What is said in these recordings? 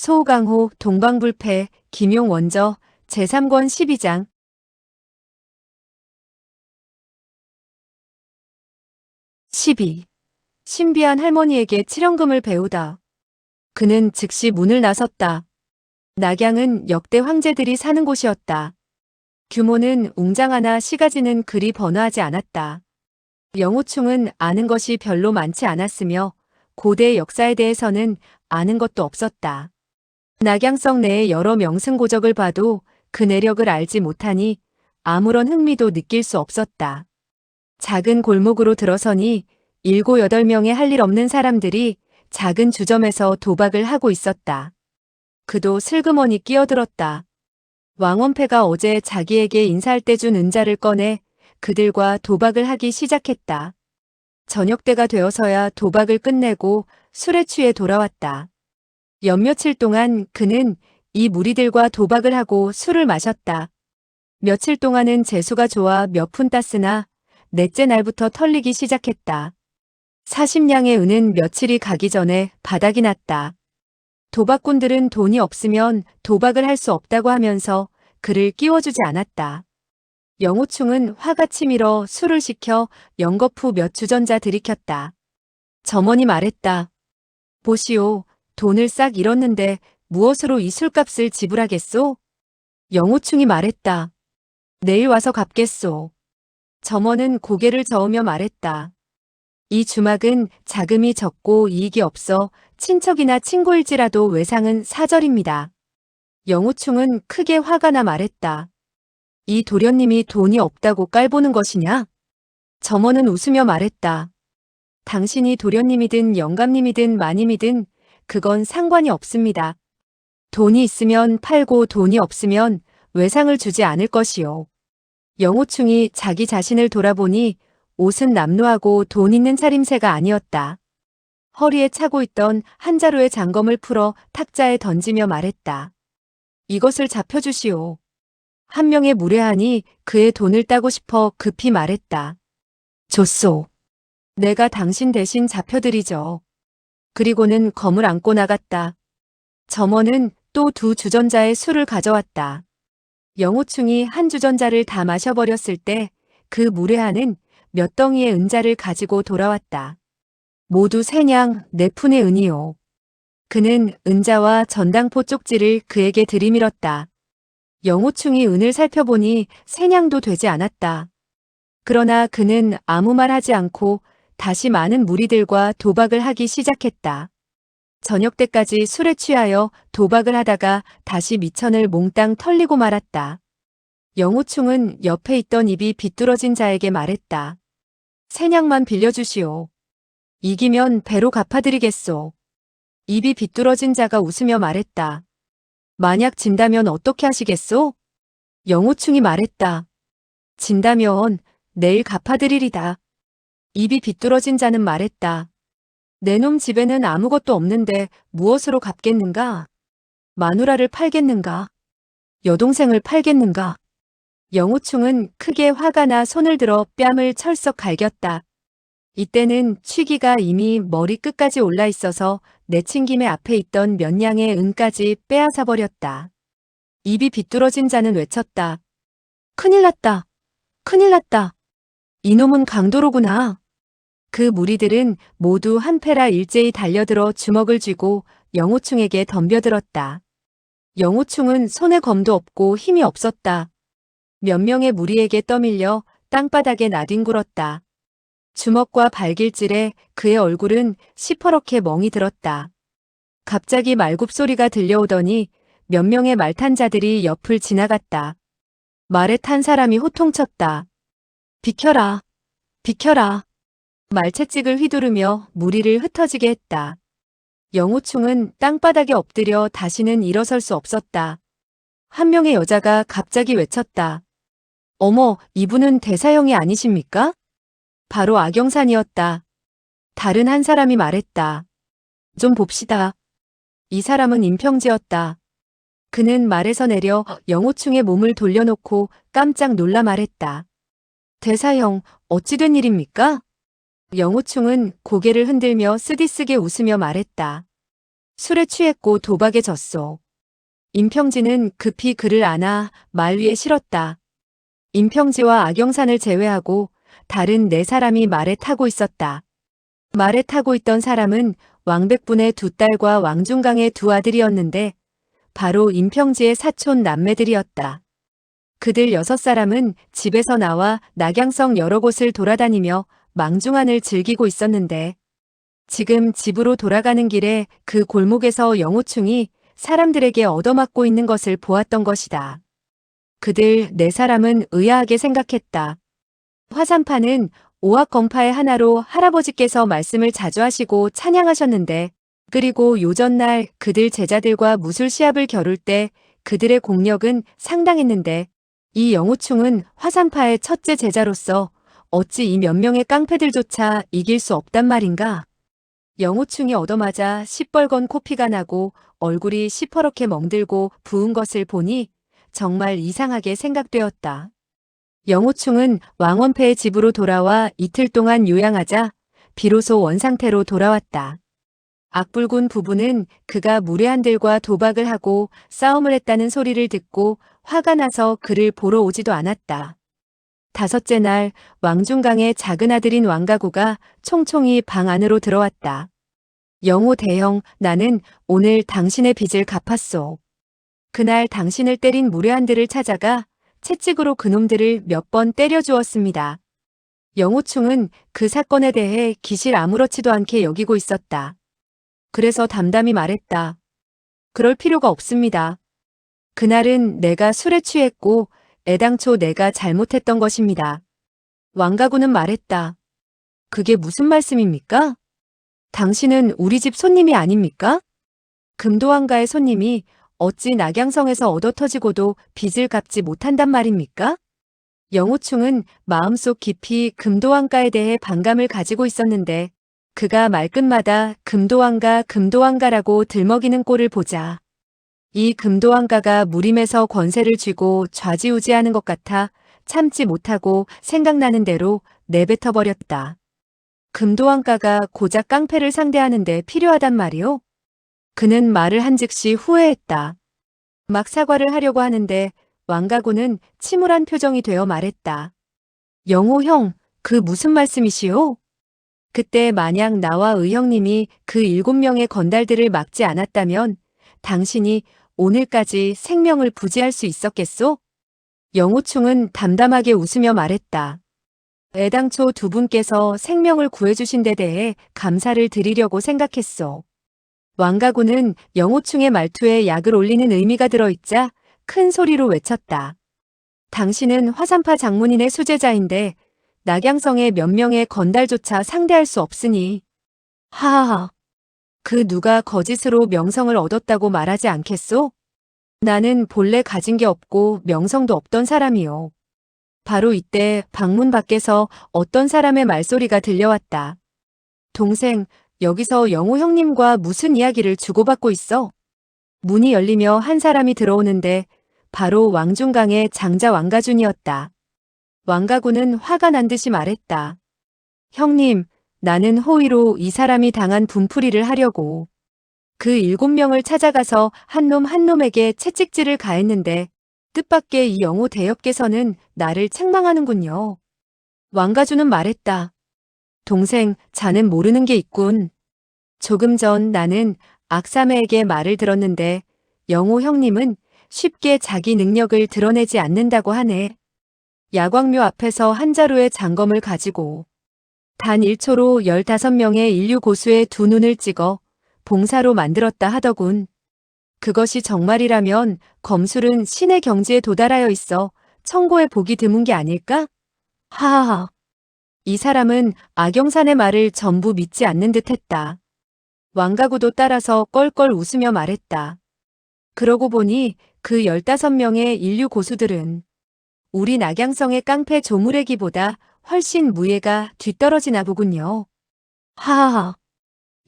소강호, 동방불패, 김용원저, 제3권 12장. 12. 신비한 할머니에게 칠연금을 배우다. 그는 즉시 문을 나섰다. 낙양은 역대 황제들이 사는 곳이었다. 규모는 웅장하나 시가지는 그리 번화하지 않았다. 영호충은 아는 것이 별로 많지 않았으며 고대 역사에 대해서는 아는 것도 없었다. 낙양성 내의 여러 명승고적을 봐도 그 내력을 알지 못하니 아무런 흥미도 느낄 수 없었다. 작은 골목으로 들어서니 7, 8명의 할 일 없는 사람들이 작은 주점에서 도박을 하고 있었다. 그도 슬그머니 끼어들었다. 왕원패가 어제 자기에게 인사할 때 준 은자를 꺼내 그들과 도박을 하기 시작했다. 저녁때가 되어서야 도박을 끝내고 술에 취해 돌아왔다. 연며칠 동안 그는 이 무리들과 도박을 하고 술을 마셨다. 며칠 동안은 재수가 좋아 몇 푼 땄으나 넷째 날부터 털리기 시작했다. 40냥의 은은 며칠이 가기 전에 바닥이 났다. 도박꾼들은 돈이 없으면 도박을 할 수 없다고 하면서 그를 끼워주지 않았다. 영호충은 화가 치밀어 술을 시켜 연거푸 몇 주전자 들이켰다. 점원이 말했다. 보시오, 돈을 싹 잃었는데 무엇으로 이 술값을 지불하겠소? 영호충이 말했다. 내일 와서 갚겠소. 점원은 고개를 저으며 말했다. 이 주막은 자금이 적고 이익이 없어 친척이나 친구일지라도 외상은 사절입니다. 영호충은 크게 화가 나 말했다. 이 도련님이 돈이 없다고 깔보는 것이냐? 점원은 웃으며 말했다. 당신이 도련님이든 영감님이든 마님이든 그건 상관이 없습니다. 돈이 있으면 팔고 돈이 없으면 외상을 주지 않을 것이요. 영호충이 자기 자신을 돌아보니 옷은 남루하고 돈 있는 차림새가 아니었다. 허리에 차고 있던 한 자루의 장검을 풀어 탁자에 던지며 말했다. 이것을 잡혀주시오. 한 명의 무례하니 그의 돈을 따고 싶어 급히 말했다. 줬소. 내가 당신 대신 잡혀드리죠. 그리고는 검을 안고 나갔다. 점원은 또 2 주전자의 술을 가져왔다. 영호충이 한 주전자를 다 마셔버렸을 때 그 무례한은 몇 덩이의 은자를 가지고 돌아왔다. 모두 3냥 4푼의 은이요. 그는 은자와 전당포 쪽지를 그에게 들이밀었다. 영호충이 은을 살펴보니 3냥도 되지 않았다. 그러나 그는 아무 말 하지 않고 다시 많은 무리들과 도박을 하기 시작했다. 저녁 때까지 술에 취하여 도박을 하다가 다시 미천을 몽땅 털리고 말았다. 영호충은 옆에 있던 입이 비뚤어진 자에게 말했다. 3냥만 빌려주시오. 이기면 배로 갚아드리겠소. 입이 비뚤어진 자가 웃으며 말했다. 만약 진다면 어떻게 하시겠소? 영호충이 말했다. 진다면 내일 갚아드리리다. 입이 비뚤어진 자는 말했다. 내 놈 집에는 아무것도 없는데 무엇으로 갚겠는가? 마누라를 팔겠는가? 여동생을 팔겠는가? 영호충은 크게 화가 나 손을 들어 뺨을 철썩 갈겼다. 이때는 취기가 이미 머리 끝까지 올라 있어서 내친김에 앞에 있던 몇 냥의 은까지 빼앗아 버렸다. 입이 비뚤어진 자는 외쳤다. 큰일 났다. 큰일 났다. 이놈은 강도로구나. 그 무리들은 모두 한 패라 일제히 달려들어 주먹을 쥐고 영호충에게 덤벼들었다. 영호충은 손에 검도 없고 힘이 없었다. 몇 명의 무리에게 떠밀려 땅바닥에 나뒹굴었다. 주먹과 발길질에 그의 얼굴은 시퍼렇게 멍이 들었다. 갑자기 말굽소리가 들려오더니 몇 명의 말 탄 자들이 옆을 지나갔다. 말에 탄 사람이 호통쳤다. 비켜라. 비켜라. 말채찍을 휘두르며 무리를 흩어지게 했다. 영호충은 땅바닥에 엎드려 다시는 일어설 수 없었다. 한 명의 여자가 갑자기 외쳤다. 어머, 이분은 대사형이 아니십니까? 바로 악영산이었다. 다른 한 사람이 말했다. 좀 봅시다. 이 사람은 임평지였다. 그는 말에서 내려 영호충의 몸을 돌려놓고 깜짝 놀라 말했다. 대사형, 어찌 된 일입니까? 영호충은 고개를 흔들며 쓰디쓰게 웃으며 말했다. 술에 취했고 도박에 졌소. 임평지는 급히 그를 안아 말 위에 실었다. 임평지와 악영산을 제외하고 다른 네 사람이 말에 타고 있었다. 말에 타고 있던 사람은 왕백분의 두 딸과 왕중강의 두 아들이었는데 바로 임평지의 사촌 남매들이었다. 그들 6사람은 집에서 나와 낙양성 여러 곳을 돌아다니며 망중한을 즐기고 있었는데 지금 집으로 돌아가는 길에 그 골목에서 영호충이 사람들에게 얻어맞고 있는 것을 보았던 것이다. 그들 4사람은 의아하게 생각했다. 화산파는 오합검파의 하나로 할아버지께서 말씀을 자주 하시고 찬양하셨는데 그리고 요전날 그들 제자들과 무술 시합을 겨룰 때 그들의 공력은 상당했는데 이 영호충은 화산파의 첫째 제자로서 어찌 이 몇 명의 깡패들조차 이길 수 없단 말인가? 영호충이 얻어맞아 시뻘건 코피가 나고 얼굴이 시퍼렇게 멍들고 부은 것을 보니 정말 이상하게 생각되었다. 영호충은 왕원패의 집으로 돌아와 이틀 동안 요양하자 비로소 원상태로 돌아왔다. 악불군 부부는 그가 무례한들과 도박을 하고 싸움을 했다는 소리를 듣고 화가 나서 그를 보러 오지도 않았다. 5째 날 왕중강의 작은 아들인 왕가구가 총총히 방 안으로 들어왔다. 영호 대형, 나는 오늘 당신의 빚을 갚았소. 그날 당신을 때린 무례한들을 찾아가 채찍으로 그놈들을 몇 번 때려 주었습니다. 영호충은 그 사건에 대해 기실 아무렇지도 않게 여기고 있었다. 그래서 담담히 말했다. 그럴 필요가 없습니다. 그날은 내가 술에 취했고 애당초 내가 잘못했던 것입니다. 왕가구는 말했다. 그게 무슨 말씀입니까? 당신은 우리 집 손님이 아닙니까? 금도왕가의 손님이 어찌 낙양성에서 얻어터지고도 빚을 갚지 못한단 말입니까? 영호충은 마음속 깊이 금도왕가에 대해 반감을 가지고 있었는데 그가 말끝마다 금도왕가 금도왕가라고 들먹이는 꼴을 보자 이 금도왕가가 무림에서 권세를 쥐고 좌지우지하는 것 같아 참지 못하고 생각나는 대로 내뱉어버렸다. 금도왕가가 고작 깡패를 상대하는 데 필요하단 말이오? 그는 말을 한 즉시 후회했다. 막 사과를 하려고 하는데 왕가구는 침울한 표정이 되어 말했다. 영호 형, 그 무슨 말씀이시오? 그때 만약 나와 의형님이 그 7명의 건달들을 막지 않았다면 당신이 오늘까지 생명을 부지할 수 있었겠소? 영호충은 담담하게 웃으며 말했다. 애당초 두 분께서 생명을 구해주신 데 대해 감사를 드리려고 생각했소. 왕가구는 영호충의 말투에 약을 올리는 의미가 들어있자 큰 소리로 외쳤다. 당신은 화산파 장문인의 수제자인데 낙양성의 몇 명의 건달조차 상대할 수 없으니. 하하하. 그 누가 거짓으로 명성을 얻었다고 말하지 않겠소? 나는 본래 가진 게 없고 명성도 없던 사람이요. 바로 이때 방문 밖에서 어떤 사람의 말소리가 들려왔다. 동생, 여기서 영호 형님과 무슨 이야기를 주고받고 있어? 문이 열리며 한 사람이 들어오는데 바로 왕중강의 장자 왕가준이었다. 왕가군은 화가 난 듯이 말했다. 형님, 나는 호의로 이 사람이 당한 분풀이를 하려고 그 7명을 찾아가서 한 놈 한 놈에게 채찍질을 가했는데 뜻밖의 이 영호 대엽께서는 나를 책망하는군요. 왕가주는 말했다. 동생, 자넨 모르는 게 있군. 조금 전 나는 악사매에게 말을 들었는데 영호 형님은 쉽게 자기 능력을 드러내지 않는다고 하네. 야광묘 앞에서 한 자루의 장검을 가지고 단 1초로 15명의 인류 고수의 두 눈을 찍어 봉사로 만들었다 하더군. 그것이 정말이라면 검술은 신의 경지에 도달하여 있어 천고에 복이 드문 게 아닐까? 하하하. 이 사람은 악영산의 말을 전부 믿지 않는 듯 했다. 왕가구도 따라서 껄껄 웃으며 말했다. 그러고 보니 그 15명의 인류 고수들은 우리 낙양성의 깡패 조무래기보다 훨씬 무예가 뒤떨어지나 보군요. 하하하.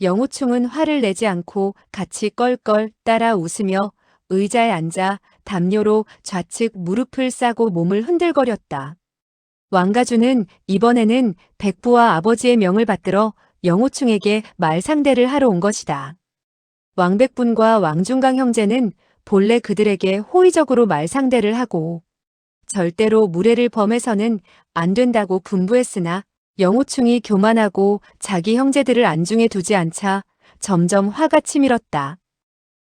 영호충은 화를 내지 않고 같이 껄껄 따라 웃으며 의자에 앉아 담요로 좌측 무릎을 싸고 몸을 흔들거렸다. 왕가주는 이번에는 백부와 아버지의 명을 받들어 영호충에게 말 상대를 하러 온 것이다. 왕백분과 왕중강 형제는 본래 그들에게 호의적으로 말상대를 하고 절대로 무례를 범해서는 안 된다고 분부했으나 영호충이 교만하고 자기 형제들을 안중에 두지 않자 점점 화가 치밀었다.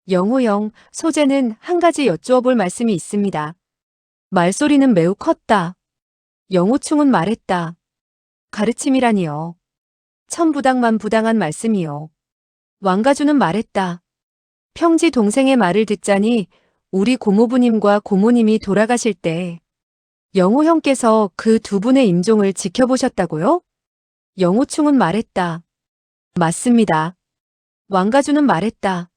영호형, 소재는 한 가지 여쭈어 볼 말씀이 있습니다. 말소리는 매우 컸다. 영호충은 말했다. 가르침이라니요. 천부당만 부당한 말씀이요. 왕가주는 말했다. 평지 동생의 말을 듣자니 우리 고모부님과 고모님이 돌아가실 때 영호 형께서 그 두 분의 임종을 지켜보셨다고요? 영호충은 말했다. 맞습니다. 왕가주는 말했다.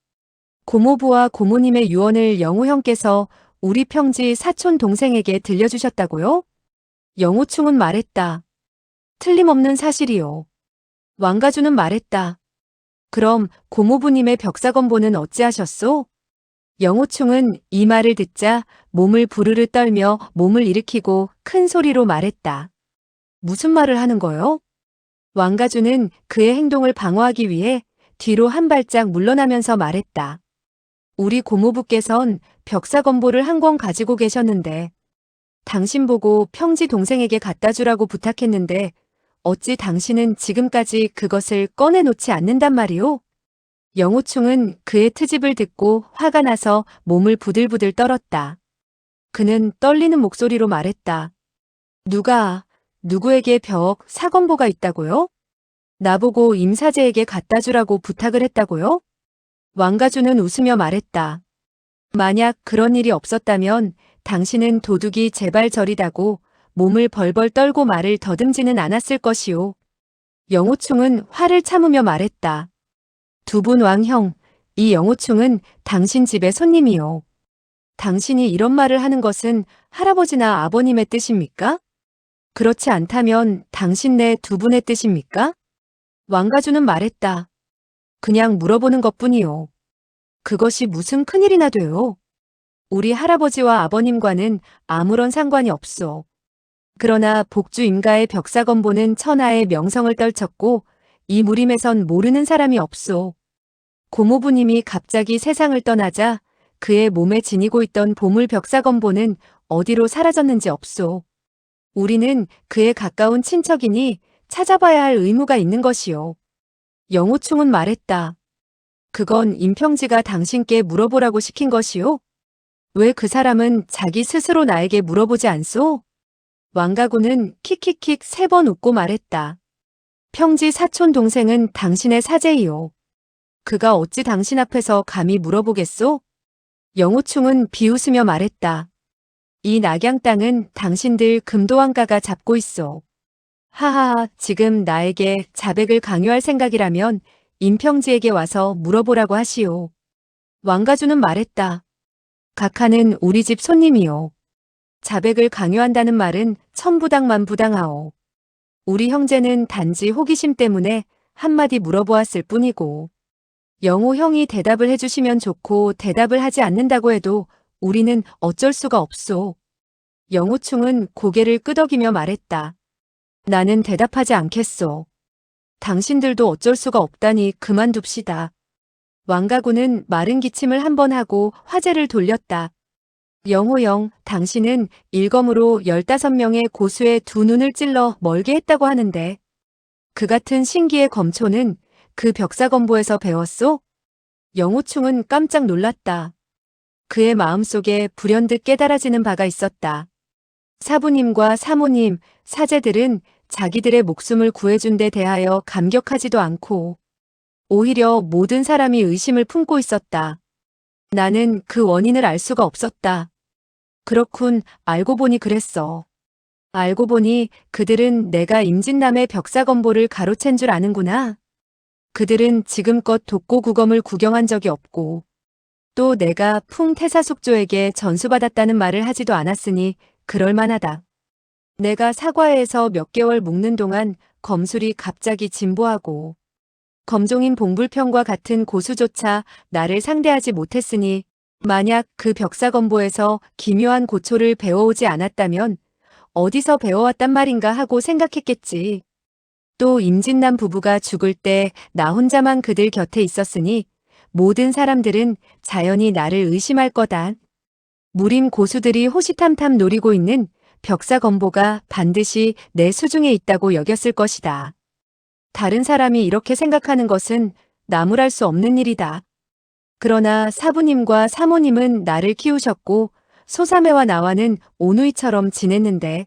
고모부와 고모님의 유언을 영호 형께서 우리 평지 사촌 동생에게 들려주셨다고요? 영호충은 말했다. 틀림없는 사실이요. 왕가주는 말했다. 그럼 고모부님의 벽사건보는 어찌하셨소? 영호충은 이 말을 듣자 몸을 부르르 떨며 몸을 일으키고 큰 소리로 말했다. 무슨 말을 하는 거요? 왕가주는 그의 행동을 방어하기 위해 뒤로 한 발짝 물러나면서 말했다. 우리 고모부께선 벽사건보를 한 권 가지고 계셨는데 당신 보고 평지 동생에게 갖다 주라고 부탁했는데 어찌 당신은 지금까지 그것을 꺼내놓지 않는단 말이오? 영호충은 그의 트집을 듣고 화가 나서 몸을 부들부들 떨었다. 그는 떨리는 목소리로 말했다. 누구에게 사건보가 있다고요? 나보고 임사제에게 갖다 주라고 부탁을 했다고요? 왕가주는 웃으며 말했다. 만약 그런 일이 없었다면 당신은 도둑이 제발 저리다고 몸을 벌벌 떨고 말을 더듬지는 않았을 것이오. 영호충은 화를 참으며 말했다. 두 분 왕형, 이 영호충은 당신 집의 손님이요. 당신이 이런 말을 하는 것은 할아버지나 아버님의 뜻입니까? 그렇지 않다면 당신네 두 분의 뜻입니까? 왕가주는 말했다. 그냥 물어보는 것뿐이요. 그것이 무슨 큰일이나 돼요. 우리 할아버지와 아버님과는 아무런 상관이 없소. 그러나 복주 임가의 벽사건보는 천하의 명성을 떨쳤고 이 무림에선 모르는 사람이 없소. 고모부님이 갑자기 세상을 떠나자 그의 몸에 지니고 있던 보물 벽사건보는 어디로 사라졌는지 없소. 우리는 그에 가까운 친척이니 찾아봐야 할 의무가 있는 것이요. 영호충은 말했다. 그건 임평지가 당신께 물어보라고 시킨 것이요? 왜 그 사람은 자기 스스로 나에게 물어보지 않소? 왕가구는 킥킥킥 3번 웃고 말했다. 평지 사촌 동생은 당신의 사제이요. 그가 어찌 당신 앞에서 감히 물어보겠소? 영호충은 비웃으며 말했다. 이 낙양 땅은 당신들 금도왕가가 잡고 있어. 하하하, 지금 나에게 자백을 강요할 생각이라면 임평지에게 와서 물어보라고 하시오. 왕가주는 말했다. 각하는 우리 집 손님이요. 자백을 강요한다는 말은 천부당만 부당하오. 우리 형제는 단지 호기심 때문에 한마디 물어보았을 뿐이고 영호 형이 대답을 해주시면 좋고 대답을 하지 않는다고 해도 우리는 어쩔 수가 없소. 영호충은 고개를 끄덕이며 말했다. 나는 대답하지 않겠소. 당신들도 어쩔 수가 없다니 그만둡시다. 왕가구는 마른 기침을 한 번 하고 화제를 돌렸다. 영호영, 당신은 일검으로 15명의 고수의 두 눈을 찔러 멀게 했다고 하는데 그 같은 신기의 검초는 그 벽사검보에서 배웠소? 영호충은 깜짝 놀랐다. 그의 마음속에 불현듯 깨달아지는 바가 있었다. 사부님과 사모님, 사제들은 자기들의 목숨을 구해준 데 대하여 감격하지도 않고 오히려 모든 사람이 의심을 품고 있었다. 나는 그 원인을 알 수가 없었다. 그렇군, 알고 보니 그랬어. 알고 보니 그들은 내가 임진남의 벽사검보를 가로챈 줄 아는구나. 그들은 지금껏 독고구검을 구경한 적이 없고 또 내가 풍태사숙조에게 전수받았다는 말을 하지도 않았으니 그럴만하다. 내가 사과회에서 몇 개월 묵는 동안 검술이 갑자기 진보하고 검종인 봉불평과 같은 고수조차 나를 상대하지 못했으니 만약 그 벽사검보에서 기묘한 고초를 배워오지 않았다면 어디서 배워왔단 말인가 하고 생각했겠지. 또 임진남 부부가 죽을 때 나 혼자만 그들 곁에 있었으니 모든 사람들은 자연히 나를 의심할 거다. 무림 고수들이 호시탐탐 노리고 있는 벽사건보가 반드시 내 수중에 있다고 여겼을 것이다. 다른 사람이 이렇게 생각하는 것은 나무랄 수 없는 일이다. 그러나 사부님과 사모님은 나를 키우셨고 소사매와 나와는 오누이처럼 지냈는데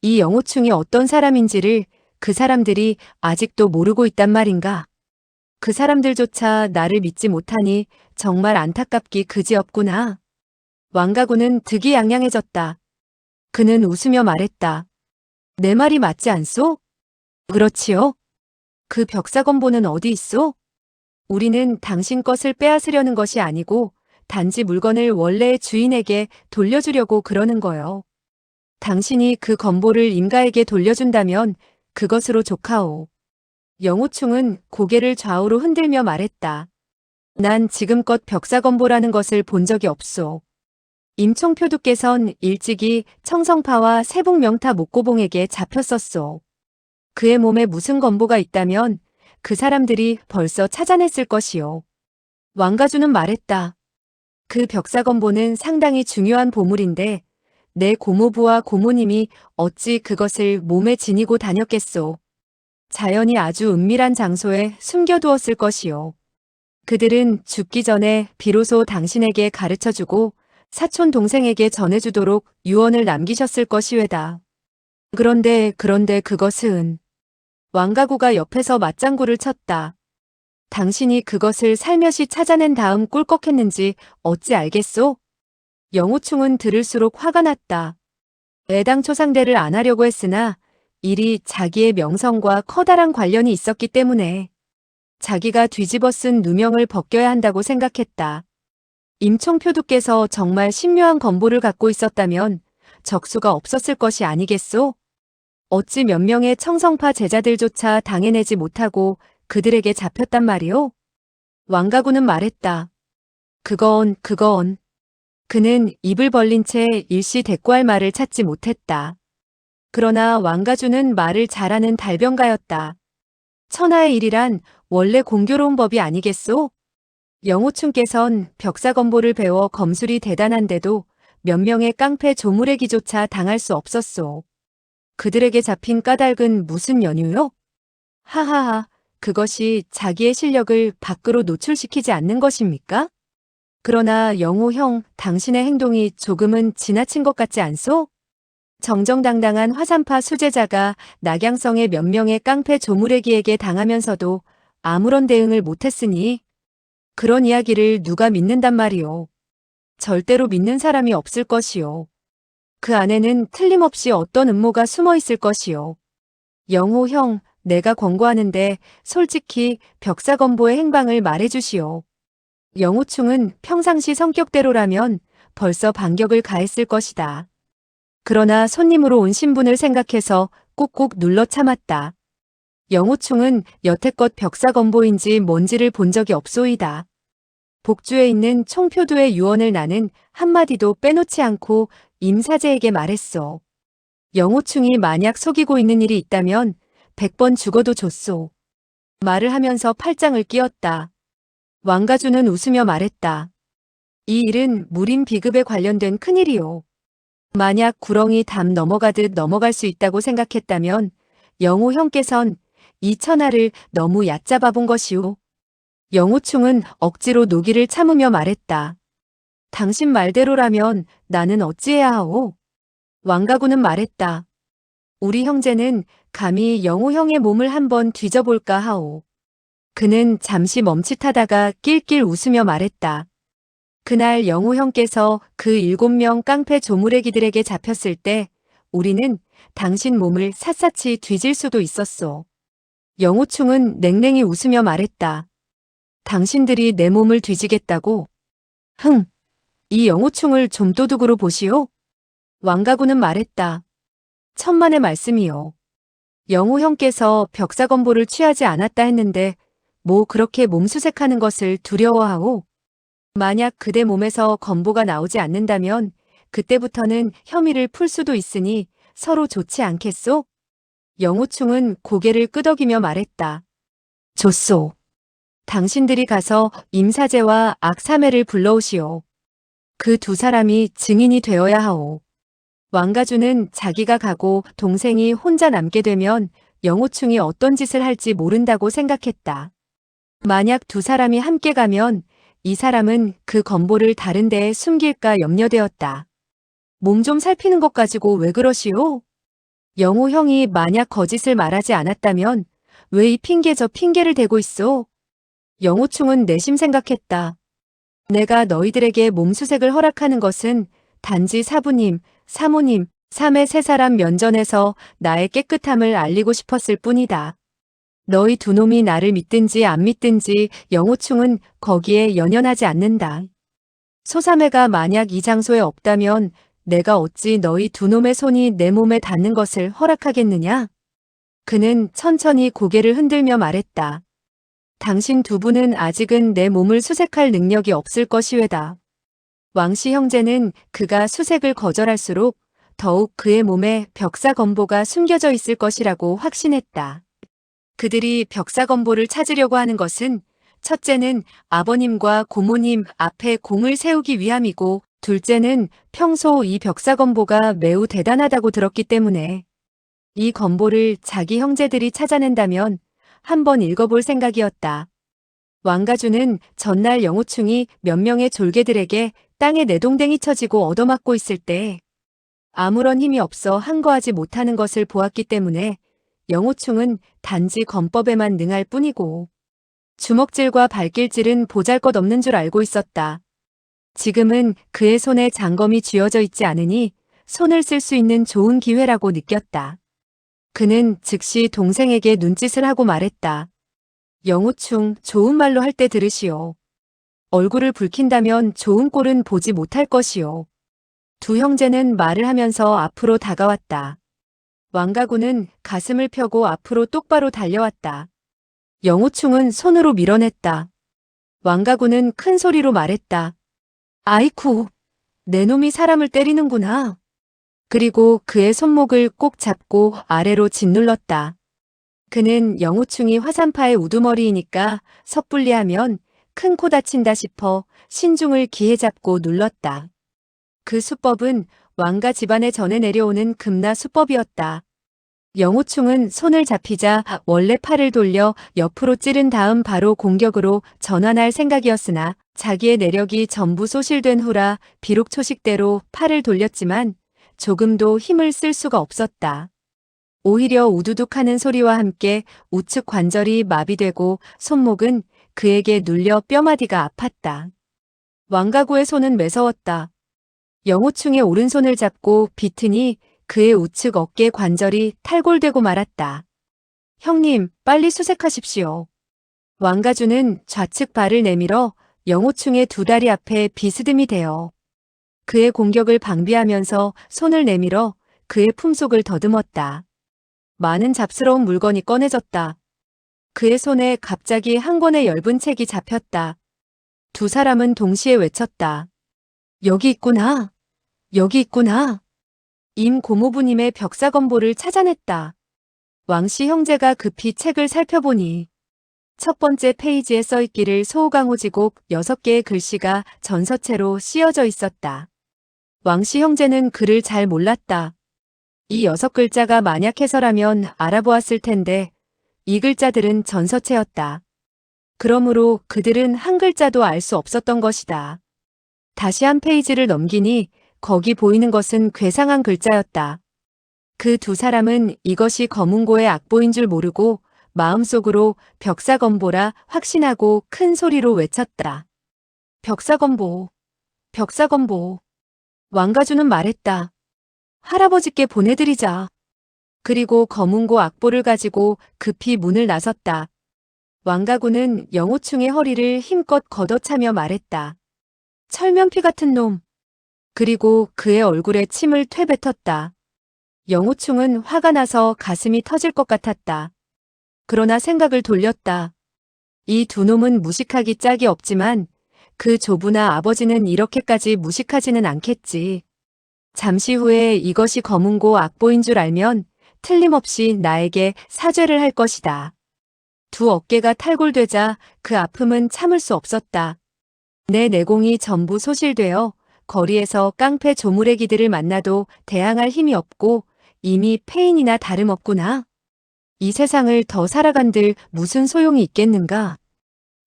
이 영호충이 어떤 사람인지를 그 사람들이 아직도 모르고 있단 말인가. 그 사람들조차 나를 믿지 못하니 정말 안타깝기 그지없구나. 왕가구는 득이양양해졌다. 그는 웃으며 말했다. 내 말이 맞지 않소? 그렇지요. 그 벽사건보는 어디 있소? 우리는 당신 것을 빼앗으려는 것이 아니고 단지 물건을 원래의 주인에게 돌려주려고 그러는 거요. 당신이 그 건보를 임가에게 돌려준다면 그것으로 좋카오. 영호충은 고개를 좌우로 흔들며 말했다. 난 지금껏 벽사건보라는 것을 본 적이 없소. 임총표두께선 일찍이 청성파와 세북명타 목고봉에게 잡혔었소. 그의 몸에 무슨 건보가 있다면 그 사람들이 벌써 찾아냈을 것이요. 왕가주는 말했다. 그 벽사건보는 상당히 중요한 보물인데 내 고모부와 고모님이 어찌 그것을 몸에 지니고 다녔겠소. 자연히 아주 은밀한 장소에 숨겨두었을 것이요. 그들은 죽기 전에 비로소 당신에게 가르쳐주고 사촌 동생에게 전해주도록 유언을 남기셨을 것이외다. 그런데 그것은 왕가구가 옆에서 맞장구를 쳤다. 당신이 그것을 살며시 찾아낸 다음 꿀꺽했는지 어찌 알겠소? 영호충은 들을수록 화가 났다. 애당초 상대를 안 하려고 했으나 일이 자기의 명성과 커다란 관련이 있었기 때문에 자기가 뒤집어 쓴 누명을 벗겨야 한다고 생각했다. 임총표두께서 정말 신묘한 건보를 갖고 있었다면 적수가 없었을 것이 아니겠소? 어찌 몇 명의 청성파 제자들조차 당해내지 못하고 그들에게 잡혔단 말이오? 왕가구는 말했다. 그건. 그는 입을 벌린 채 일시 대꾸할 말을 찾지 못했다. 그러나 왕가주는 말을 잘하는 달변가였다. 천하의 일이란 원래 공교로운 법이 아니겠소? 영호충께선 벽사건보를 배워 검술이 대단한데도 몇 명의 깡패 조무래기조차 당할 수 없었소. 그들에게 잡힌 까닭은 무슨 연유요? 하하하, 그것이 자기의 실력을 밖으로 노출시키지 않는 것입니까? 그러나 영호 형, 당신의 행동이 조금은 지나친 것 같지 않소? 정정당당한 화산파 수제자가 낙양성의 몇 명의 깡패 조무래기에게 당하면서도 아무런 대응을 못했으니 그런 이야기를 누가 믿는단 말이오. 절대로 믿는 사람이 없을 것이오. 그 안에는 틀림없이 어떤 음모가 숨어 있을 것이오. 영호 형, 내가 권고하는데 솔직히 벽사건보의 행방을 말해주시오. 영호충은 평상시 성격대로라면 벌써 반격을 가했을 것이다. 그러나 손님으로 온 신분을 생각해서 꾹꾹 눌러 참았다. 영호충은 여태껏 벽사건보인지 뭔지를 본 적이 없소이다. 복주에 있는 총표두의 유언을 나는 한마디도 빼놓지 않고 임사제에게 말했소. 영호충이 만약 속이고 있는 일이 있다면 100번 죽어도 좋소. 말을 하면서 팔짱을 끼었다. 왕가주는 웃으며 말했다. 이 일은 무림 비급에 관련된 큰일이오. 만약 구렁이 담 넘어가듯 넘어갈 수 있다고 생각했다면 영호 형께선 이 천하를 너무 얕잡아 본 것이오. 영호충은 억지로 노기를 참으며 말했다. 당신 말대로라면 나는 어찌해야 하오? 왕가구는 말했다. 우리 형제는 감히 영호 형의 몸을 한번 뒤져볼까 하오. 그는 잠시 멈칫하다가 낄낄 웃으며 말했다. 그날 영호 형께서 그 7명 깡패 조무래기들에게 잡혔을 때 우리는 당신 몸을 샅샅이 뒤질 수도 있었소. 영호충은 냉랭히 웃으며 말했다. 당신들이 내 몸을 뒤지겠다고? 이 영호충을 좀 도둑으로 보시오. 왕가구는 말했다. 천만의 말씀이요. 영호 형께서 벽사건보를 취하지 않았다 했는데 뭐 그렇게 몸수색하는 것을 두려워하오? 만약 그대 몸에서 건보가 나오지 않는다면 그때부터는 혐의를 풀 수도 있으니 서로 좋지 않겠소? 영호충은 고개를 끄덕이며 말했다. 좋소. 당신들이 가서 임사제와 악사매를 불러오시오. 그 두 사람이 증인이 되어야 하오. 왕가주는 자기가 가고 동생이 혼자 남게 되면 영호충이 어떤 짓을 할지 모른다고 생각했다. 만약 두 사람이 함께 가면 이 사람은 그 건보를 다른 데에 숨길까 염려되었다. 몸 좀 살피는 것 가지고 왜 그러시오? 영호 형이 만약 거짓을 말하지 않았다면 왜 이 핑계 저 핑계를 대고 있어? 영호충은 내심 생각했다. 내가 너희들에게 몸수색을 허락하는 것은 단지 사부님, 사모님, 삼의 세 사람 면전에서 나의 깨끗함을 알리고 싶었을 뿐이다. 너희 두 놈이 나를 믿든지 안 믿든지 영호충은 거기에 연연하지 않는다. 소사매가 만약 이 장소에 없다면 내가 어찌 너희 두 놈의 손이 내 몸에 닿는 것을 허락하겠느냐? 그는 천천히 고개를 흔들며 말했다. 당신 두 분은 아직은 내 몸을 수색할 능력이 없을 것이외다. 왕씨 형제는 그가 수색을 거절할수록 더욱 그의 몸에 벽사건보가 숨겨져 있을 것이라고 확신했다. 그들이 벽사건보를 찾으려고 하는 것은 첫째는 아버님과 고모님 앞에 공을 세우기 위함이고 둘째는 평소 이 벽사건보가 매우 대단하다고 들었기 때문에 이 건보를 자기 형제들이 찾아낸다면 한번 읽어볼 생각이었다. 왕가주는 전날 영호충이 몇 명의 졸개들에게 땅에 내동댕이 쳐지고 얻어맞고 있을 때 아무런 힘이 없어 항거하지 못하는 것을 보았기 때문에 영호충은 단지 건법에만 능할 뿐이고 주먹질과 발길질은 보잘것없는 줄 알고 있었다. 지금은 그의 손에 장검이 쥐어져 있지 않으니 손을 쓸 수 있는 좋은 기회라고 느꼈다. 그는 즉시 동생에게 눈짓을 하고 말했다. 영호충, 좋은 말로 할 때 들으시오. 얼굴을 붉힌다면 좋은 꼴은 보지 못할 것이오. 두 형제는 말을 하면서 앞으로 다가왔다. 왕가구는 가슴을 펴고 앞으로 똑바로 달려왔다. 영호충은 손으로 밀어냈다. 왕가구는 큰 소리로 말했다. 아이쿠, 내 놈이 사람을 때리는구나. 그리고 그의 손목을 꼭 잡고 아래로 짓눌렀다. 그는 영호충이 화산파의 우두머리이니까 섣불리하면 큰 코 다친다 싶어 신중을 기에 잡고 눌렀다. 그 수법은 왕가 집안에 전해 내려오는 금나 수법이었다. 영호충은 손을 잡히자 원래 팔을 돌려 옆으로 찌른 다음 바로 공격으로 전환할 생각이었으나 자기의 내력이 전부 소실된 후라 비록 초식대로 팔을 돌렸지만 조금도 힘을 쓸 수가 없었다. 오히려 우두둑하는 소리와 함께 우측 관절이 마비되고 손목은 그에게 눌려 뼈마디가 아팠다. 왕가구의 손은 매서웠다. 영호충의 오른손을 잡고 비트니 그의 우측 어깨 관절이 탈골되고 말았다. 형님, 빨리 수색하십시오. 왕가주는 좌측 발을 내밀어 영호충의 두 다리 앞에 비스듬히 대어 그의 공격을 방비하면서 손을 내밀어 그의 품속을 더듬었다. 많은 잡스러운 물건이 꺼내졌다. 그의 손에 갑자기 한 권의 엷은 책이 잡혔다. 두 사람은 동시에 외쳤다. 여기 있구나. 여기 있구나. 임 고모부님의 벽사건보를 찾아냈다. 왕씨 형제가 급히 책을 살펴보니 첫 번째 페이지에 써있기를 소호강호지곡 6개의 글씨가 전서체로 씌어져 있었다. 왕씨 형제는 글을 잘 몰랐다. 이 6글자가 만약 해서라면 알아보았을 텐데 이 글자들은 전서체였다. 그러므로 그들은 한 글자도 알 수 없었던 것이다. 다시 한 페이지를 넘기니 거기 보이는 것은 괴상한 글자였다. 그 두 사람은 이것이 검은고의 악보인 줄 모르고 마음속으로 벽사건보라 확신하고 큰 소리로 외쳤다. 벽사건보, 벽사건보. 왕가주는 말했다. 할아버지께 보내드리자. 그리고 검은고 악보를 가지고 급히 문을 나섰다. 왕가구는 영호충의 허리를 힘껏 걷어차며 말했다. 철면피 같은 놈. 그리고 그의 얼굴에 침을 퇴뱉었다. 영호충은 화가 나서 가슴이 터질 것 같았다. 그러나 생각을 돌렸다. 이 두 놈은 무식하기 짝이 없지만 그 조부나 아버지는 이렇게까지 무식하지는 않겠지. 잠시 후에 이것이 검은고 악보인 줄 알면 틀림없이 나에게 사죄를 할 것이다. 두 어깨가 탈골되자 그 아픔은 참을 수 없었다. 내 내공이 전부 소실되어 거리에서 깡패 조무래기들을 만나도 대항할 힘이 없고 이미 폐인이나 다름없구나. 이 세상을 더 살아간들 무슨 소용이 있겠는가.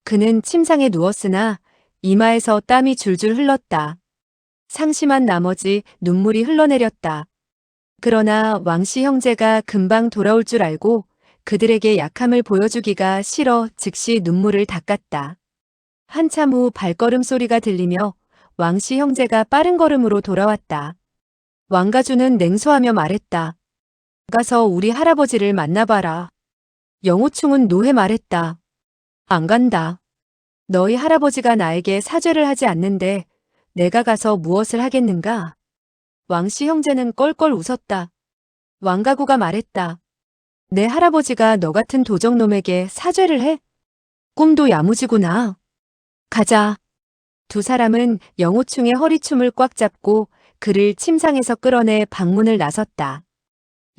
그는 침상에 누웠으나 이마에서 땀이 줄줄 흘렀다. 상심한 나머지 눈물이 흘러내렸다. 그러나 왕씨 형제가 금방 돌아올 줄 알고 그들에게 약함을 보여주기가 싫어 즉시 눈물을 닦았다. 한참 후 발걸음 소리가 들리며 왕씨 형제가 빠른 걸음으로 돌아왔다. 왕가주는 냉소하며 말했다. 가서 우리 할아버지를 만나봐라. 영호충은 노해 말했다. 안 간다. 너희 할아버지가 나에게 사죄를 하지 않는데 내가 가서 무엇을 하겠는가? 왕씨 형제는 껄껄 웃었다. 왕가구가 말했다. 내 할아버지가 너 같은 도적놈에게 사죄를 해? 꿈도 야무지구나. 가자. 두 사람은 영호충의 허리춤을 꽉 잡고 그를 침상에서 끌어내 방문을 나섰다.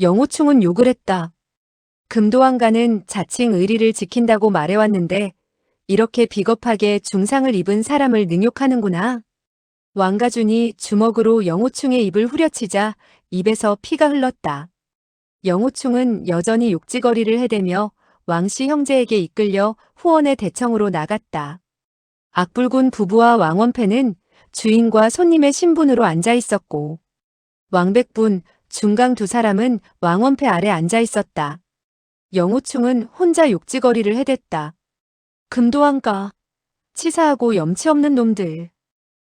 영호충은 욕을 했다. 금도왕가는 자칭 의리를 지킨다고 말해왔는데 이렇게 비겁하게 중상을 입은 사람을 능욕하는구나. 왕가준이 주먹으로 영호충의 입을 후려치자 입에서 피가 흘렀다. 영호충은 여전히 욕지거리를 해대며 왕씨 형제에게 이끌려 후원의 대청으로 나갔다. 악불군 부부와 왕원패는 주인과 손님의 신분으로 앉아 있었고 왕백분, 중강 두 사람은 왕원패 아래 앉아 있었다. 영호충은 혼자 욕지거리를 해댔다. 금도왕가, 치사하고 염치 없는 놈들.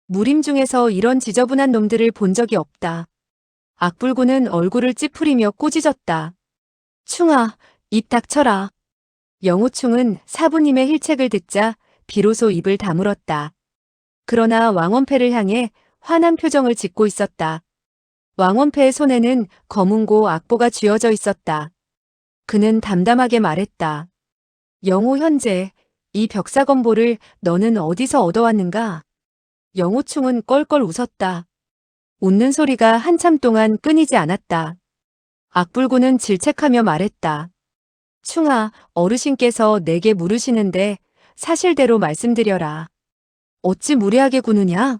무림 중에서 이런 지저분한 놈들을 본 적이 없다. 악불군은 얼굴을 찌푸리며 꾸짖었다. 충아, 입 닥쳐라. 영호충은 사부님의 힐책을 듣자 비로소 입을 다물었다. 그러나 왕원패를 향해 화난 표정을 짓고 있었다. 왕원패의 손에는 검은고 악보가 쥐어져 있었다. 그는 담담하게 말했다. 영호 현재, 이 벽사검보를 너는 어디서 얻어왔는가? 영호충은 껄껄 웃었다. 웃는 소리가 한참 동안 끊이지 않았다. 악불군은 질책하며 말했다. 충아, 어르신께서 내게 물으시는데 사실대로 말씀드려라. 어찌 무례하게 구느냐?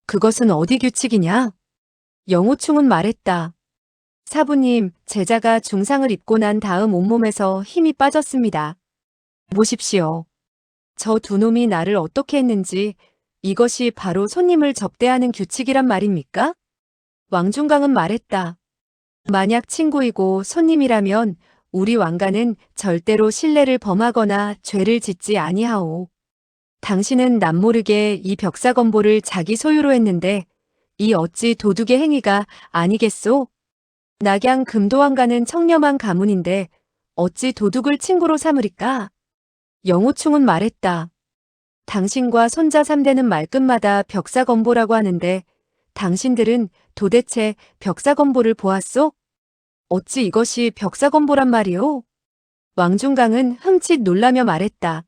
그것은 어디 규칙이냐? 영호충은 말했다. 사부님, 제자가 중상을 입고 난 다음 온몸에서 힘이 빠졌습니다. 보십시오. 저 두 놈이 나를 어떻게 했는지 이것이 바로 손님을 접대하는 규칙이란 말입니까? 왕중강은 말했다. 만약 친구이고 손님이라면 우리 왕가는 절대로 신뢰를 범하거나 죄를 짓지 아니하오. 당신은 남모르게 이 벽사검보를 자기 소유로 했는데 이 어찌 도둑의 행위가 아니겠소? 낙양 금도왕가는 청렴한 가문인데 어찌 도둑을 친구로 삼으리까? 영호충은 말했다. 당신과 손자 3대는 말끝마다 벽사검보라고 하는데 당신들은 도대체 벽사검보를 보았소? 어찌 이것이 벽사검보란 말이오? 왕중강은 흠칫 놀라며 말했다.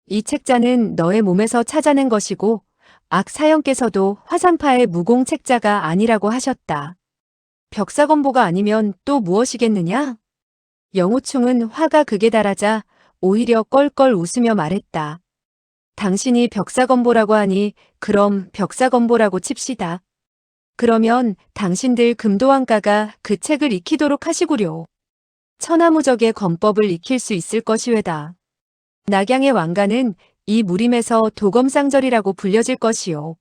이 책자는 너의 몸에서 찾아낸 것이고 악사형께서도 화산파의 무공책자가 아니라고 하셨다. 벽사검보가 아니면 또 무엇이겠느냐? 영호충은 화가 극에 달하자 오히려 껄껄 웃으며 말했다. 당신이 벽사검보라고 하니 그럼 벽사검보라고 칩시다. 그러면 당신들 금도왕가가 그 책을 익히도록 하시구려. 천하무적의 검법을 익힐 수 있을 것이외다. 낙양의 왕가는 이 무림에서 도검상절이라고 불려질 것이요.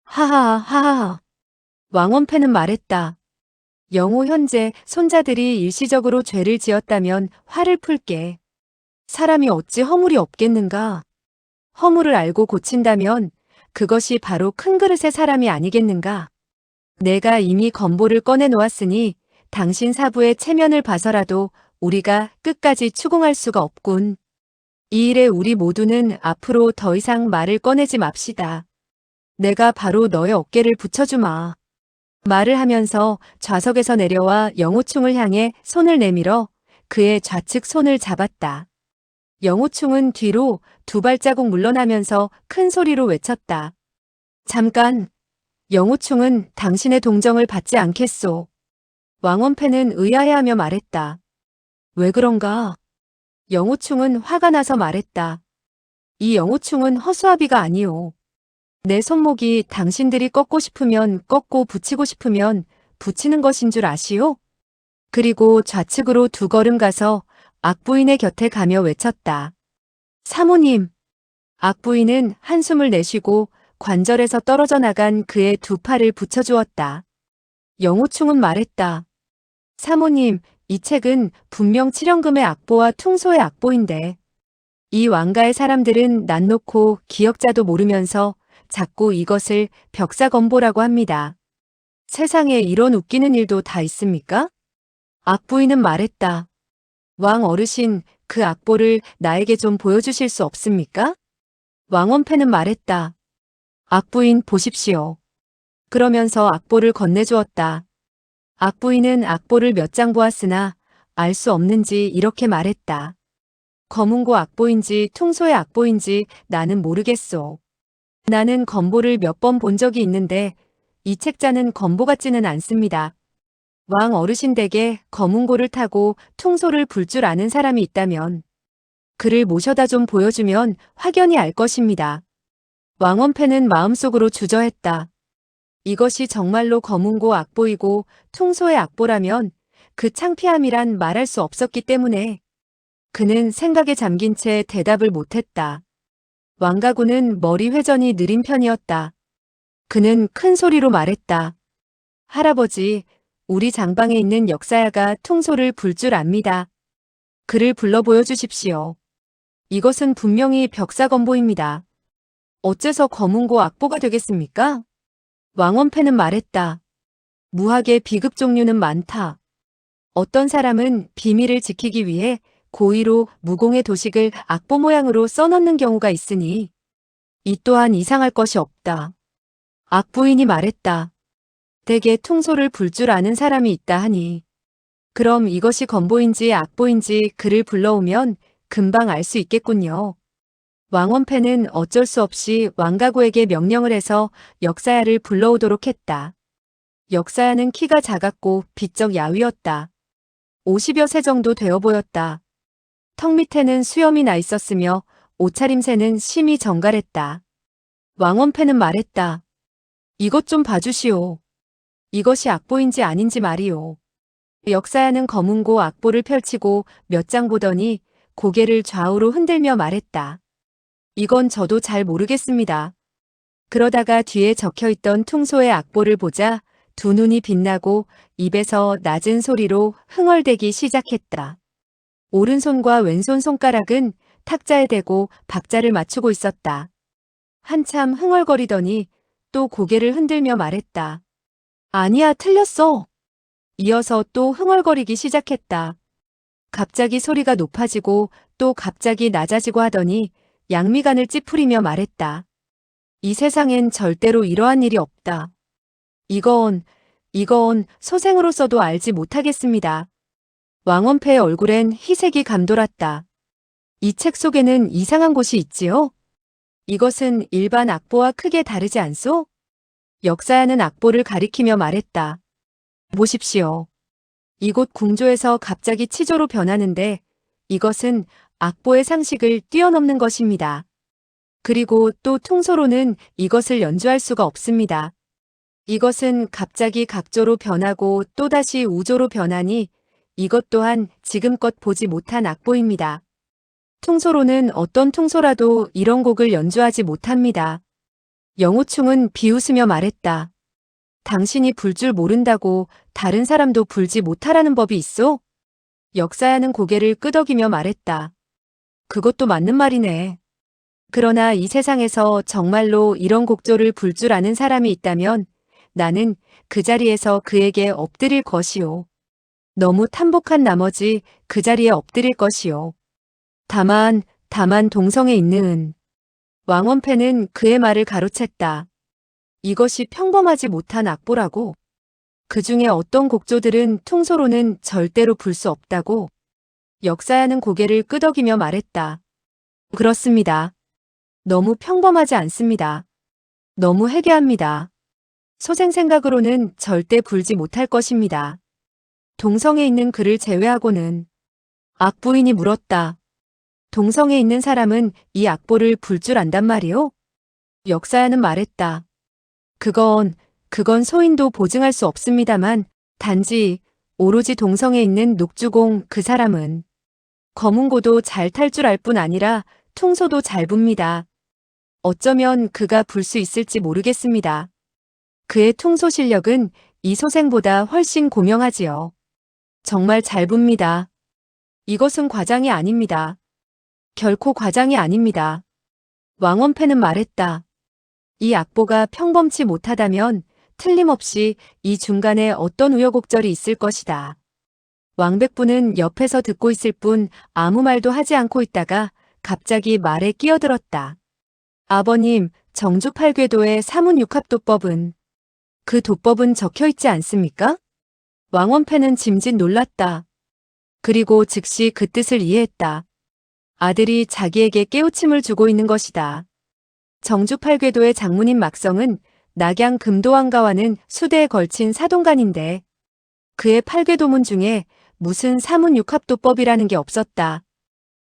하하하하. 왕원패는 말했다. 영호 현재 손자들이 일시적으로 죄를 지었다면 화를 풀게. 사람이 어찌 허물이 없겠는가? 허물을 알고 고친다면 그것이 바로 큰 그릇의 사람이 아니겠는가? 내가 이미 검보를 꺼내 놓았으니 당신 사부의 체면을 봐서라도 우리가 끝까지 추궁할 수가 없군. 이 일에 우리 모두는 앞으로 더 이상 말을 꺼내지 맙시다. 내가 바로 너의 어깨를 붙여주마. 말을 하면서 좌석에서 내려와 영호충을 향해 손을 내밀어 그의 좌측 손을 잡았다. 영호충은 뒤로 두 발자국 물러나면서 큰 소리로 외쳤다. 잠깐! 영호충은 당신의 동정을 받지 않겠소. 왕원패는 의아해하며 말했다. 왜 그런가? 영호충은 화가 나서 말했다. 이 영호충은 허수아비가 아니오. 내 손목이 당신들이 꺾고 싶으면 꺾고 붙이고 싶으면 붙이는 것인 줄 아시오? 그리고 좌측으로 2걸음 가서 악부인의 곁에 가며 외쳤다. 사모님. 악부인은 한숨을 내쉬고 관절에서 떨어져 나간 그의 2팔을 붙여주었다. 영호충은 말했다. 사모님, 이 책은 분명 칠연금의 악보와 퉁소의 악보인데 이 왕가의 사람들은 난 놓고 기억자도 모르면서 자꾸 이것을 벽사건보라고 합니다. 세상에 이런 웃기는 일도 다 있습니까? 악부인은 말했다. 왕 어르신, 그 악보를 나에게 좀 보여주실 수 없습니까? 왕원패는 말했다. 악부인 보십시오. 그러면서 악보를 건네주었다. 악부인은 악보를 몇 장 보았으나 알 수 없는지 이렇게 말했다. 검은고 악보인지 퉁소의 악보인지 나는 모르겠소. 나는 건보를 몇 번 본 적이 있는데 이 책자는 건보 같지는 않습니다. 왕 어르신 댁에 검은고를 타고 퉁소를 불 줄 아는 사람이 있다면 그를 모셔다 좀 보여주면 확연히 알 것입니다. 왕원패는 마음속으로 주저했다. 이것이 정말로 검은고 악보이고 퉁소의 악보라면 그 창피함이란 말할 수 없었기 때문에 그는 생각에 잠긴 채 대답을 못했다. 왕가구는 머리 회전이 느린 편이었다. 그는 큰 소리로 말했다. 할아버지, 우리 장방에 있는 역사야가 퉁소를 불 줄 압니다. 그를 불러 보여주십시오. 이것은 분명히 벽사건보입니다. 어째서 검은고 악보가 되겠습니까? 왕원패는 말했다. 무학의 비급 종류는 많다. 어떤 사람은 비밀을 지키기 위해 고의로 무공의 도식을 악보 모양으로 써넣는 경우가 있으니 이 또한 이상할 것이 없다. 악부인이 말했다. 대개 퉁소를 불 줄 아는 사람이 있다 하니 그럼 이것이 건보인지 악보인지 그를 불러오면 금방 알 수 있겠군요. 왕원패는 어쩔 수 없이 왕가구에게 명령을 해서 역사야를 불러오도록 했다. 역사야는 키가 작았고 비쩍 야위었다. 50여 세 정도 되어 보였다. 턱 밑에는 수염이 나 있었으며 옷차림새는 심히 정갈했다. 왕원패는 말했다. 이것 좀 봐주시오. 이것이 악보인지 아닌지 말이오. 역사야는 검은고 악보를 펼치고 몇 장 보더니 고개를 좌우로 흔들며 말했다. 이건 저도 잘 모르겠습니다. 그러다가 뒤에 적혀있던 퉁소의 악보를 보자 2눈이 빛나고 입에서 낮은 소리로 흥얼대기 시작했다. 오른손과 왼손 손가락은 탁자에 대고 박자를 맞추고 있었다. 한참 흥얼거리더니 또 고개를 흔들며 말했다. 아니야, 틀렸어. 이어서 또 흥얼거리기 시작했다. 갑자기 소리가 높아지고 또 갑자기 낮아지고 하더니 양미간을 찌푸리며 말했다. 이 세상엔 절대로 이러한 일이 없다. 이건 소생으로서도 알지 못하겠습니다. 왕원패의 얼굴엔 희색이 감돌았다. 이 책 속에는 이상한 곳이 있지요? 이것은 일반 악보와 크게 다르지 않소? 역사야는 악보를 가리키며 말했다. 보십시오. 이곳 궁조에서 갑자기 치조로 변하는데 이것은 악보의 상식을 뛰어넘는 것입니다. 그리고 또 퉁소로는 이것을 연주할 수가 없습니다. 이것은 갑자기 각조로 변하고 또다시 우조로 변하니 이것 또한 지금껏 보지 못한 악보입니다. 퉁소로는 어떤 퉁소라도 이런 곡을 연주하지 못합니다. 영호충은 비웃으며 말했다. 당신이 불 줄 모른다고 다른 사람도 불지 못하라는 법이 있어? 역사야는 고개를 끄덕이며 말했다. 그것도 맞는 말이네. 그러나 이 세상에서 정말로 이런 곡조를 불 줄 아는 사람이 있다면 나는 그 자리에서 그에게 엎드릴 것이오. 너무 탐복한 나머지 그 자리에 엎드릴 것이오. 다만 동성에 있는 왕원패는 그의 말을 가로챘다. 이것이 평범하지 못한 악보라고. 그 중에 어떤 곡조들은 퉁소로는 절대로 불 수 없다고. 역사야는 고개를 끄덕이며 말했다. 그렇습니다. 너무 평범하지 않습니다. 너무 해괴합니다. 소생 생각으로는 절대 불지 못할 것입니다. 동성에 있는 그를 제외하고는. 악부인이 물었다. 동성에 있는 사람은 이 악보를 불 줄 안단 말이오? 역사야는 말했다. 그건 소인도 보증할 수 없습니다만 단지 오로지 동성에 있는 녹주공 그 사람은 검은고도 잘 탈 줄 알 뿐 아니라 퉁소도 잘 붑니다. 어쩌면 그가 불 수 있을지 모르겠습니다. 그의 퉁소 실력은 이 소생보다 훨씬 고명하지요. 정말 잘 붑니다. 이것은 과장이 아닙니다. 결코 과장이 아닙니다. 왕원패는 말했다. 이 악보가 평범치 못하다면 틀림없이 이 중간에 어떤 우여곡절이 있을 것이다. 왕백부는 옆에서 듣고 있을 뿐 아무 말도 하지 않고 있다가 갑자기 말에 끼어들었다. 아버님, 정주팔궤도의 사문육합도법은 그 도법은 적혀 있지 않습니까? 왕원패는 짐짓 놀랐다. 그리고 즉시 그 뜻을 이해했다. 아들이 자기에게 깨우침을 주고 있는 것이다. 정주팔궤도의 장문인 막성은 낙양 금도왕가와는 수대에 걸친 사동간인데 그의 팔궤도문 중에 무슨 사문육합도법이라는 게 없었다.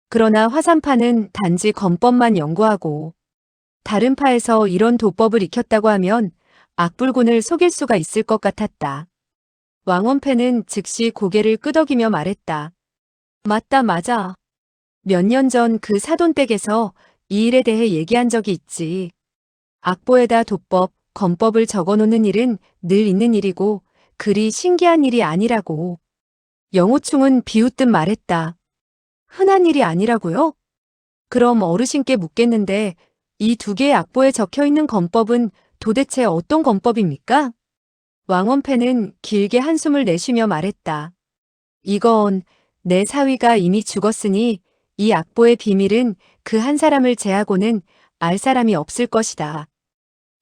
그러나 화산파는 단지 건법만 연구하고 다른 파에서 이런 도법을 익혔다고 하면 악불군을 속일 수가 있을 것 같았다. 왕원패는 즉시 고개를 끄덕이며 말했다. 맞다, 맞아. 몇 년 전 그 사돈댁에서 이 일에 대해 얘기한 적이 있지. 악보에다 도법, 건법을 적어놓는 일은 늘 있는 일이고 그리 신기한 일이 아니라고. 영호충은 비웃듯 말했다. 흔한 일이 아니라고요? 그럼 어르신께 묻겠는데 이 두 개의 악보에 적혀있는 건법은 도대체 어떤 건법입니까? 왕원패는 길게 한숨을 내쉬며 말했다. 이건 내 사위가 이미 죽었으니 이 악보의 비밀은 그 한 사람을 제하고는 알 사람이 없을 것이다.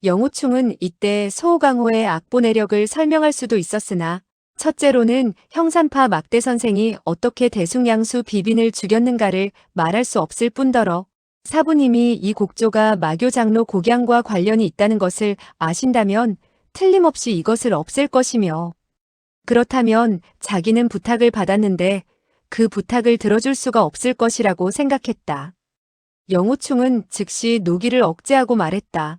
영호충은 이때 소호강호의 악보 내력을 설명할 수도 있었으나 첫째로는 형산파 막대 선생이 어떻게 대숭양수 비빈을 죽였는가를 말할 수 없을 뿐더러 사부님이 이 곡조가 마교 장로 곡양과 관련이 있다는 것을 아신다면 틀림없이 이것을 없앨 것이며 그렇다면 자기는 부탁을 받았는데 그 부탁을 들어줄 수가 없을 것이라고 생각했다. 영호충은 즉시 노기를 억제하고 말했다.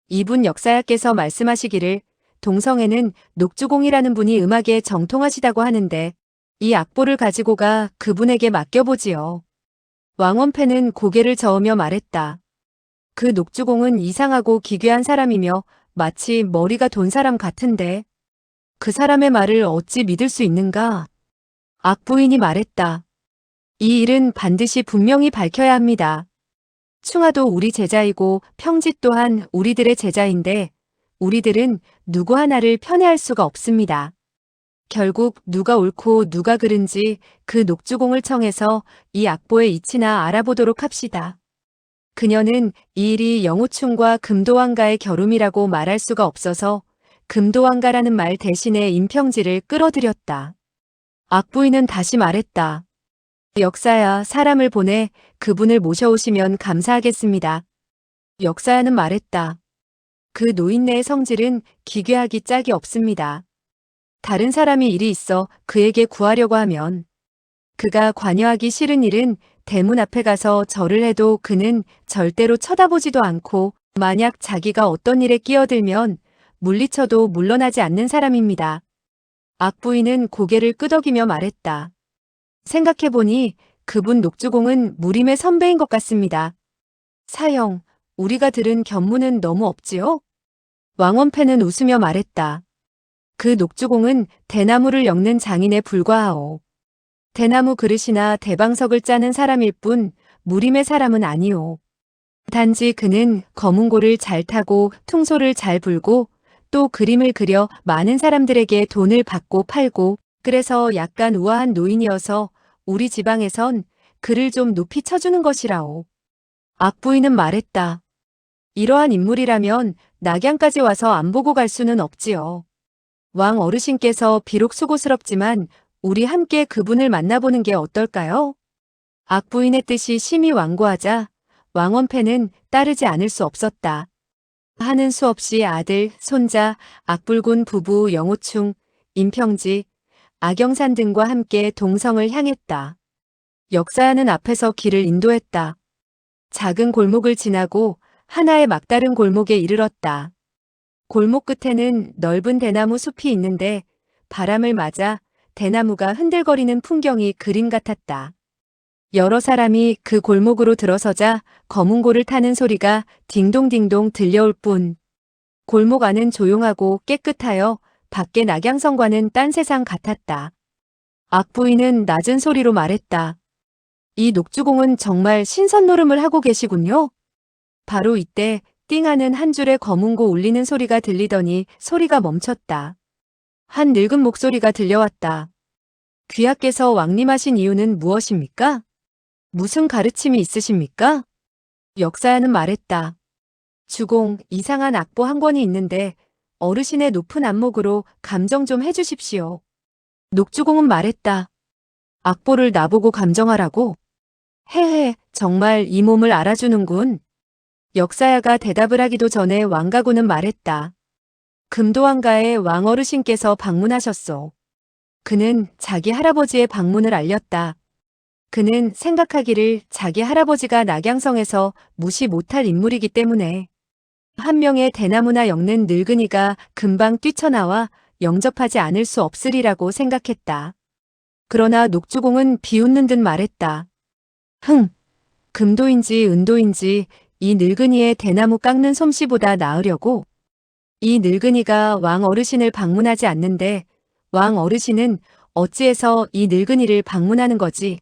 이분 역사야께서 말씀하시기를 동성에는 녹주공이라는 분이 음악에 정통하시다고 하는데 이 악보를 가지고 가 그분에게 맡겨보지요. 왕원패는 고개를 저으며 말했다. 그 녹주공은 이상하고 기괴한 사람이며 마치 머리가 돈 사람 같은데 그 사람의 말을 어찌 믿을 수 있는가? 악부인이 말했다. 이 일은 반드시 분명히 밝혀야 합니다. 충하도 우리 제자이고 평지 또한 우리들의 제자인데 우리들은 누구 하나를 편애할 수가 없습니다. 결국 누가 옳고 누가 그른지 그 녹주공을 청해서 이 악보의 이치나 알아보도록 합시다. 그녀는 이 일이 영호충과 금도왕가의 결움이라고 말할 수가 없어서 금도왕가라는 말 대신에 임평지를 끌어들였다. 악부인은 다시 말했다. 역사야, 사람을 보내 그분을 모셔오시면 감사하겠습니다. 역사야는 말했다. 그 노인네의 성질은 기괴하기 짝이 없습니다. 다른 사람이 일이 있어 그에게 구하려고 하면 그가 관여하기 싫은 일은 대문 앞에 가서 절을 해도 그는 절대로 쳐다보지도 않고 만약 자기가 어떤 일에 끼어들면 물리쳐도 물러나지 않는 사람입니다. 악부인은 고개를 끄덕이며 말했다. 생각해보니 그분 녹주공은 무림의 선배인 것 같습니다. 사형, 우리가 들은 견문은 너무 없지요? 왕원패는 웃으며 말했다. 그 녹주공은 대나무를 엮는 장인에 불과하오. 대나무 그릇이나 대방석을 짜는 사람일 뿐 무림의 사람은 아니오. 단지 그는 검은고를 잘 타고 퉁소를 잘 불고 또 그림을 그려 많은 사람들에게 돈을 받고 팔고 그래서 약간 우아한 노인이어서 우리 지방에선 그를 좀 높이 쳐주는 것이라오. 악부인은 말했다. 이러한 인물이라면 낙양까지 와서 안 보고 갈 수는 없지요. 왕 어르신께서 비록 수고스럽지만 우리 함께 그분을 만나보는 게 어떨까요? 악부인의 뜻이 심히 완고하자 왕원패는 따르지 않을 수 없었다. 하는 수 없이 아들, 손자, 악불군 부부 영호충, 임평지, 악영산 등과 함께 동성을 향했다. 역사하는 앞에서 길을 인도했다. 작은 골목을 지나고 하나의 막다른 골목에 이르렀다. 골목 끝에는 넓은 대나무 숲이 있는데 바람을 맞아 대나무가 흔들거리는 풍경이 그림 같았다. 여러 사람이 그 골목으로 들어서자 거문고를 타는 소리가 딩동딩동 들려올 뿐. 골목 안은 조용하고 깨끗하여 밖의 낙양성과는 딴 세상 같았다. 악부인은 낮은 소리로 말했다. 이 녹주공은 정말 신선 노름을 하고 계시군요. 바로 이때 띵하는 한 줄의 거문고 울리는 소리가 들리더니 소리가 멈췄다. 한 늙은 목소리가 들려왔다. 귀하께서 왕림하신 이유는 무엇입니까? 무슨 가르침이 있으십니까? 역사야는 말했다. 주공, 이상한 악보 한 권이 있는데 어르신의 높은 안목으로 감정 좀 해주십시오. 녹주공은 말했다. 악보를 나보고 감정하라고? 헤헤, 정말 이 몸을 알아주는군. 역사야가 대답을 하기도 전에 왕가구는 말했다. 금도왕가의 왕어르신께서 방문하셨소. 그는 자기 할아버지의 방문을 알렸다. 그는 생각하기를 자기 할아버지가 낙양성에서 무시 못할 인물이기 때문에 한 명의 대나무나 엮는 늙은이가 금방 뛰쳐나와 영접하지 않을 수 없으리라고 생각했다. 그러나 녹주공은 비웃는 듯 말했다. 금도인지 은도인지 이 늙은이의 대나무 깎는 솜씨보다 나으려고? 이 늙은이가 왕 어르신을 방문하지 않는데 왕 어르신은 어찌해서 이 늙은이를 방문하는 거지?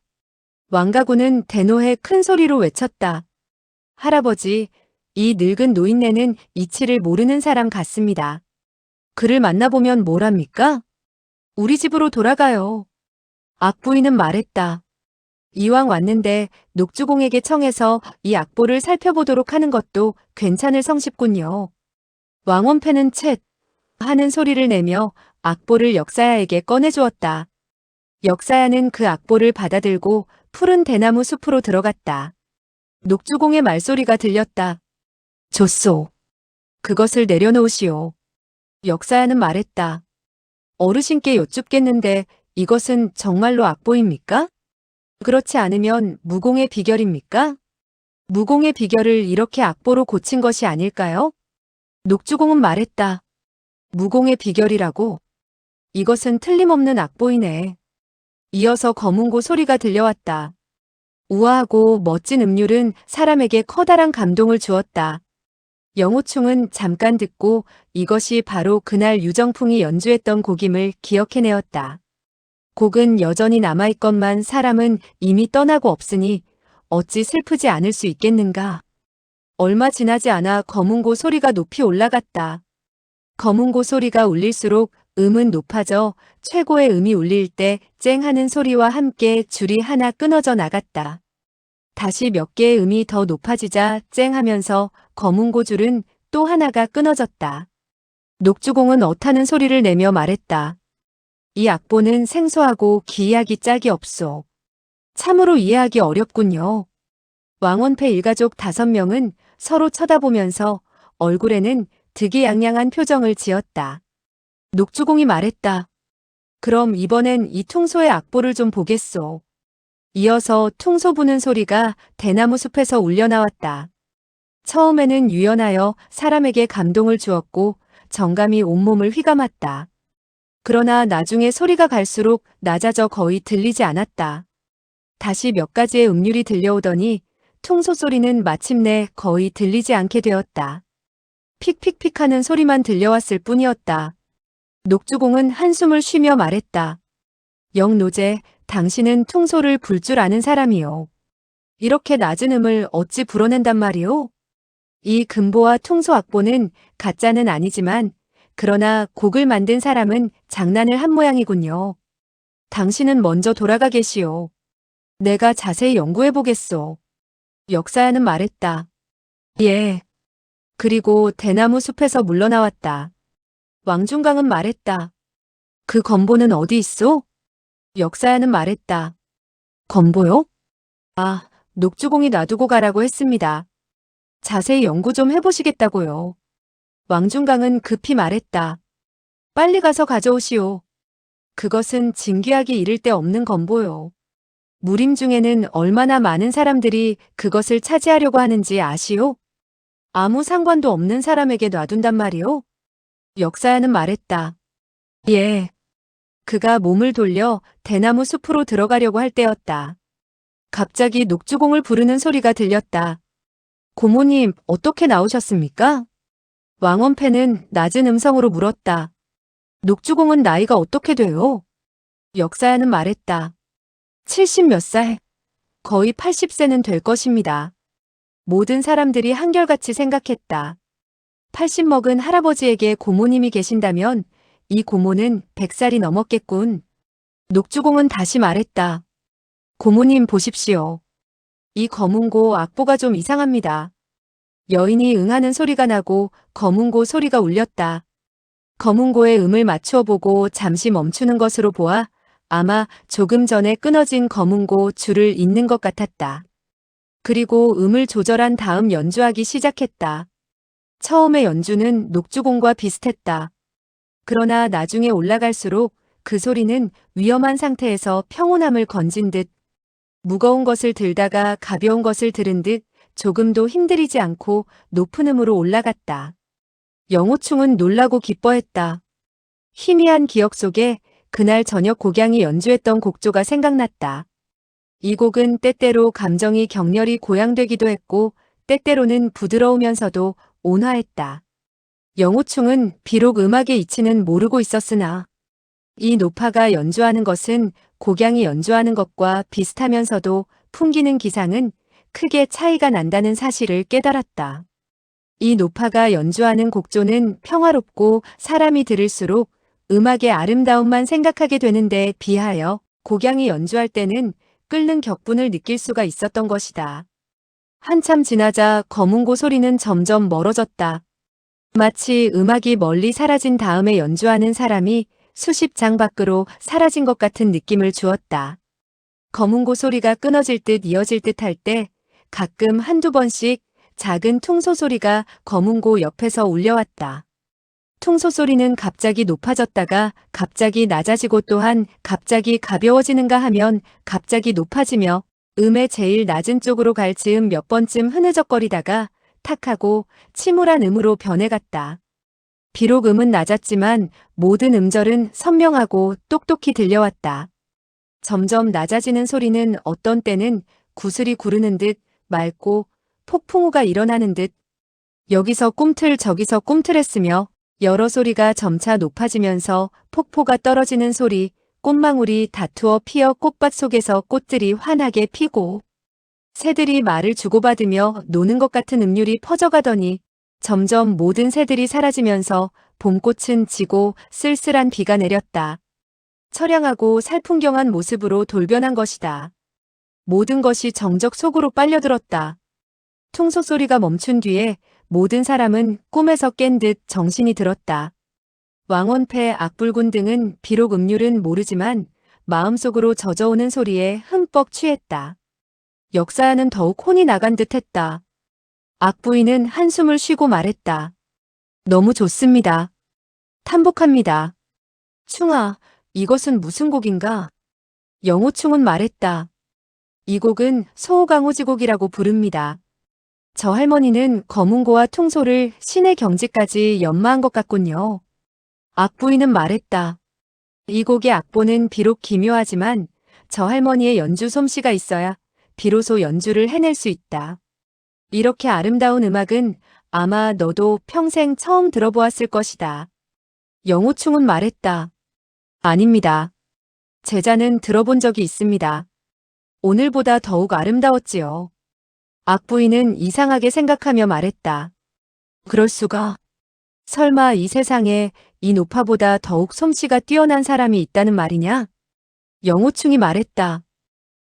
왕가구는 대노해 큰 소리로 외쳤다. 할아버지, 이 늙은 노인네는 이치를 모르는 사람 같습니다. 그를 만나보면 뭘 합니까? 우리 집으로 돌아가요. 악부인은 말했다. 이왕 왔는데 녹주공에게 청해서 이 악보를 살펴보도록 하는 것도 괜찮을 성십군요. 왕원패는 쳇 하는 소리를 내며 악보를 역사야에게 꺼내주었다. 역사야는 그 악보를 받아들고 푸른 대나무 숲으로 들어갔다. 녹주공의 말소리가 들렸다. 줬소. 그것을 내려놓으시오. 역사야는 말했다. 어르신께 여쭙겠는데 이것은 정말로 악보입니까? 그렇지 않으면 무공의 비결입니까? 무공의 비결을 이렇게 악보로 고친 것이 아닐까요? 녹주공은 말했다. 무공의 비결이라고? 이것은 틀림없는 악보이네. 이어서 거문고 소리가 들려왔다. 우아하고 멋진 음률은 사람에게 커다란 감동을 주었다. 영호충은 잠깐 듣고 이것이 바로 그날 유정풍이 연주했던 곡임을 기억해내었다. 곡은 여전히 남아있건만 사람은 이미 떠나고 없으니 어찌 슬프지 않을 수 있겠는가. 얼마 지나지 않아 거문고 소리가 높이 올라갔다. 거문고 소리가 울릴수록 음은 높아져 최고의 음이 울릴 때 쨍 하는 소리와 함께 줄이 하나 끊어져 나갔다. 다시 몇 개의 음이 더 높아지자 쨍 하면서 거문고 줄은 또 하나가 끊어졌다. 녹주공은 어타는 소리를 내며 말했다. 이 악보는 생소하고 기이하기 짝이 없소. 참으로 이해하기 어렵군요. 왕원패 일가족 5명은 서로 쳐다보면서 얼굴에는 득이양양한 표정을 지었다. 녹주공이 말했다. 그럼 이번엔 이 퉁소의 악보를 좀 보겠소. 이어서 퉁소 부는 소리가 대나무 숲에서 울려나왔다. 처음에는 유연하여 사람에게 감동을 주었고 정감이 온몸을 휘감았다. 그러나 나중에 소리가 갈수록 낮아져 거의 들리지 않았다. 다시 몇 가지의 음률이 들려오더니 퉁소 소리는 마침내 거의 들리지 않게 되었다. 픽픽픽 하는 소리만 들려왔을 뿐이었다. 녹주공은 한숨을 쉬며 말했다. 영노제, 당신은 퉁소를 불 줄 아는 사람이요. 이렇게 낮은 음을 어찌 불어낸단 말이오? 이 금보와 퉁소 악보는 가짜는 아니지만 그러나 곡을 만든 사람은 장난을 한 모양이군요. 당신은 먼저 돌아가 계시오. 내가 자세히 연구해 보겠소. 역사야는 말했다. 예. 그리고 대나무 숲에서 물러나왔다. 왕중강은 말했다. 그 건보는 어디 있소? 역사야는 말했다. 건보요? 아, 녹주공이 놔두고 가라고 했습니다. 자세히 연구 좀 해보시겠다고요. 왕중강은 급히 말했다. 빨리 가서 가져오시오. 그것은 진귀하기 이를 데 없는 건보요. 무림 중에는 얼마나 많은 사람들이 그것을 차지하려고 하는지 아시오? 아무 상관도 없는 사람에게 놔둔단 말이오? 역사야는 말했다. 예. 그가 몸을 돌려 대나무 숲으로 들어가려고 할 때였다. 갑자기 녹주공을 부르는 소리가 들렸다. 고모님, 어떻게 나오셨습니까? 왕원패는 낮은 음성으로 물었다. 녹주공은 나이가 어떻게 돼요? 역사야는 말했다. 70 몇 살, 거의 80세는 될 것입니다. 모든 사람들이 한결같이 생각했다. 80 먹은 할아버지에게 고모님이 계신다면 이 고모는 100살이 넘었겠군. 녹주공은 다시 말했다. 고모님 보십시오. 이 검은고 악보가 좀 이상합니다. 여인이 응하는 소리가 나고 검은고 소리가 울렸다. 검은고의 음을 맞추어 보고 잠시 멈추는 것으로 보아 아마 조금 전에 끊어진 검은고 줄을 잇는 것 같았다. 그리고 음을 조절한 다음 연주하기 시작했다. 처음의 연주는 녹주공과 비슷했다. 그러나 나중에 올라갈수록 그 소리는 위험한 상태에서 평온함을 건진 듯, 무거운 것을 들다가 가벼운 것을 들은 듯 조금도 힘들이지 않고 높은 음으로 올라갔다. 영호충은 놀라고 기뻐했다. 희미한 기억 속에 그날 저녁 곡양이 연주했던 곡조가 생각났다. 이 곡은 때때로 감정이 격렬히 고양되기도 했고 때때로는 부드러우면서도 온화했다. 영호충은 비록 음악의 이치는 모르고 있었으나 이 노파가 연주하는 것은 곡양이 연주하는 것과 비슷하면서도 풍기는 기상은 크게 차이가 난다는 사실을 깨달았다. 이 노파가 연주하는 곡조는 평화롭고 사람이 들을수록 음악의 아름다움만 생각하게 되는데 비하여 곡양이 연주할 때는 끓는 격분을 느낄 수가 있었던 것이다. 한참 지나자 검은고 소리는 점점 멀어졌다. 마치 음악이 멀리 사라진 다음에 연주하는 사람이 수십 장 밖으로 사라진 것 같은 느낌을 주었다. 검은고 소리가 끊어질 듯 이어질 듯 할 때 가끔 한두 번씩 작은 퉁소 소리가 검은고 옆에서 울려왔다. 퉁소 소리는 갑자기 높아졌다가 갑자기 낮아지고 또한 갑자기 가벼워지는가 하면 갑자기 높아지며 음의 제일 낮은 쪽으로 갈 즈음 몇 번쯤 흐느적거리다가 탁하고 침울한 음으로 변해갔다. 비록 음은 낮았지만 모든 음절은 선명하고 똑똑히 들려왔다. 점점 낮아지는 소리는 어떤 때는 구슬이 구르는 듯 맑고 폭풍우가 일어나는 듯 여기서 꿈틀 저기서 꿈틀했으며 여러 소리가 점차 높아지면서 폭포가 떨어지는 소리, 꽃망울이 다투어 피어 꽃밭 속에서 꽃들이 환하게 피고 새들이 말을 주고받으며 노는 것 같은 음률이 퍼져가더니 점점 모든 새들이 사라지면서 봄꽃은 지고 쓸쓸한 비가 내렸다. 처량하고 살풍경한 모습으로 돌변한 것이다. 모든 것이 정적 속으로 빨려들었다. 퉁소 소리가 멈춘 뒤에 모든 사람은 꿈에서 깬 듯 정신이 들었다. 왕원패, 악불군 등은 비록 음률은 모르지만 마음속으로 젖어오는 소리에 흠뻑 취했다. 역사야는 더욱 혼이 나간 듯 했다. 악부인은 한숨을 쉬고 말했다. 너무 좋습니다. 탐복합니다. 충아, 이것은 무슨 곡인가? 영호충은 말했다. 이 곡은 소호강호지곡이라고 부릅니다. 저 할머니는 검은고와 퉁소를 신의 경지까지 연마한 것 같군요. 악부인은 말했다. 이 곡의 악보는 비록 기묘하지만 저 할머니의 연주 솜씨가 있어야 비로소 연주를 해낼 수 있다. 이렇게 아름다운 음악은 아마 너도 평생 처음 들어보았을 것이다. 영호충은 말했다. 아닙니다. 제자는 들어본 적이 있습니다. 오늘보다 더욱 아름다웠지요. 악부인은 이상하게 생각하며 말했다. 그럴 수가. 설마 이 세상에 이 노파보다 더욱 솜씨가 뛰어난 사람이 있다는 말이냐? 영호충이 말했다.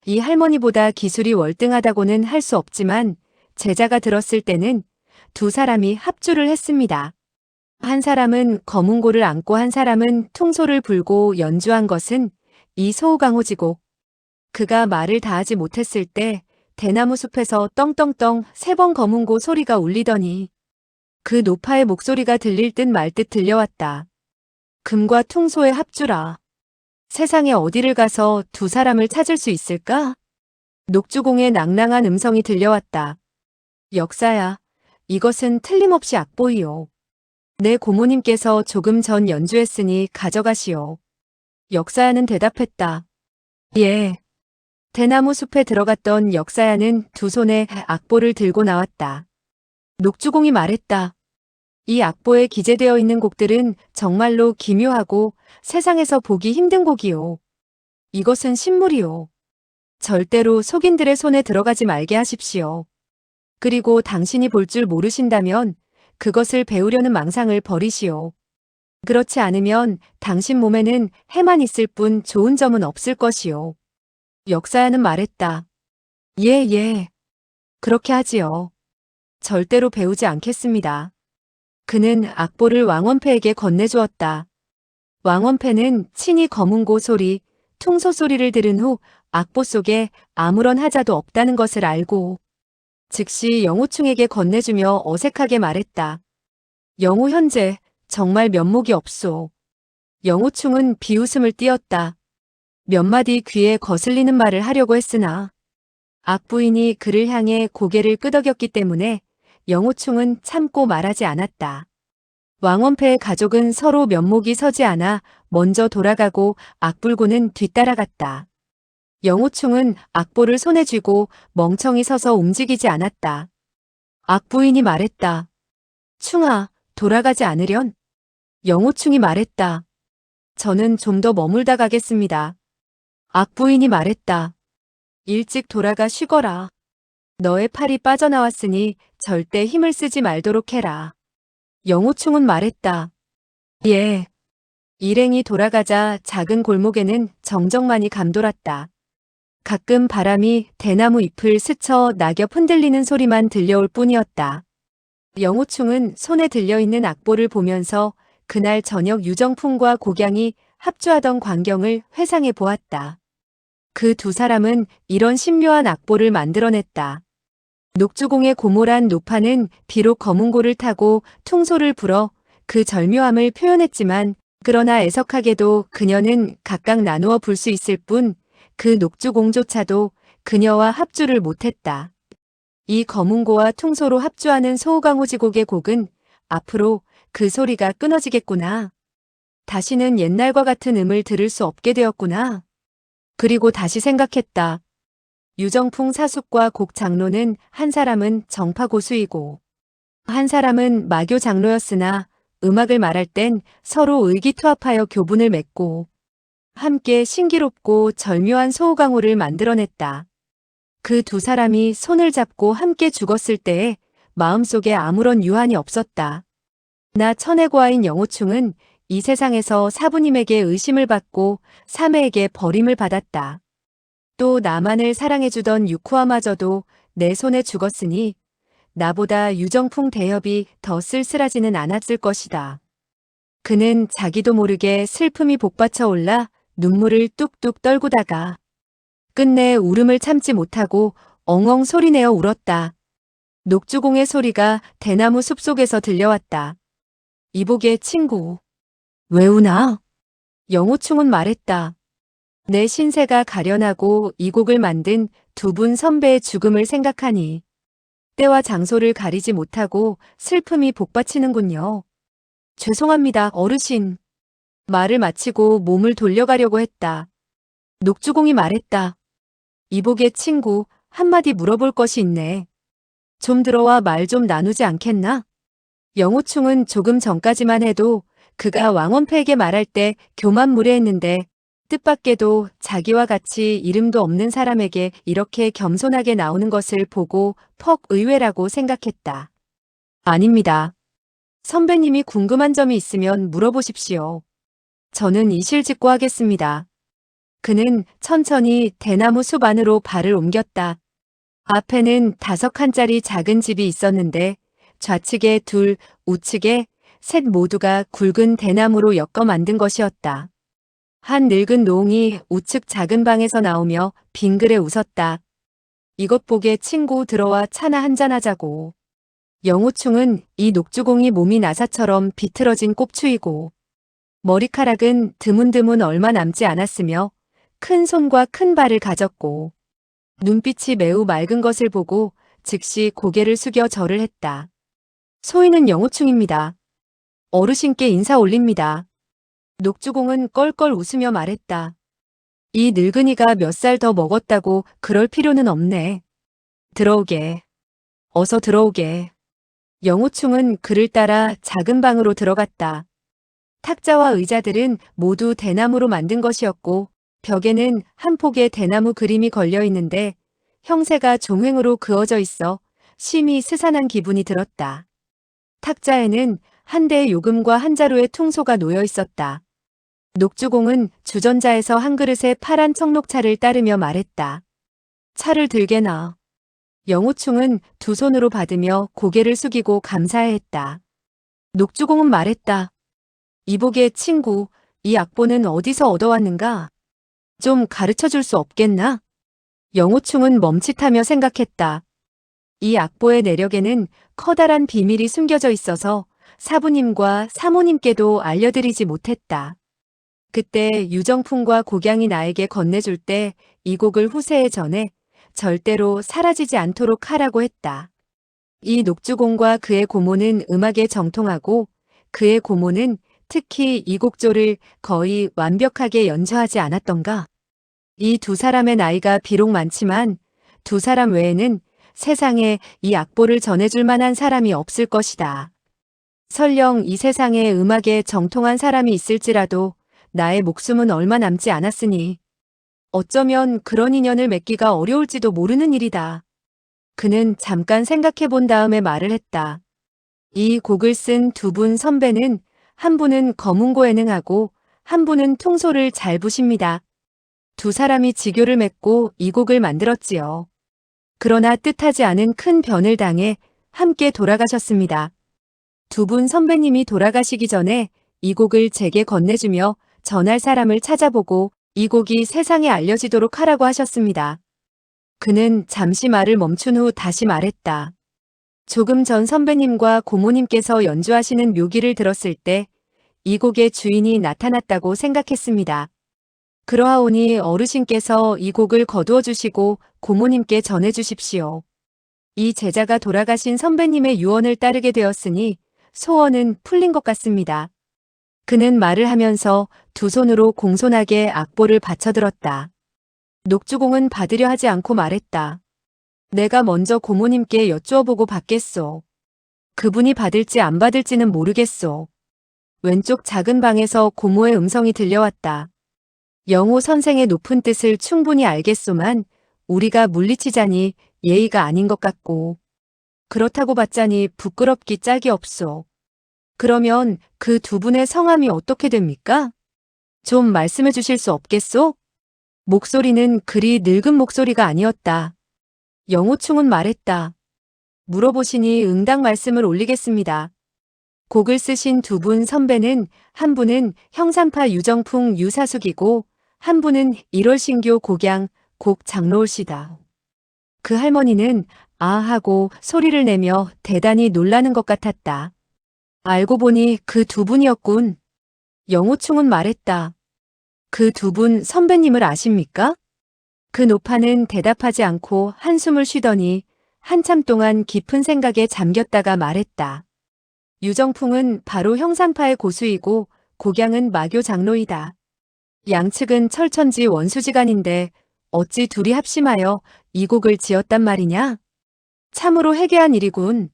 이 할머니보다 기술이 월등하다고는 할 수 없지만 제자가 들었을 때는 두 사람이 합주를 했습니다. 한 사람은 검은고를 안고 한 사람은 퉁소를 불고 연주한 것은 이 소호강호지곡. 그가 말을 다하지 못했을 때 대나무 숲에서 떵떵떵 3번 검은고 소리가 울리더니 그 노파의 목소리가 들릴 듯 말 듯 들려왔다. 금과 퉁소의 합주라. 세상에 어디를 가서 두 사람을 찾을 수 있을까? 녹주공의 낭랑한 음성이 들려왔다. 역사야, 이것은 틀림없이 악보이요. 내 고모님께서 조금 전 연주했으니 가져가시오. 역사야는 대답했다. 예. 대나무 숲에 들어갔던 역사야는 두 손에 악보를 들고 나왔다. 녹주공이 말했다. 이 악보에 기재되어 있는 곡들은 정말로 기묘하고 세상에서 보기 힘든 곡이요. 이것은 신물이요. 절대로 속인들의 손에 들어가지 말게 하십시오. 그리고 당신이 볼 줄 모르신다면 그것을 배우려는 망상을 버리시오. 그렇지 않으면 당신 몸에는 해만 있을 뿐 좋은 점은 없을 것이요. 역사야는 말했다. 예. 그렇게 하지요. 절대로 배우지 않겠습니다. 그는 악보를 왕원패에게 건네주었다. 왕원패는 친히 검은고 소리, 퉁소 소리를 들은 후 악보 속에 아무런 하자도 없다는 것을 알고 즉시 영우충에게 건네주며 어색하게 말했다. 영우 현재 정말 면목이 없소. 영우충은 비웃음을 띄었다. 몇 마디 귀에 거슬리는 말을 하려고 했으나 악부인이 그를 향해 고개를 끄덕였기 때문에 영우충은 참고 말하지 않았다. 왕원패의 가족은 서로 면목이 서지 않아 먼저 돌아가고 악불고는 뒤따라갔다. 영우충은 악보를 손에 쥐고 멍청이 서서 움직이지 않았다. 악부인이 말했다. 충아, 돌아가지 않으련? 영우충이 말했다. 저는 좀 더 머물다 가겠습니다. 악부인이 말했다. 일찍 돌아가 쉬거라. 너의 팔이 빠져나왔으니 절대 힘을 쓰지 말도록 해라. 영우충은 말했다. 예. 일행이 돌아가자 작은 골목에는 정적만이 감돌았다. 가끔 바람이 대나무 잎을 스쳐 낙엽 흔들리는 소리만 들려올 뿐이었다. 영우충은 손에 들려있는 악보를 보면서 그날 저녁 유정풍과 곡양이 합주하던 광경을 회상해 보았다. 그 두 사람은 이런 신묘한 악보를 만들어냈다. 녹주공의 고모란 노파는 비록 검은고를 타고 퉁소를 불어 그 절묘함을 표현했지만 그러나 애석하게도 그녀는 각각 나누어 불 수 있을 뿐 그 녹주공조차도 그녀와 합주를 못했다. 이 검은고와 퉁소로 합주하는 소우강호지곡의 곡은 앞으로 그 소리가 끊어지겠구나. 다시는 옛날과 같은 음을 들을 수 없게 되었구나. 그리고 다시 생각했다. 유정풍 사숙과 곡 장로는 한 사람은 정파 고수이고 한 사람은 마교 장로였으나 음악을 말할 땐 서로 의기투합하여 교분을 맺고 함께 신기롭고 절묘한 소우강호를 만들어냈다. 그 두 사람이 손을 잡고 함께 죽었을 때에 마음속에 아무런 유한이 없었다. 나 천혜고아인 영호충은 이 세상에서 사부님에게 의심을 받고 사매에게 버림을 받았다. 또 나만을 사랑해주던 유쿠아마저도 내 손에 죽었으니 나보다 유정풍 대협이 더 쓸쓸하지는 않았을 것이다. 그는 자기도 모르게 슬픔이 복받쳐 올라 눈물을 뚝뚝 떨구다가 끝내 울음을 참지 못하고 엉엉 소리내어 울었다. 녹주공의 소리가 대나무 숲속에서 들려왔다. 이복의 친구. 왜 우나? 영우충은 말했다. 내 신세가 가련하고 이 곡을 만든 두 분 선배의 죽음을 생각하니 때와 장소를 가리지 못하고 슬픔이 복받치는군요. 죄송합니다, 어르신. 말을 마치고 몸을 돌려가려고 했다. 녹주공이 말했다. 이복의 친구, 한마디 물어볼 것이 있네. 좀 들어와 말 좀 나누지 않겠나? 영우충은 조금 전까지만 해도 그가 왕원패에게 말할 때 교만무례했는데 뜻밖에도 자기와 같이 이름도 없는 사람에게 이렇게 겸손하게 나오는 것을 보고 퍽 의외라고 생각했다. 아닙니다. 선배님이 궁금한 점이 있으면 물어보십시오. 저는 이실직고 하겠습니다. 그는 천천히 대나무 숲 안으로 발을 옮겼다. 앞에는 5칸짜리 작은 집이 있었는데 좌측에 2, 우측에 셋 모두가 굵은 대나무로 엮어 만든 것이었다. 한 늙은 노옹이 우측 작은 방에서 나오며 빙그레 웃었다. 이것 보게 친구 들어와 차나 한잔하자고. 영우충은 이 녹주공이 몸이 나사처럼 비틀어진 꼽추이고 머리카락은 드문드문 얼마 남지 않았으며 큰 손과 큰 발을 가졌고 눈빛이 매우 맑은 것을 보고 즉시 고개를 숙여 절을 했다. 소인은 영호충입니다. 어르신께 인사 올립니다. 녹주공은 껄껄 웃으며 말했다. 이 늙은이가 몇 살 더 먹었다고 그럴 필요는 없네. 들어오게. 어서 들어오게. 영호충은 그를 따라 작은 방으로 들어갔다. 탁자와 의자들은 모두 대나무로 만든 것이었고 벽에는 한 폭의 대나무 그림이 걸려 있는데 형세가 종횡으로 그어져 있어 심히 스산한 기분이 들었다. 탁자에는 한 대의 요금과 한 자루의 퉁소가 놓여 있었다. 녹주공은 주전자에서 한 그릇의 파란 청록차를 따르며 말했다. 차를 들게나. 영호충은 두 손으로 받으며 고개를 숙이고 감사해했다. 녹주공은 말했다. 이복의 친구, 이 악보는 어디서 얻어왔는가? 좀 가르쳐 줄 수 없겠나? 영호충은 멈칫하며 생각했다. 이 악보의 내력에는 커다란 비밀이 숨겨져 있어서 사부님과 사모님께도 알려드리지 못했다. 그때 유정풍과 곡양이 나에게 건네줄 때 이 곡을 후세에 전해 절대로 사라지지 않도록 하라고 했다. 이 녹주공과 그의 고모는 음악에 정통하고 그의 고모는 특히 이 곡조를 거의 완벽하게 연주하지 않았던가? 이 두 사람의 나이가 비록 많지만 두 사람 외에는 세상에 이 악보를 전해줄 만한 사람이 없을 것이다. 설령 이 세상에 음악에 정통한 사람이 있을지라도 나의 목숨은 얼마 남지 않았으니 어쩌면 그런 인연을 맺기가 어려울지도 모르는 일이다. 그는 잠깐 생각해 본 다음에 말을 했다. 이 곡을 쓴 두 분 선배는 한 분은 거문고에 능하고 한 분은 통소를 잘 부십니다. 두 사람이 지교를 맺고 이 곡을 만들었지요. 그러나 뜻하지 않은 큰 변을 당해 함께 돌아가셨습니다. 두 분 선배님이 돌아가시기 전에 이 곡을 제게 건네주며 전할 사람을 찾아보고 이 곡이 세상에 알려지도록 하라고 하셨습니다. 그는 잠시 말을 멈춘 후 다시 말했다. 조금 전 선배님과 고모님께서 연주하시는 묘기를 들었을 때 이 곡의 주인이 나타났다고 생각했습니다. 그러하오니 어르신께서 이 곡을 거두어 주시고 고모님께 전해 주십시오. 이 제자가 돌아가신 선배님의 유언을 따르게 되었으니 소원은 풀린 것 같습니다. 그는 말을 하면서 두 손으로 공손하게 악보를 받쳐들었다. 녹주공은 받으려 하지 않고 말했다. 내가 먼저 고모님께 여쭈어보고 받겠소. 그분이 받을지 안 받을지는 모르겠소. 왼쪽 작은 방에서 고모의 음성이 들려왔다. 영호 선생의 높은 뜻을 충분히 알겠소만 우리가 물리치자니 예의가 아닌 것 같고 그렇다고 봤자니 부끄럽기 짝이 없소. 그러면 그 두 분의 성함이 어떻게 됩니까? 좀 말씀해 주실 수 없겠소? 목소리는 그리 늙은 목소리가 아니었다. 영호충은 말했다. 물어보시니 응당 말씀을 올리겠습니다. 곡을 쓰신 두 분 선배는 한 분은 형산파 유정풍 유사숙이고 한 분은 1월 신교 곡양 곡 장로올시다. 그 할머니는 아 하고 소리를 내며 대단히 놀라는 것 같았다. 알고 보니 그 두 분이었군. 영호충은 말했다. 그 두 분 선배님을 아십니까? 그 노파는 대답하지 않고 한숨을 쉬더니 한참 동안 깊은 생각에 잠겼다가 말했다. 유정풍은 바로 형산파의 고수이고 곡양은 마교 장로이다. 양측은 철천지 원수지간인데 어찌 둘이 합심하여 이 곡을 지었단 말이냐? 참으로 해괴한 일이군.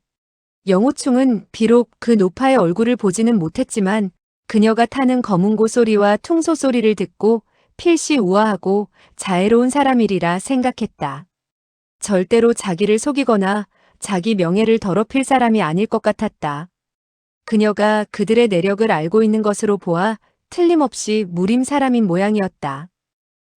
영호충은 비록 그 노파의 얼굴을 보지는 못했지만 그녀가 타는 거문고 소리와 퉁소 소리를 듣고 필시 우아하고 자애로운 사람이리라 생각했다. 절대로 자기를 속이거나 자기 명예를 더럽힐 사람이 아닐 것 같았다. 그녀가 그들의 내력을 알고 있는 것으로 보아 틀림없이 무림 사람인 모양이었다.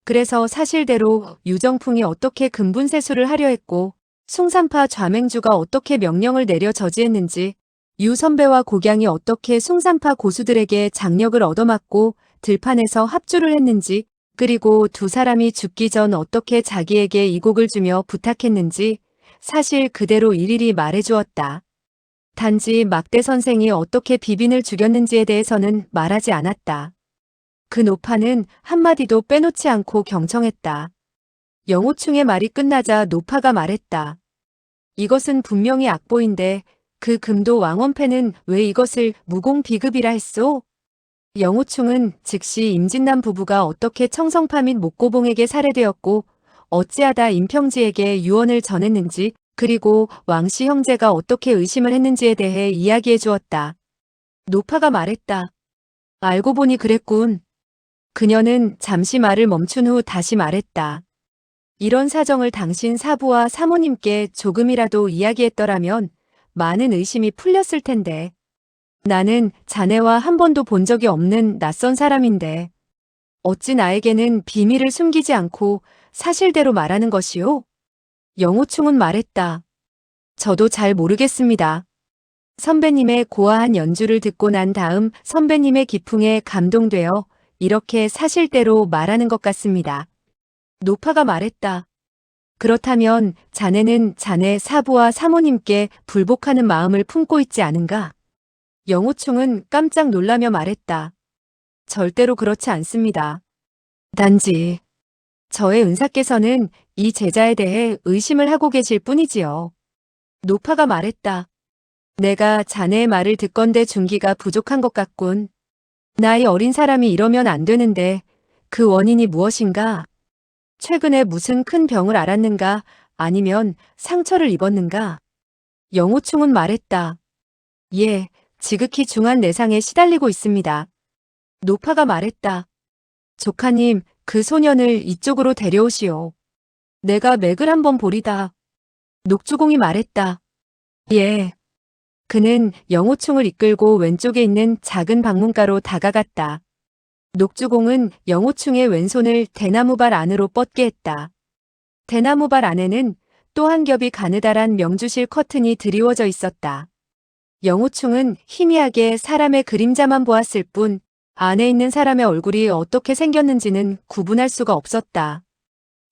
그래서 사실대로 유정풍이 어떻게 금분세수를 하려 했고 숭산파 좌맹주가 어떻게 명령을 내려 저지했는지 유 선배와 곡양이 어떻게 숭산파 고수들에게 장력을 얻어맞고 들판에서 합주를 했는지 그리고 두 사람이 죽기 전 어떻게 자기에게 이 곡을 주며 부탁했는지 사실 그대로 일일이 말해주었다. 단지 막대 선생이 어떻게 비빈을 죽였는지에 대해서는 말하지 않았다. 그 노파는 한마디도 빼놓지 않고 경청했다. 영호충의 말이 끝나자 노파가 말했다. 이것은 분명히 악보인데 그 금도 왕원패는 왜 이것을 무공비급이라 했소? 영호충은 즉시 임진남 부부가 어떻게 청성파 및 목고봉에게 살해되었고 어찌하다 임평지에게 유언을 전했는지 그리고 왕씨 형제가 어떻게 의심을 했는지에 대해 이야기해 주었다. 노파가 말했다. 알고 보니 그랬군. 그녀는 잠시 말을 멈춘 후 다시 말했다. 이런 사정을 당신 사부와 사모님께 조금이라도 이야기했더라면 많은 의심이 풀렸을 텐데. 나는 자네와 한 번도 본 적이 없는 낯선 사람인데 어찌 나에게는 비밀을 숨기지 않고 사실대로 말하는 것이오? 영호충은 말했다. 저도 잘 모르겠습니다. 선배님의 고아한 연주를 듣고 난 다음 선배님의 기풍에 감동되어 이렇게 사실대로 말하는 것 같습니다. 노파가 말했다. 그렇다면 자네는 자네 사부와 사모님께 불복하는 마음을 품고 있지 않은가? 영호충은 깜짝 놀라며 말했다. 절대로 그렇지 않습니다. 단지 저의 은사께서는 이 제자에 대해 의심을 하고 계실 뿐이지요. 노파가 말했다. 내가 자네의 말을 듣건대 준기가 부족한 것 같군. 나이 어린 사람이 이러면 안 되는데 그 원인이 무엇인가? 최근에 무슨 큰 병을 앓았는가? 아니면 상처를 입었는가? 영호충은 말했다. 예, 지극히 중한 내상에 시달리고 있습니다. 노파가 말했다. 조카님, 그 소년을 이쪽으로 데려오시오. 내가 맥을 한번 보리다. 녹주공이 말했다. 예. 그는 영호충을 이끌고 왼쪽에 있는 작은 방문가로 다가갔다. 녹주공은 영호충의 왼손을 대나무발 안으로 뻗게 했다. 대나무발 안에는 또 한 겹이 가느다란 명주실 커튼이 드리워져 있었다. 영호충은 희미하게 사람의 그림자만 보았을 뿐 안에 있는 사람의 얼굴이 어떻게 생겼는지는 구분할 수가 없었다.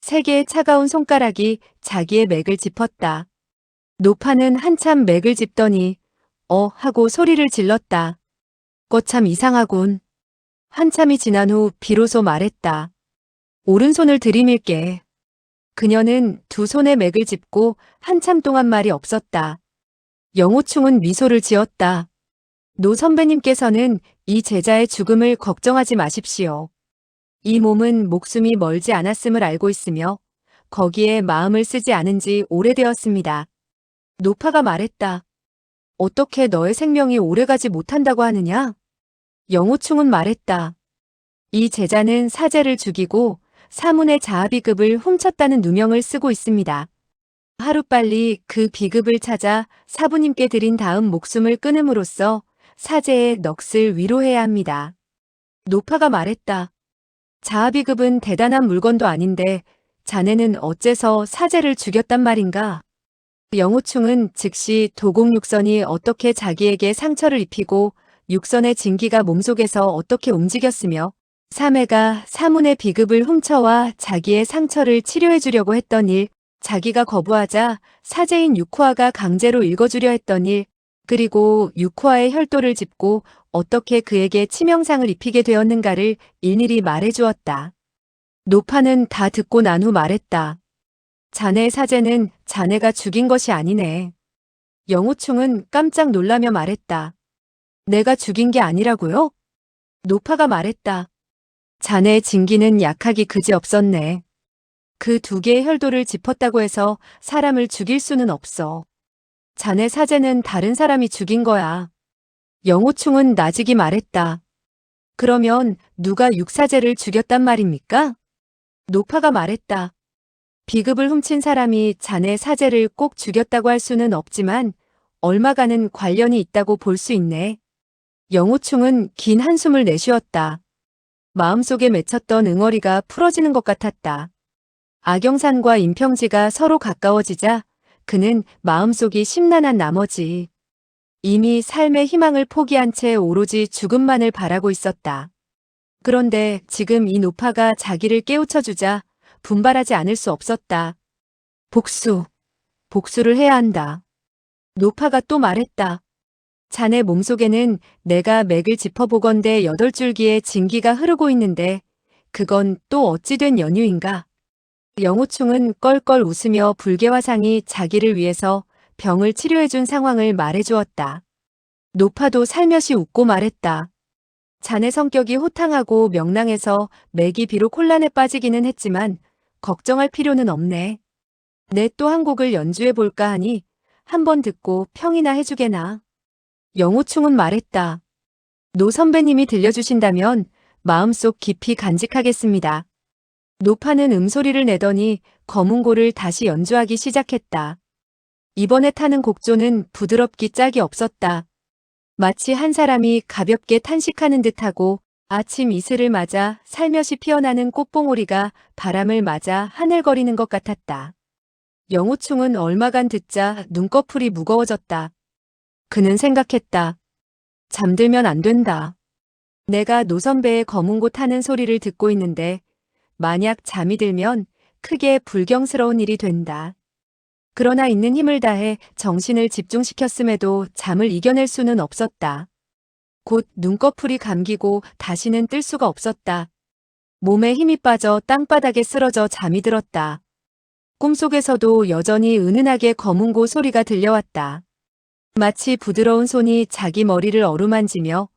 세 개의 차가운 손가락이 자기의 맥을 짚었다. 노파는 한참 맥을 짚더니 하고 소리를 질렀다. 거참 이상하군. 한참이 지난 후 비로소 말했다. 오른손을 들이밀게. 그녀는 두 손에 맥을 짚고 한참 동안 말이 없었다. 영호충은 미소를 지었다. 노 선배님께서는 이 제자의 죽음을 걱정하지 마십시오. 이 몸은 목숨이 멀지 않았음을 알고 있으며 거기에 마음을 쓰지 않은 지 오래되었습니다. 노파가 말했다. 어떻게 너의 생명이 오래가지 못한다고 하느냐? 영호충은 말했다. 이 제자는 사제를 죽이고 사문의 자아비급을 훔쳤다는 누명을 쓰고 있습니다. 하루빨리 그 비급을 찾아 사부님께 드린 다음 목숨을 끊음으로써 사제의 넋을 위로해야 합니다. 노파가 말했다. 자아비급은 대단한 물건도 아닌데 자네는 어째서 사제를 죽였단 말인가? 영호충은 즉시 도공육선이 어떻게 자기에게 상처를 입히고 육선의 진기가 몸속에서 어떻게 움직였으며 사매가 사문의 비급을 훔쳐와 자기의 상처를 치료해 주려고 했던 일, 자기가 거부하자 사제인 육화가 강제로 읽어주려 했던 일, 그리고 육화의 혈도를 짚고 어떻게 그에게 치명상을 입히게 되었는가를 일일이 말해주었다. 노파는 다 듣고 난 후 말했다. 자네의 사제는 자네가 죽인 것이 아니네. 영호충은 깜짝 놀라며 말했다. 내가 죽인 게 아니라고요? 노파가 말했다. 자네의 진기는 약하기 그지없었네. 그 두 개의 혈도를 짚었다고 해서 사람을 죽일 수는 없어. 자네 사제는 다른 사람이 죽인 거야. 영호충은 나직이 말했다. 그러면 누가 육사제를 죽였단 말입니까? 노파가 말했다. 비급을 훔친 사람이 자네 사제를 꼭 죽였다고 할 수는 없지만 얼마가는 관련이 있다고 볼 수 있네. 영호충은 긴 한숨을 내쉬었다. 마음속에 맺혔던 응어리가 풀어지는 것 같았다. 악영산과 임평지가 서로 가까워지자 그는 마음속이 심란한 나머지 이미 삶의 희망을 포기한 채 오로지 죽음만을 바라고 있었다. 그런데 지금 이 노파가 자기를 깨우쳐주자 분발하지 않을 수 없었다. 복수를 해야 한다. 노파가 또 말했다. 자네 몸속에는 내가 맥을 짚어보건대 8줄기의 진기가 흐르고 있는데 그건 또 어찌 된 연유인가? 영호충은 껄껄 웃으며 불개화상이 자기를 위해서 병을 치료해준 상황을 말해주었다. 노파도 살며시 웃고 말했다. 자네 성격이 호탕하고 명랑해서 맥이 비록 혼란에 빠지기는 했지만 걱정할 필요는 없네. 내 또 한 곡을 연주해 볼까 하니 한번 듣고 평이나 해주게나. 영호충은 말했다. 노 선배님이 들려주신다면 마음속 깊이 간직하겠습니다. 노파는 음소리를 내더니 거문고를 다시 연주하기 시작했다. 이번에 타는 곡조는 부드럽기 짝이 없었다. 마치 한 사람이 가볍게 탄식하는 듯하고 아침 이슬을 맞아 살며시 피어나는 꽃봉오리가 바람을 맞아 하늘거리는 것 같았다. 영호충은 얼마간 듣자 눈꺼풀이 무거워졌다. 그는 생각했다. 잠들면 안 된다. 내가 노 선배의 거문고 타는 소리를 듣고 있는데 만약 잠이 들면 크게 불경스러운 일이 된다. 그러나 있는 힘을 다해 정신을 집중시켰음에도 잠을 이겨낼 수는 없었다. 곧 눈꺼풀이 감기고 다시는 뜰 수가 없었다. 몸에 힘이 빠져 땅바닥에 쓰러져 잠이 들었다. 꿈속에서도 여전히 은은하게 거문고 소리가 들려왔다. 마치 부드러운 손이 자기 머리를 어루만지며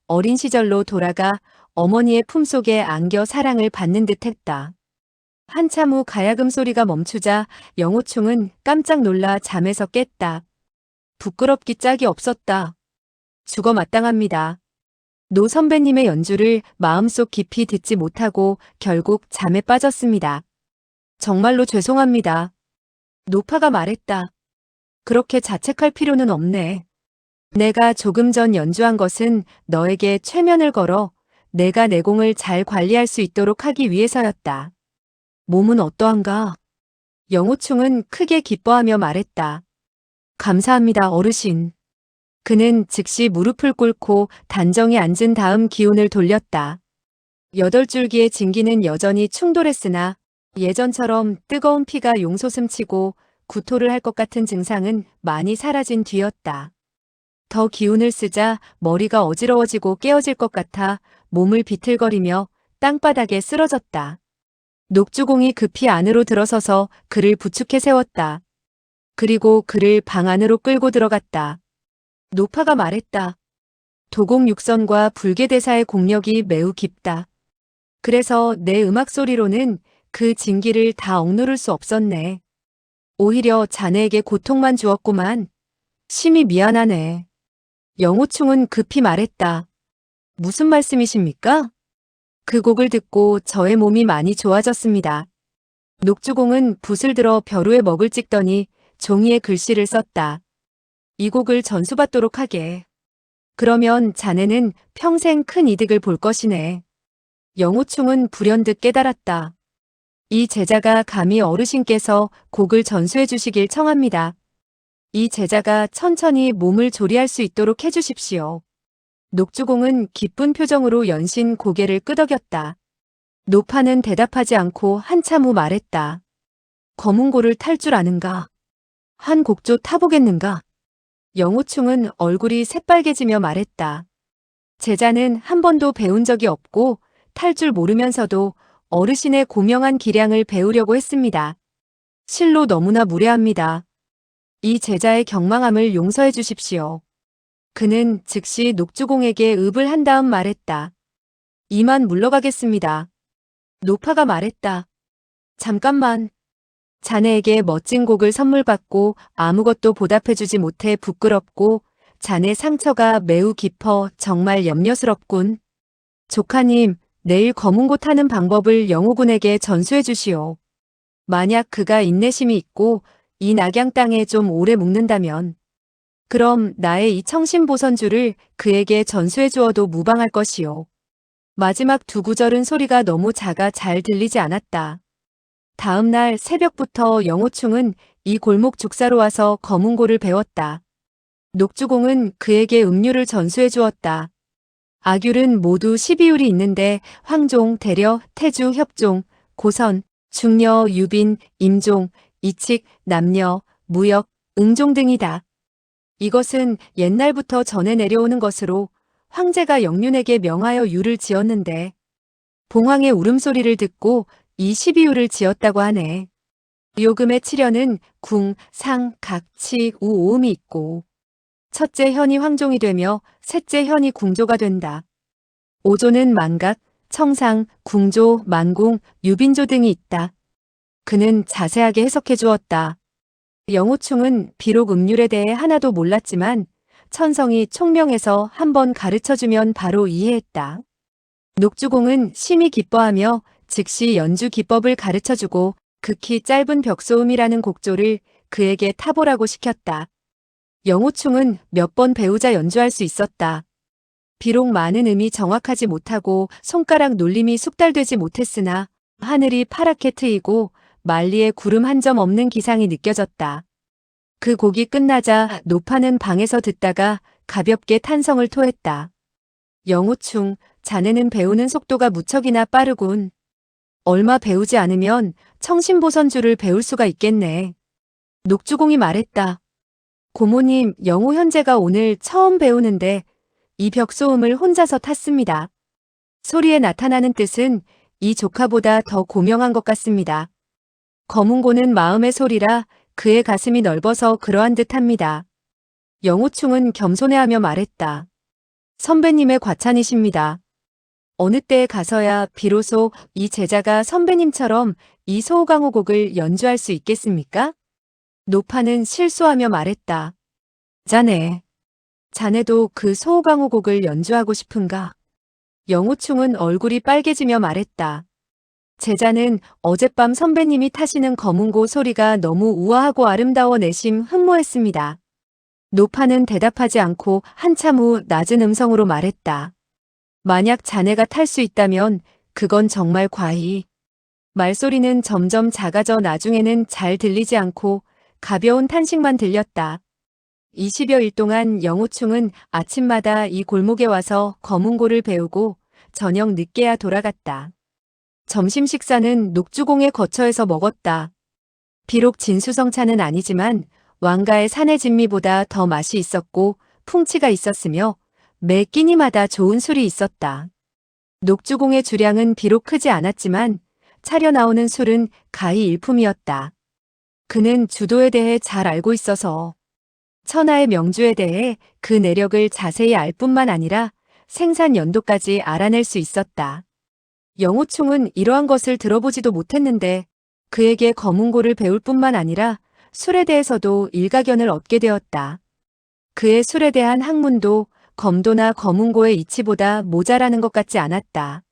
어린 시절로 돌아가 어머니의 품속에 안겨 사랑을 받는 듯했다. 한참 후 가야금 소리가 멈추자 영호충은 깜짝 놀라 잠에서 깼다. 부끄럽기 짝이 없었다. 죽어 마땅합니다. 노 선배님의 연주를 마음속 깊이 듣지 못하고 결국 잠에 빠졌습니다. 정말로 죄송합니다. 노파가 말했다. 그렇게 자책할 필요는 없네. 내가 조금 전 연주한 것은 너에게 최면을 걸어 내가 내 공을 잘 관리할 수 있도록 하기 위해서였다. 몸은 어떠한가? 영호충은 크게 기뻐하며 말했다. 감사합니다, 어르신. 그는 즉시 무릎을 꿇고 단정히 앉은 다음 기운을 돌렸다. 8줄기의 진기는 여전히 충돌했으나 예전처럼 뜨거운 피가 용솟음치고 구토를 할 것 같은 증상은 많이 사라진 뒤였다. 더 기운을 쓰자 머리가 어지러워지고 깨어질 것 같아 몸을 비틀거리며 땅바닥에 쓰러졌다. 녹주공이 급히 안으로 들어서서 그를 부축해 세웠다. 그리고 그를 방 안으로 끌고 들어갔다. 노파가 말했다. 도공육선과 불계대사의 공력이 매우 깊다. 그래서 내 음악 소리로는 그 진기를 다 억누를 수 없었네. 오히려 자네에게 고통만 주었구만. 심히 미안하네. 영호충은 급히 말했다. 무슨 말씀이십니까? 그 곡을 듣고 저의 몸이 많이 좋아졌습니다. 녹주공은 붓을 들어 벼루에 먹을 찍더니 종이에 글씨를 썼다. 이 곡을 전수받도록 하게. 그러면 자네는 평생 큰 이득을 볼 것이네. 영호충은 불현듯 깨달았다. 이 제자가 감히 어르신께서 곡을 전수해 주시길 청합니다. 이 제자가 천천히 몸을 조리할 수 있도록 해주십시오. 녹주공은 기쁜 표정으로 연신 고개를 끄덕였다. 노파는 대답하지 않고 한참 후 말했다. 거문고를 탈 줄 아는가? 한 곡조 타보겠는가? 영호충은 얼굴이 새빨개지며 말했다. 제자는 한 번도 배운 적이 없고 탈 줄 모르면서도 어르신의 고명한 기량을 배우려고 했습니다. 실로 너무나 무례합니다. 이 제자의 경망함을 용서해 주십시오. 그는 즉시 녹주공에게 읍을 한 다음 말했다. 이만 물러가겠습니다. 노파가 말했다. 잠깐만. 자네에게 멋진 곡을 선물 받고 아무것도 보답해주지 못해 부끄럽고 자네 상처가 매우 깊어 정말 염려스럽군. 조카님, 내일 거문고 타는 방법을 영호군에게 전수해 주시오. 만약 그가 인내심이 있고 이 낙양 땅에 좀 오래 묵는다면 그럼 나의 이 청심보선주를 그에게 전수해 주어도 무방할 것이오. 마지막 두 구절은 소리가 너무 작아 잘 들리지 않았다. 다음 날 새벽부터 영호충은 이 골목 죽사로 와서 거문고를 배웠다. 녹주공은 그에게 음료를 전수해 주었다. 악율은 모두 12율이 있는데 황종, 대려, 태주, 협종, 고선, 중려, 유빈, 임종, 이칙, 남녀, 무역, 응종 등이다. 이것은 옛날부터 전해 내려오는 것으로 황제가 영륜에게 명하여 율을 지었는데 봉황의 울음소리를 듣고 이 12유를 지었다고 하네. 요금의 칠연은 궁, 상, 각, 치, 우, 오음이 있고 첫째 현이 황종이 되며 셋째 현이 궁조가 된다. 오조는 만각, 청상, 궁조, 만궁, 유빈조 등이 있다. 그는 자세하게 해석해 주었다. 영호충은 비록 음률에 대해 하나도 몰랐지만 천성이 총명해서 한번 가르쳐주면 바로 이해했다. 녹주공은 심히 기뻐하며 즉시 연주 기법을 가르쳐주고 극히 짧은 벽소음이라는 곡조를 그에게 타보라고 시켰다. 영호충은 몇 번 배우자 연주할 수 있었다. 비록 많은 음이 정확하지 못하고 손가락 놀림이 숙달되지 못했으나 하늘이 파랗게 트이고 만리에 구름 한 점 없는 기상이 느껴졌다. 그 곡이 끝나자 노파는 방에서 듣다가 가볍게 탄성을 토했다. 영호충, 자네는 배우는 속도가 무척이나 빠르군. 얼마 배우지 않으면 청신보선주를 배울 수가 있겠네. 녹주공이 말했다. 고모님, 영호 현재가 오늘 처음 배우는데 이 벽소음을 혼자서 탔습니다. 소리에 나타나는 뜻은 이 조카보다 더 고명한 것 같습니다. 거문고는 마음의 소리라 그의 가슴이 넓어서 그러한 듯합니다. 영호충은 겸손해하며 말했다. 선배님의 과찬이십니다. 어느 때에 가서야 비로소 이 제자가 선배님처럼 이 소호강호곡을 연주할 수 있겠습니까? 노파는 실수하며 말했다. 자네도 그 소호강호곡을 연주하고 싶은가? 영호충은 얼굴이 빨개지며 말했다. 제자는 어젯밤 선배님이 타시는 거문고 소리가 너무 우아하고 아름다워 내심 흠모했습니다. 노파는 대답하지 않고 한참 후 낮은 음성으로 말했다. 만약 자네가 탈 수 있다면 그건 정말 과히. 말소리는 점점 작아져 나중에는 잘 들리지 않고 가벼운 탄식만 들렸다. 20여일 동안 영호충은 아침마다 이 골목에 와서 거문고를 배우고 저녁 늦게야 돌아갔다. 점심 식사는 녹주공의 거처에서 먹었다. 비록 진수성찬은 아니지만 왕가의 사내 진미보다 더 맛이 있었고 풍치가 있었으며 매 끼니마다 좋은 술이 있었다. 녹주공의 주량은 비록 크지 않았지만 차려 나오는 술은 가히 일품이었다. 그는 주도에 대해 잘 알고 있어서 천하의 명주에 대해 그 내력을 자세히 알 뿐만 아니라 생산 연도까지 알아낼 수 있었다. 영호충은 이러한 것을 들어보지도 못했는데 그에게 거문고를 배울 뿐만 아니라 술에 대해서도 일가견을 얻게 되었다. 그의 술에 대한 학문도 검도나 거문고의 이치보다 모자라는 것 같지 않았다.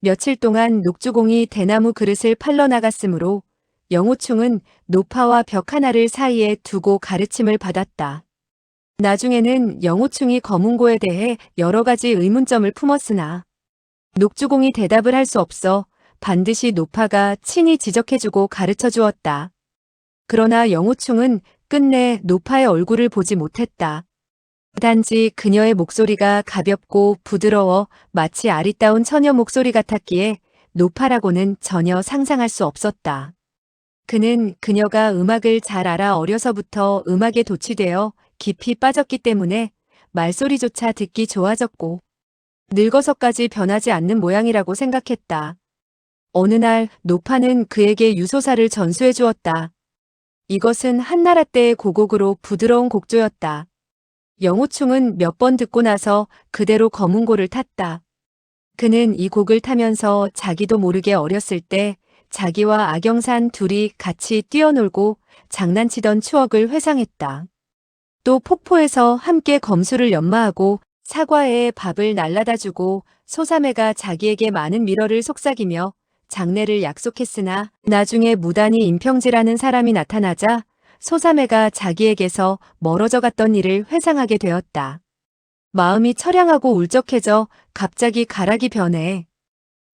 며칠 동안 녹주공이 대나무 그릇을 팔러 나갔으므로 영호충은 노파와 벽 하나를 사이에 두고 가르침을 받았다. 나중에는 영호충이 거문고에 대해 여러 가지 의문점을 품었으나 녹주공이 대답을 할 수 없어 반드시 노파가 친히 지적해주고 가르쳐 주었다. 그러나 영호충은 끝내 노파의 얼굴을 보지 못했다. 단지 그녀의 목소리가 가볍고 부드러워 마치 아리따운 처녀 목소리 같았기에 노파라고는 전혀 상상할 수 없었다. 그는 그녀가 음악을 잘 알아 어려서부터 음악에 도취되어 깊이 빠졌기 때문에 말소리조차 듣기 좋아졌고 늙어서까지 변하지 않는 모양이라고 생각했다. 어느 날 노파는 그에게 유소사를 전수해 주었다. 이것은 한나라 때의 고곡으로 부드러운 곡조였다. 영호충은 몇 번 듣고 나서 그대로 거문고를 탔다. 그는 이 곡을 타면서 자기도 모르게 어렸을 때 자기와 악영산 둘이 같이 뛰어놀고 장난치던 추억을 회상했다. 또 폭포에서 함께 검수를 연마하고 사과에 밥을 날라다 주고 소사매가 자기에게 많은 밀어를 속삭이며 장례를 약속했으나 나중에 무단히 임평지라는 사람이 나타나자 소사매가 자기에게서 멀어져 갔던 일을 회상하게 되었다. 마음이 처량하고 울적해져 갑자기 가락이 변해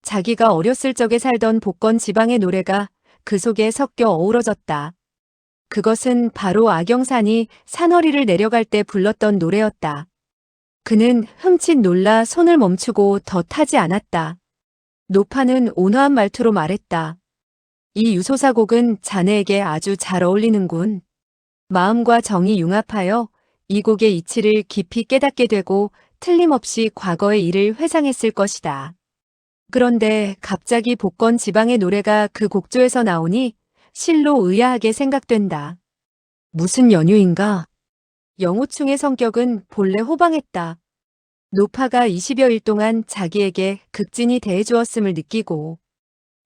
자기가 어렸을 적에 살던 복건 지방의 노래가 그 속에 섞여 어우러졌다. 그것은 바로 악영산이 산허리를 내려갈 때 불렀던 노래였다. 그는 흠칫 놀라 손을 멈추고 더 타지 않았다. 노파는 온화한 말투로 말했다. 이 유소사곡은 자네에게 아주 잘 어울리는군. 마음과 정이 융합하여 이 곡의 이치를 깊이 깨닫게 되고 틀림없이 과거의 일을 회상했을 것이다. 그런데 갑자기 복건 지방의 노래가 그 곡조에서 나오니 실로 의아하게 생각된다. 무슨 연유인가? 영호충의 성격은 본래 호방했다. 노파가 20여일 동안 자기에게 극진히 대해주었음을 느끼고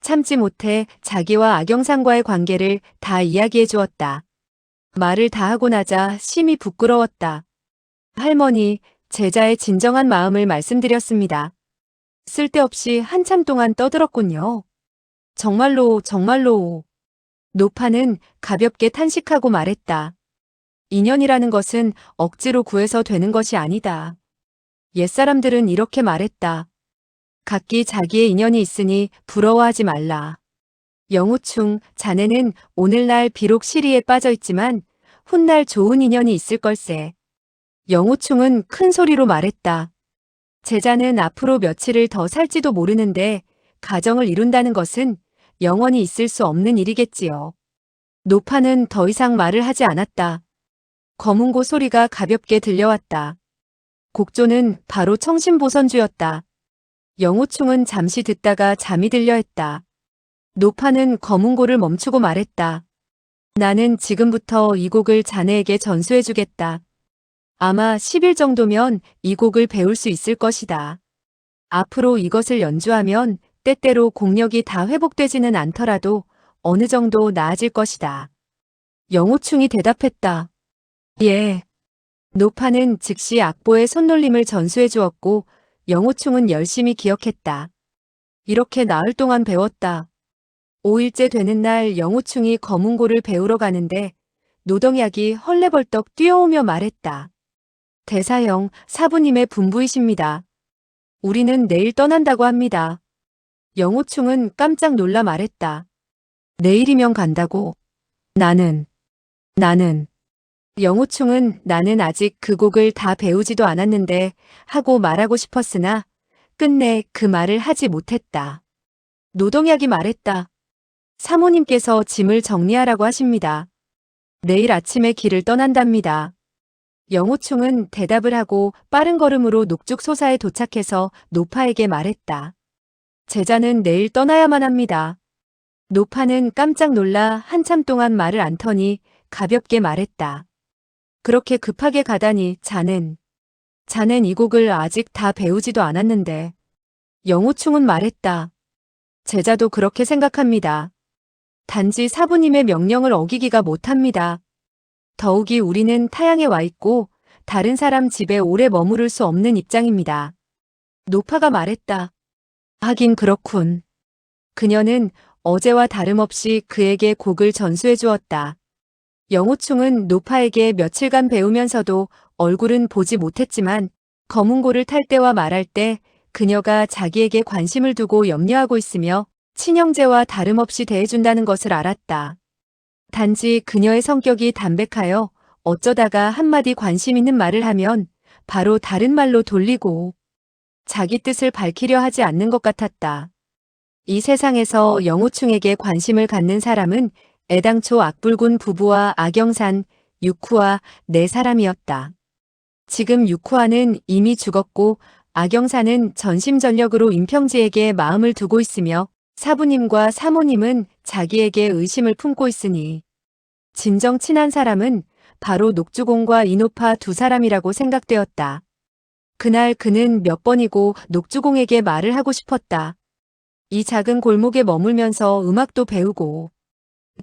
참지 못해 자기와 악영상과의 관계를 다 이야기해 주었다. 말을 다 하고 나자 심히 부끄러웠다. 할머니, 제자의 진정한 마음을 말씀드렸습니다. 쓸데없이 한참 동안 떠들었군요. 정말로, 정말로. 노파는 가볍게 탄식하고 말했다. 인연이라는 것은 억지로 구해서 되는 것이 아니다. 옛사람들은 이렇게 말했다. 각기 자기의 인연이 있으니 부러워하지 말라. 영우충, 자네는 오늘날 비록 시리에 빠져 있지만 훗날 좋은 인연이 있을 걸세. 영우충은 큰 소리로 말했다. 제자는 앞으로 며칠을 더 살지도 모르는데 가정을 이룬다는 것은 영원히 있을 수 없는 일이겠지요. 노파는 더 이상 말을 하지 않았다. 검은고 소리가 가볍게 들려왔다. 곡조는 바로 청심보선주였다. 영우충은 잠시 듣다가 잠이 들려 했다. 노파는 검은고를 멈추고 말했다. 나는 지금부터 이 곡을 자네에게 전수해주겠다. 아마 10일 정도면 이 곡을 배울 수 있을 것이다. 앞으로 이것을 연주하면 때때로 공력이 다 회복되지는 않더라도 어느 정도 나아질 것이다. 영호충이 대답했다. 예. 노파는 즉시 악보의 손놀림을 전수해 주었고 영호충은 열심히 기억했다. 이렇게 나흘 동안 배웠다. 5일째 되는 날 영호충이 검은고를 배우러 가는데 노동약이 헐레벌떡 뛰어오며 말했다. 대사형, 사부님의 분부이십니다. 우리는 내일 떠난다고 합니다. 영호충은 깜짝 놀라 말했다. 내일이면 간다고? 나는. 영호충은 나는 아직 그 곡을 다 배우지도 않았는데 하고 말하고 싶었으나 끝내 그 말을 하지 못했다. 노동약이 말했다. 사모님께서 짐을 정리하라고 하십니다. 내일 아침에 길을 떠난답니다. 영호충은 대답을 하고 빠른 걸음으로 녹죽소사에 도착해서 노파에게 말했다. 제자는 내일 떠나야만 합니다. 노파는 깜짝 놀라 한참 동안 말을 안 터니 가볍게 말했다. 그렇게 급하게 가다니 자넨 이 곡을 아직 다 배우지도 않았는데. 영호충은 말했다. 제자도 그렇게 생각합니다. 단지 사부님의 명령을 어기기가 못합니다. 더욱이 우리는 타향에 와 있고 다른 사람 집에 오래 머무를 수 없는 입장입니다. 노파가 말했다. 하긴 그렇군. 그녀는 어제와 다름없이 그에게 곡을 전수해 주었다. 영호충은 노파에게 며칠간 배우면서도 얼굴은 보지 못했지만 검은고를 탈 때와 말할 때 그녀가 자기에게 관심을 두고 염려하고 있으며 친형제와 다름없이 대해준다는 것을 알았다. 단지 그녀의 성격이 담백하여 어쩌다가 한마디 관심 있는 말을 하면 바로 다른 말로 돌리고 자기 뜻을 밝히려 하지 않는 것 같았다. 이 세상에서 영호충에게 관심을 갖는 사람은 애당초 악불군 부부와 악영산, 육후와 네 사람이었다. 지금 육후와는 이미 죽었고 악영산은 전심전력으로 임평지에게 마음을 두고 있으며 사부님과 사모님은 자기에게 의심을 품고 있으니 진정 친한 사람은 바로 녹주공과 이노파 두 사람이라고 생각되었다. 그날 그는 몇 번이고 녹주공에게 말을 하고 싶었다. 이 작은 골목에 머물면서 음악도 배우고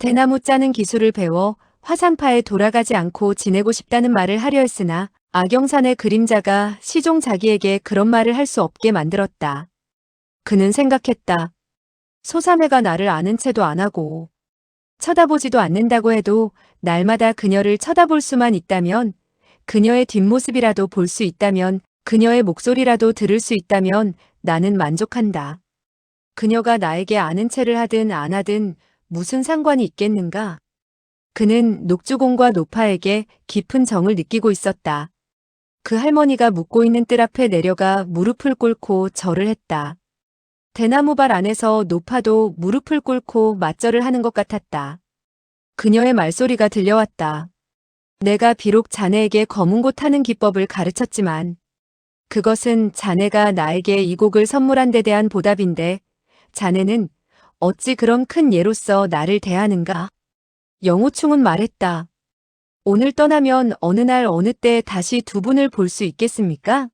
대나무 짜는 기술을 배워 화산파에 돌아가지 않고 지내고 싶다는 말을 하려 했으나 악영산의 그림자가 시종 자기에게 그런 말을 할 수 없게 만들었다. 그는 생각했다. 소사매가 나를 아는 채도 안 하고 쳐다보지도 않는다고 해도 날마다 그녀를 쳐다볼 수만 있다면, 그녀의 뒷모습이라도 볼 수 있다면, 그녀의 목소리라도 들을 수 있다면 나는 만족한다. 그녀가 나에게 아는 채를 하든 안 하든 무슨 상관이 있겠는가? 그는 녹주공과 노파에게 깊은 정을 느끼고 있었다. 그 할머니가 묵고 있는 뜰 앞에 내려가 무릎을 꿇고 절을 했다. 대나무발 안에서 노파도 무릎을 꿇고 맞절을 하는 것 같았다. 그녀의 말소리가 들려왔다. 내가 비록 자네에게 검은고 타는 기법을 가르쳤지만 그것은 자네가 나에게 이 곡을 선물한 데 대한 보답인데 자네는 어찌 그런 큰 예로서 나를 대하는가? 영호충은 말했다. 오늘 떠나면 어느 날 어느 때 다시 두 분을 볼 수 있겠습니까?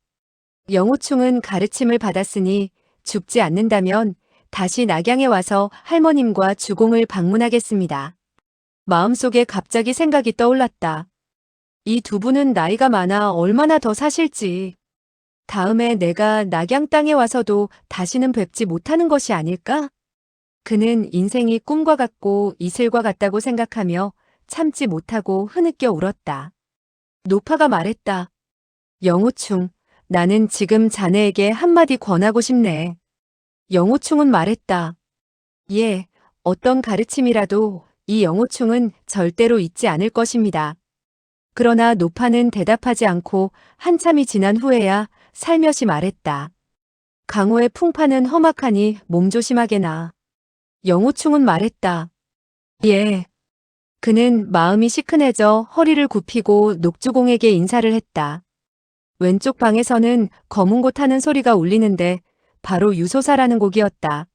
영호충은 가르침을 받았으니 죽지 않는다면 다시 낙양에 와서 할머님과 주공을 방문하겠습니다. 마음속에 갑자기 생각이 떠올랐다. 이 두 분은 나이가 많아 얼마나 더 사실지. 다음에 내가 낙양 땅에 와서도 다시는 뵙지 못하는 것이 아닐까? 그는 인생이 꿈과 같고 이슬과 같다고 생각하며 참지 못하고 흐느껴 울었다. 노파가 말했다. 영호충, 나는 지금 자네에게 한마디 권하고 싶네. 영호충은 말했다. 예, 어떤 가르침이라도 이 영호충은 절대로 잊지 않을 것입니다. 그러나 노파는 대답하지 않고 한참이 지난 후에야 살며시 말했다. 강호의 풍파는 험악하니 몸조심하게나. 영호충은 말했다. 예. 그는 마음이 시큰해져 허리를 굽히고 녹주공에게 인사를 했다. 왼쪽 방에서는 검은 곳 하는 소리가 울리는데 바로 유소사라는 곡이었다.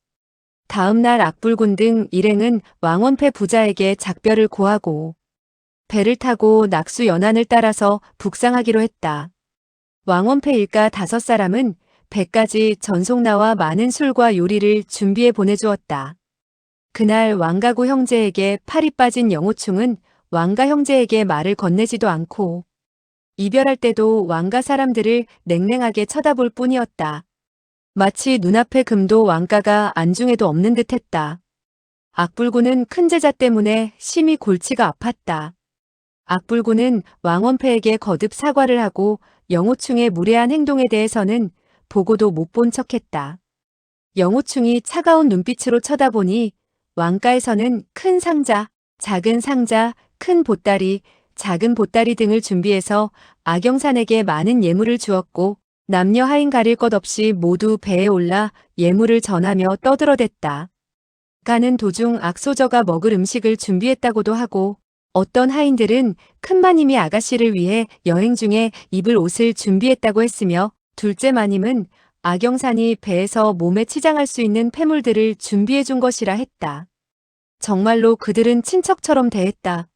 다음 날 악불군 등 일행은 왕원패 부자에게 작별을 고하고 배를 타고 낙수 연안을 따라서 북상하기로 했다. 왕원패 일가 5사람은 배까지 전송나와 많은 술과 요리를 준비해 보내주었다. 그날 왕가구 형제에게 팔이 빠진 영호충은 왕가 형제에게 말을 건네지도 않고 이별할 때도 왕가 사람들을 냉랭하게 쳐다볼 뿐이었다. 마치 눈앞의 금도 왕가가 안중에도 없는 듯했다. 악불군은 큰 제자 때문에 심히 골치가 아팠다. 악불군은 왕원패에게 거듭 사과를 하고 영호충의 무례한 행동에 대해서는 보고도 못 본 척했다. 영호충이 차가운 눈빛으로 쳐다보니 왕가에서는 큰 상자, 작은 상자, 큰 보따리, 작은 보따리 등을 준비해서 악영산에게 많은 예물을 주었고 남녀 하인 가릴 것 없이 모두 배에 올라 예물을 전하며 떠들어댔다. 가는 도중 악소저가 먹을 음식을 준비했다고도 하고 어떤 하인들은 큰마님이 아가씨를 위해 여행 중에 입을 옷을 준비했다고 했으며 둘째 마님은 악영산이 배에서 몸에 치장할 수 있는 폐물들을 준비해 준 것이라 했다. 정말로 그들은 친척처럼 대했다.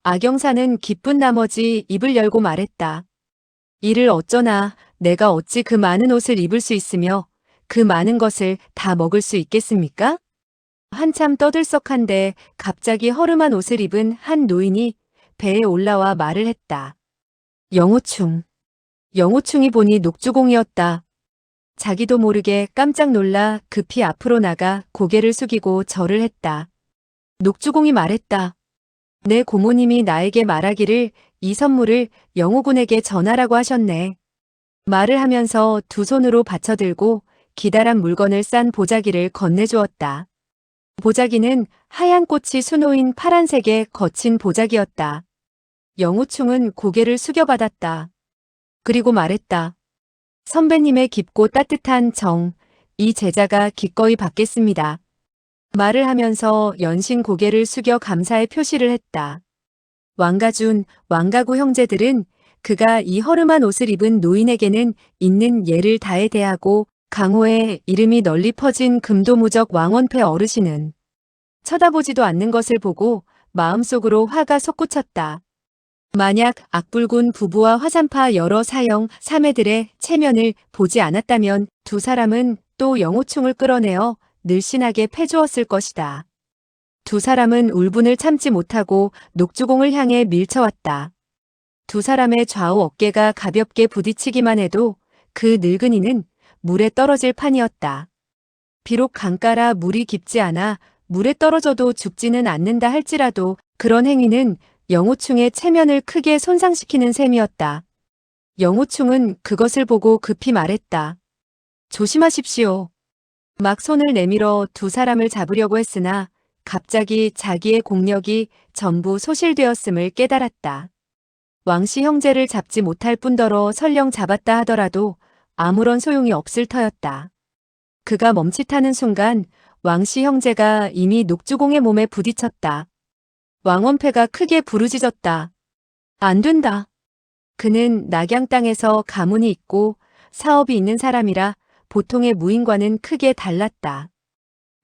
악영산은 기쁜 나머지 입을 열고 말했다. 이를 어쩌나 내가 어찌 그 많은 옷을 입을 수 있으며 그 많은 것을 다 먹을 수 있겠습니까? 한참 떠들썩한데 갑자기 허름한 옷을 입은 한 노인이 배에 올라와 말을 했다. 영호충. 영호충이 보니 녹주공이었다. 자기도 모르게 깜짝 놀라 급히 앞으로 나가 고개를 숙이고 절을 했다. 녹주공이 말했다. 내 고모님이 나에게 말하기를 이 선물을 영호군에게 전하라고 하셨네. 말을 하면서 두 손으로 받쳐들고 기다란 물건을 싼 보자기를 건네주었다. 보자기는 하얀 꽃이 수놓인 파란색의 거친 보자기였다. 영호충은 고개를 숙여받았다. 그리고 말했다. 선배님의 깊고 따뜻한 정, 이 제자가 기꺼이 받겠습니다. 말을 하면서 연신 고개를 숙여 감사의 표시를 했다. 왕가준, 왕가구 형제들은 그가 이 허름한 옷을 입은 노인에게는 있는 예를 다해 대하고 강호의 이름이 널리 퍼진 금도무적 왕원패 어르신은 쳐다보지도 않는 것을 보고 마음속으로 화가 솟구쳤다. 만약 악불군 부부와 화산파 여러 사형, 사매들의 체면을 보지 않았다면 두 사람은 또 영호충을 끌어내어 늘씬하게 패주었을 것이다. 두 사람은 울분을 참지 못하고 녹주공을 향해 밀쳐왔다. 두 사람의 좌우 어깨가 가볍게 부딪히기만 해도 그 늙은이는 물에 떨어질 판이었다. 비록 강가라 물이 깊지 않아 물에 떨어져도 죽지는 않는다 할지라도 그런 행위는 영호충의 체면을 크게 손상시키는 셈이었다. 영호충은 그것을 보고 급히 말했다. 조심하십시오. 막 손을 내밀어 두 사람을 잡으려고 했으나 갑자기 자기의 공력이 전부 소실되었음을 깨달았다. 왕씨 형제를 잡지 못할 뿐더러 설령 잡았다 하더라도 아무런 소용이 없을 터였다. 그가 멈칫하는 순간 왕씨 형제가 이미 녹주공의 몸에 부딪혔다. 왕원패가 크게 부르짖었다. 안 된다. 그는 낙양 땅에서 가문이 있고 사업이 있는 사람이라 보통의 무인과는 크게 달랐다.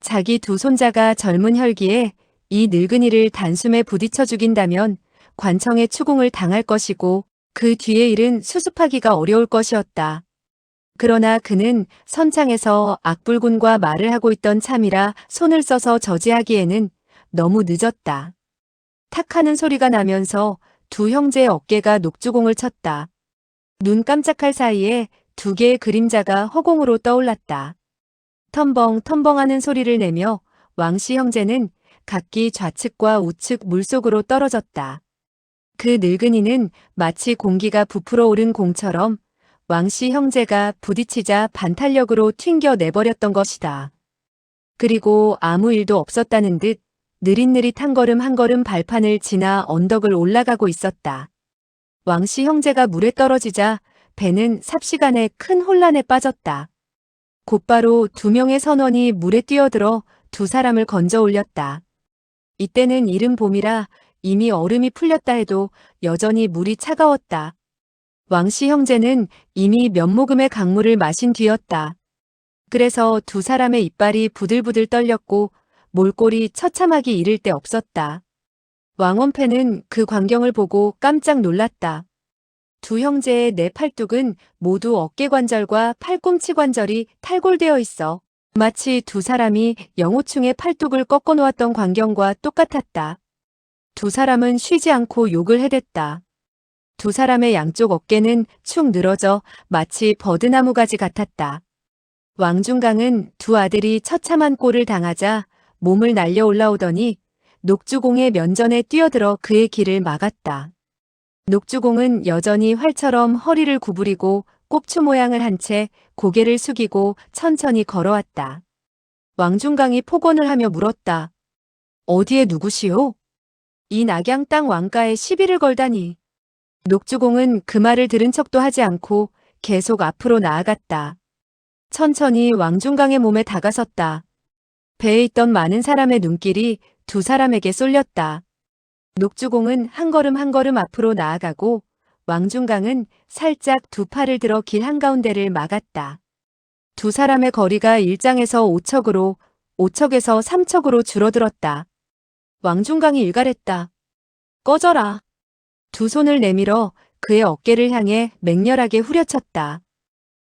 자기 두 손자가 젊은 혈기에 이 늙은이를 단숨에 부딪혀 죽인다면 관청의 추궁을 당할 것이고 그 뒤의 일은 수습하기가 어려울 것이었다. 그러나 그는 선창에서 악불군과 말을 하고 있던 참이라 손을 써서 저지하기에는 너무 늦었다. 탁 하는 소리가 나면서 두 형제의 어깨가 녹주공을 쳤다. 눈 깜짝할 사이에 두 개의 그림자가 허공으로 떠올랐다. 텀벙 하는 소리를 내며 왕씨 형제는 각기 좌측과 우측 물속으로 떨어졌다. 그 늙은이는 마치 공기가 부풀어 오른 공처럼 왕씨 형제가 부딪히자 반탄력으로 튕겨 내버렸던 것이다. 그리고 아무 일도 없었다는 듯 느릿느릿 한 걸음 한 걸음 발판을 지나 언덕을 올라가고 있었다. 왕씨 형제가 물에 떨어지자 배는 삽시간에 큰 혼란에 빠졌다. 곧바로 두 명의 선원이 물에 뛰어들어 두 사람을 건져 올렸다. 이때는 이른 봄이라 이미 얼음이 풀렸다 해도 여전히 물이 차가웠다. 왕씨 형제는 이미 몇 모금의 강물을 마신 뒤였다. 그래서 두 사람의 이빨이 부들부들 떨렸고 몰골이 처참하기 이를 데 없었다. 왕원패는 그 광경을 보고 깜짝 놀랐다. 두 형제의 네 팔뚝은 모두 어깨관절과 팔꿈치 관절이 탈골되어 있어 마치 두 사람이 영호충의 팔뚝을 꺾어 놓았던 광경과 똑같았다. 두 사람은 쉬지 않고 욕을 해댔다. 두 사람의 양쪽 어깨는 축 늘어져 마치 버드나무 가지 같았다. 왕중강은 두 아들이 처참한 꼴을 당하자 몸을 날려 올라오더니 녹주공의 면전에 뛰어들어 그의 길을 막았다. 녹주공은 여전히 활처럼 허리를 구부리고 꼽추 모양을 한 채 고개를 숙이고 천천히 걸어왔다. 왕중강이 폭언을 하며 물었다. 어디에 누구시오? 이 낙양 땅 왕가에 시비를 걸다니. 녹주공은 그 말을 들은 척도 하지 않고 계속 앞으로 나아갔다. 천천히 왕중강의 몸에 다가섰다. 배에 있던 많은 사람의 눈길이 두 사람에게 쏠렸다. 녹주공은 한 걸음 한 걸음 앞으로 나아가고 왕중강은 살짝 두 팔을 들어 길 한가운데를 막았다. 두 사람의 거리가 1장에서 5척으로 5척에서 3척으로 줄어들었다. 왕중강이 일갈했다. 꺼져라. 두 손을 내밀어 그의 어깨를 향해 맹렬하게 후려쳤다.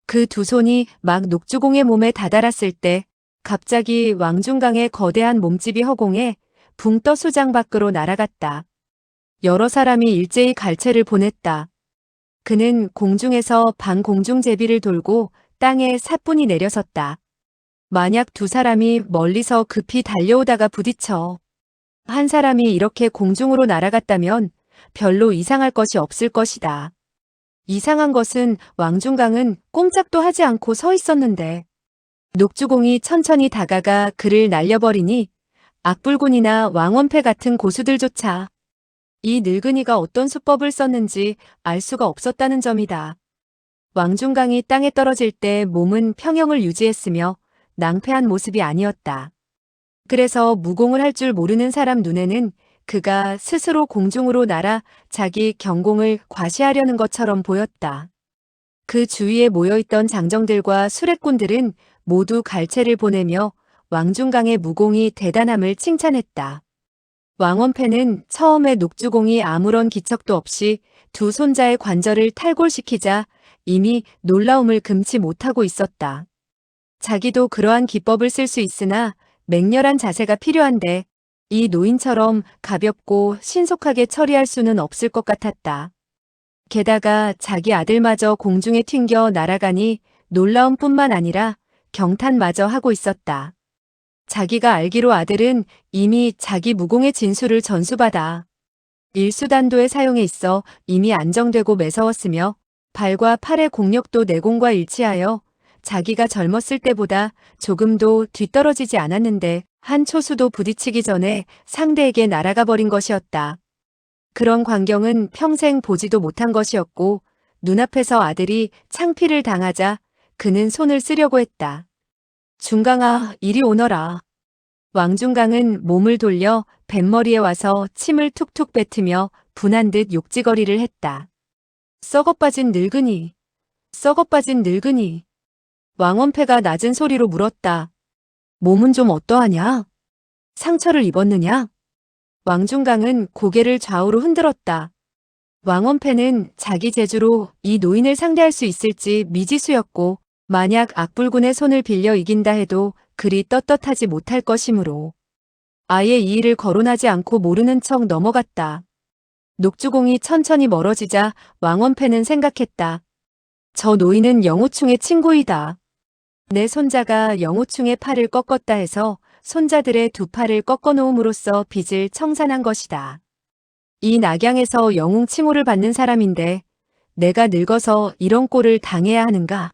그 두 손이 막 녹주공의 몸에 다다랐을 때 갑자기 왕중강의 거대한 몸집이 허공에 붕 떠 수장 밖으로 날아갔다. 여러 사람이 일제히 갈채를 보냈다. 그는 공중에서 반공중제비를 돌고 땅에 사뿐히 내려섰다. 만약 두 사람이 멀리서 급히 달려오다가 부딪혀 한 사람이 이렇게 공중으로 날아갔다면 별로 이상할 것이 없을 것이다. 이상한 것은 왕중강은 꼼짝도 하지 않고 서 있었는데 녹주공이 천천히 다가가 그를 날려버리니 악불군이나 왕원패 같은 고수들조차 이 늙은이가 어떤 수법을 썼는지 알 수가 없었다는 점이다. 왕중강이 땅에 떨어질 때 몸은 평형을 유지했으며 낭패한 모습이 아니었다. 그래서 무공을 할 줄 모르는 사람 눈에는 그가 스스로 공중으로 날아 자기 경공을 과시하려는 것처럼 보였다. 그 주위에 모여있던 장정들과 수레꾼들은 모두 갈채를 보내며 왕중강의 무공이 대단함을 칭찬했다. 왕원패는 처음에 녹주공이 아무런 기척도 없이 두 손자의 관절을 탈골시키자 이미 놀라움을 금치 못하고 있었다. 자기도 그러한 기법을 쓸 수 있으나 맹렬한 자세가 필요한데 이 노인처럼 가볍고 신속하게 처리할 수는 없을 것 같았다. 게다가 자기 아들마저 공중에 튕겨 날아가니 놀라움뿐만 아니라 경탄마저 하고 있었다. 자기가 알기로 아들은 이미 자기 무공의 진수를 전수받아 일수단도의 사용에 있어 이미 안정되고 매서웠으며 발과 팔의 공력도 내공과 일치하여 자기가 젊었을 때보다 조금도 뒤떨어지지 않았는데 한 초수도 부딪히기 전에 상대에게 날아가 버린 것이었다. 그런 광경은 평생 보지도 못한 것이었고 눈앞에서 아들이 창피를 당하자 그는 손을 쓰려고 했다. 중강아, 이리 오너라. 왕중강은 몸을 돌려 뱃머리에 와서 침을 툭툭 뱉으며 분한 듯 욕지거리를 했다. 썩어빠진 늙은이. 썩어빠진 늙은이. 왕원패가 낮은 소리로 물었다. 몸은 좀 어떠하냐? 상처를 입었느냐? 왕중강은 고개를 좌우로 흔들었다. 왕원패는 자기 재주로 이 노인을 상대할 수 있을지 미지수였고 만약 악불군의 손을 빌려 이긴다 해도 그리 떳떳하지 못할 것이므로 아예 이 일을 거론하지 않고 모르는 척 넘어갔다. 녹주공이 천천히 멀어지자 왕원패는 생각했다. 저 노인은 영호충의 친구이다. 내 손자가 영호충의 팔을 꺾었다 해서 손자들의 두 팔을 꺾어놓음으로써 빚을 청산한 것이다. 이 낙양에서 영웅 칭호를 받는 사람인데 내가 늙어서 이런 꼴을 당해야 하는가?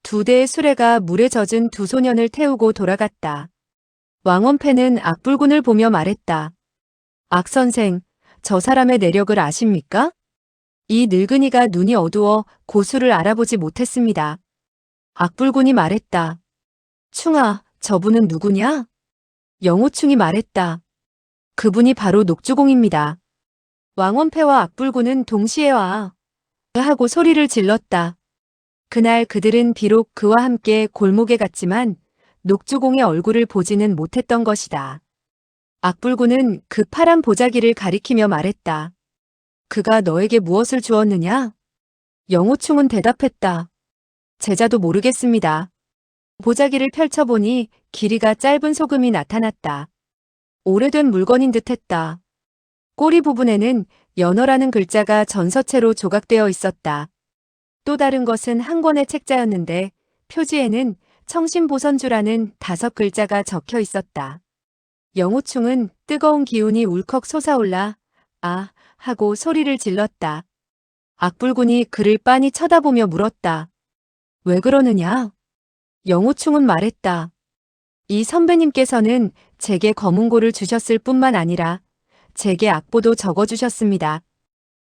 두 대의 수레가 물에 젖은 두 소년을 태우고 돌아갔다. 왕원패는 악불군을 보며 말했다. 악선생, 저 사람의 내력을 아십니까? 이 늙은이가 눈이 어두워 고수를 알아보지 못했습니다. 악불군이 말했다. 충아, 저분은 누구냐? 영호충이 말했다. 그분이 바로 녹주공입니다. 왕원패와 악불군은 동시에 와 하고 소리를 질렀다. 그날 그들은 비록 그와 함께 골목에 갔지만 녹주공의 얼굴을 보지는 못했던 것이다. 악불군은 그 파란 보자기를 가리키며 말했다. 그가 너에게 무엇을 주었느냐? 영호충은 대답했다. 제자도 모르겠습니다. 보자기를 펼쳐보니 길이가 짧은 소금이 나타났다. 오래된 물건인 듯했다. 꼬리 부분에는 연어라는 글자가 전서체로 조각되어 있었다. 또 다른 것은 한 권의 책자였는데 표지에는 청심보선주라는 5글자가 적혀 있었다. 영호충은 뜨거운 기운이 울컥 솟아올라 아 하고 소리를 질렀다. 악불군이 그를 빤히 쳐다보며 물었다. 왜 그러느냐? 영호충은 말했다. 이 선배님께서는 제게 검은고를 주셨을 뿐만 아니라 제게 악보도 적어주셨습니다.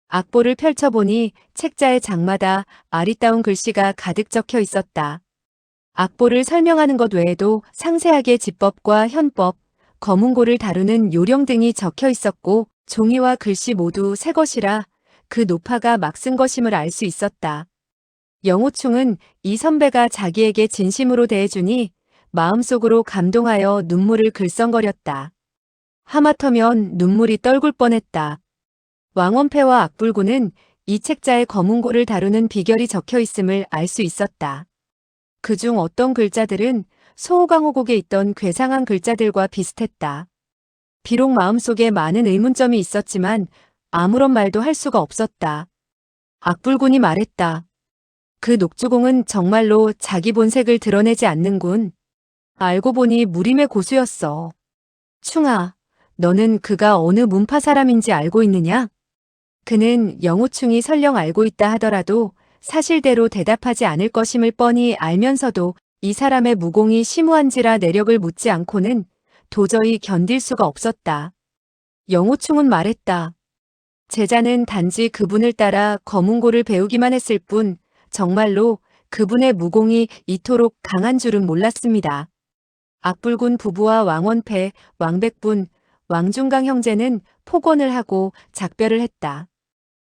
악보를 펼쳐보니 책자의 장마다 아리따운 글씨가 가득 적혀 있었다. 악보를 설명하는 것 외에도 상세하게 지법과 현법, 검은고를 다루는 요령 등이 적혀 있었고 종이와 글씨 모두 새 것이라 그 노파가 막 쓴 것임을 알 수 있었다. 영호충은 이 선배가 자기에게 진심으로 대해주니 마음속으로 감동하여 눈물을 글썽거렸다. 하마터면 눈물이 떨굴 뻔했다. 왕원패와 악불군은 이 책자에 검은고를 다루는 비결이 적혀 있음을 알 수 있었다. 그중 어떤 글자들은 소호강호곡에 있던 괴상한 글자들과 비슷했다. 비록 마음속에 많은 의문점이 있었지만 아무런 말도 할 수가 없었다. 악불군이 말했다. 그 녹주공은 정말로 자기 본색을 드러내지 않는군. 알고 보니 무림의 고수였어. 충아, 너는 그가 어느 문파 사람인지 알고 있느냐? 그는 영호충이 설령 알고 있다 하더라도 사실대로 대답하지 않을 것임을 뻔히 알면서도 이 사람의 무공이 심오한지라 내력을 묻지 않고는 도저히 견딜 수가 없었다. 영호충은 말했다. 제자는 단지 그분을 따라 검은고를 배우기만 했을 뿐 정말로 그분의 무공이 이토록 강한 줄은 몰랐습니다. 악불군 부부와 왕원패, 왕백분, 왕중강 형제는 폭언을 하고 작별을 했다.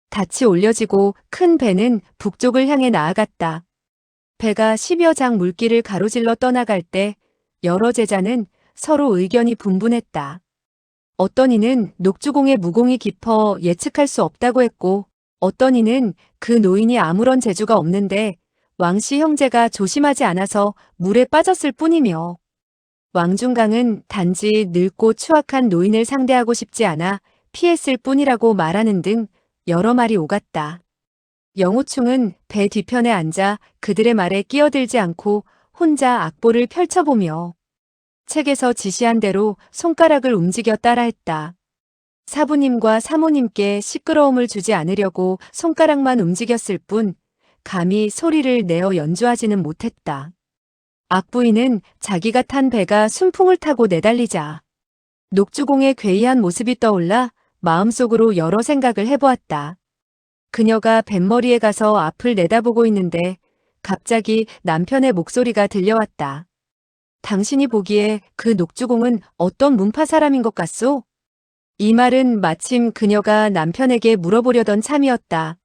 닻이 올려지고 큰 배는 북쪽을 향해 나아갔다. 배가 10여 장 물길을 가로질러 떠나갈 때 여러 제자는 서로 의견이 분분했다. 어떤 이는 녹주공의 무공이 깊어 예측할 수 없다고 했고 어떤 이는 그 노인이 아무런 재주가 없는데 왕씨 형제가 조심하지 않아서 물에 빠졌을 뿐이며 왕중강은 단지 늙고 추악한 노인을 상대하고 싶지 않아 피했을 뿐이라고 말하는 등 여러 말이 오갔다. 영호충은 배 뒤편에 앉아 그들의 말에 끼어들지 않고 혼자 악보를 펼쳐보며 책에서 지시한 대로 손가락을 움직여 따라했다. 사부님과 사모님께 시끄러움을 주지 않으려고 손가락만 움직였을 뿐 감히 소리를 내어 연주하지는 못했다. 악부인은 자기가 탄 배가 순풍을 타고 내달리자 녹주공의 괴이한 모습이 떠올라 마음속으로 여러 생각을 해보았다. 그녀가 뱃머리에 가서 앞을 내다보고 있는데 갑자기 남편의 목소리가 들려왔다. 당신이 보기에 그 녹주공은 어떤 문파 사람인 것 같소? 이 말은 마침 그녀가 남편에게 물어보려던 참이었다.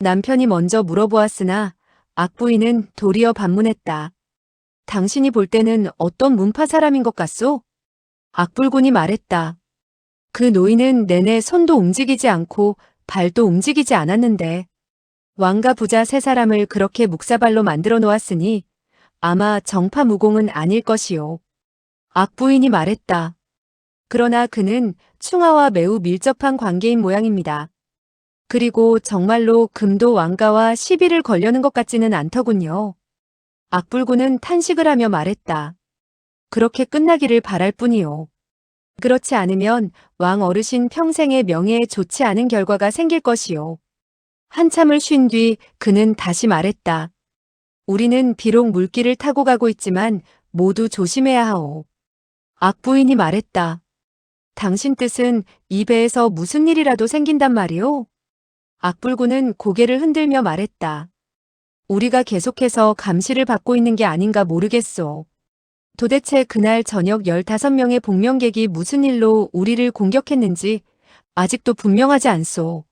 남편이 먼저 물어보았으나 악부인은 도리어 반문했다. 당신이 볼 때는 어떤 문파 사람인 것 같소? 악불군이 말했다. 그 노인은 내내 손도 움직이지 않고 발도 움직이지 않았는데 왕과 부자 세 사람을 그렇게 묵사발로 만들어 놓았으니 아마 정파무공은 아닐 것이요. 악부인이 말했다. 그러나 그는 충하와 매우 밀접한 관계인 모양입니다. 그리고 정말로 금도 왕가와 시비를 걸려는 것 같지는 않더군요. 악불군은 탄식을 하며 말했다. 그렇게 끝나기를 바랄 뿐이요. 그렇지 않으면 왕 어르신 평생의 명예에 좋지 않은 결과가 생길 것이요. 한참을 쉰 뒤 그는 다시 말했다. 우리는 비록 물길을 타고 가고 있지만 모두 조심해야 하오. 악부인이 말했다. 당신 뜻은 이 배에서 무슨 일이라도 생긴단 말이오? 악불군은 고개를 흔들며 말했다. 우리가 계속해서 감시를 받고 있는 게 아닌가 모르겠소. 도대체 그날 저녁 15명의 복면객이 무슨 일로 우리를 공격했는지 아직도 분명하지 않소.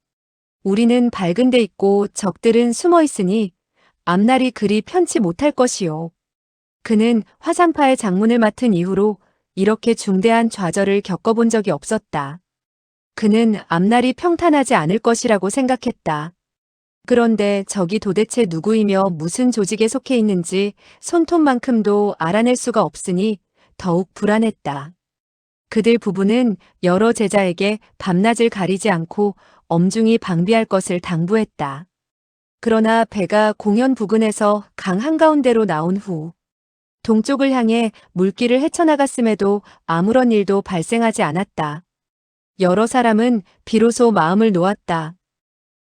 우리는 밝은 데 있고 적들은 숨어 있으니 앞날이 그리 편치 못할 것이요. 그는 화산파의 장문을 맡은 이후로 이렇게 중대한 좌절을 겪어본 적이 없었다. 그는 앞날이 평탄하지 않을 것이라고 생각했다. 그런데 적이 도대체 누구이며 무슨 조직에 속해 있는지 손톱만큼도 알아낼 수가 없으니 더욱 불안했다. 그들 부부는 여러 제자에게 밤낮을 가리지 않고 엄중히 방비할 것을 당부했다. 그러나 배가 공연 부근에서 강 한가운데로 나온 후 동쪽을 향해 물길을 헤쳐나갔음에도 아무런 일도 발생하지 않았다. 여러 사람은 비로소 마음을 놓았다.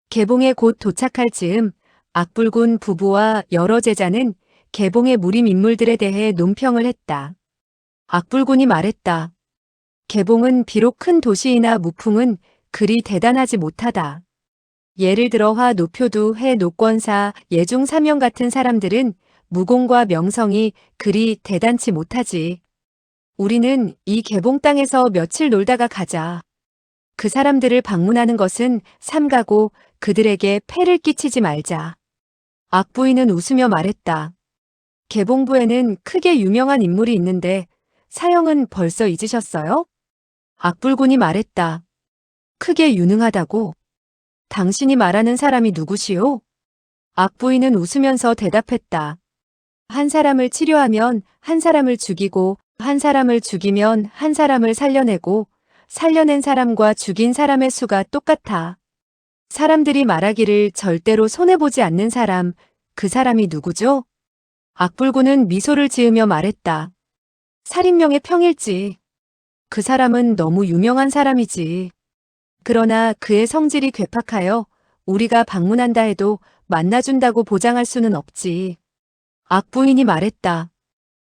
개봉에 곧 도착할 즈음 악불군 부부와 여러 제자는 개봉의 무림 인물들에 대해 논평을 했다. 악불군이 말했다. 개봉은 비록 큰 도시이나 무풍은 그리 대단하지 못하다. 예를 들어 화 노표두 해 노권사 예중 사명 같은 사람들은 무공과 명성이 그리 대단치 못하지. 우리는 이 개봉 땅에서 며칠 놀다가 가자. 그 사람들을 방문하는 것은 삼가고 그들에게 폐를 끼치지 말자. 악부인은 웃으며 말했다. 개봉부에는 크게 유명한 인물이 있는데 사형은 벌써 잊으셨어요? 악불군이 말했다. 크게 유능하다고? 당신이 말하는 사람이 누구시오? 악부인은 웃으면서 대답했다. 한 사람을 치료하면 한 사람을 죽이고 한 사람을 죽이면 한 사람을 살려내고 살려낸 사람과 죽인 사람의 수가 똑같아. 사람들이 말하기를 절대로 손해보지 않는 사람, 그 사람이 누구죠? 악불군은 미소를 지으며 말했다. 살인명의 평일지. 그 사람은 너무 유명한 사람이지. 그러나 그의 성질이 괴팍하여 우리가 방문한다 해도 만나준다고 보장할 수는 없지. 악부인이 말했다.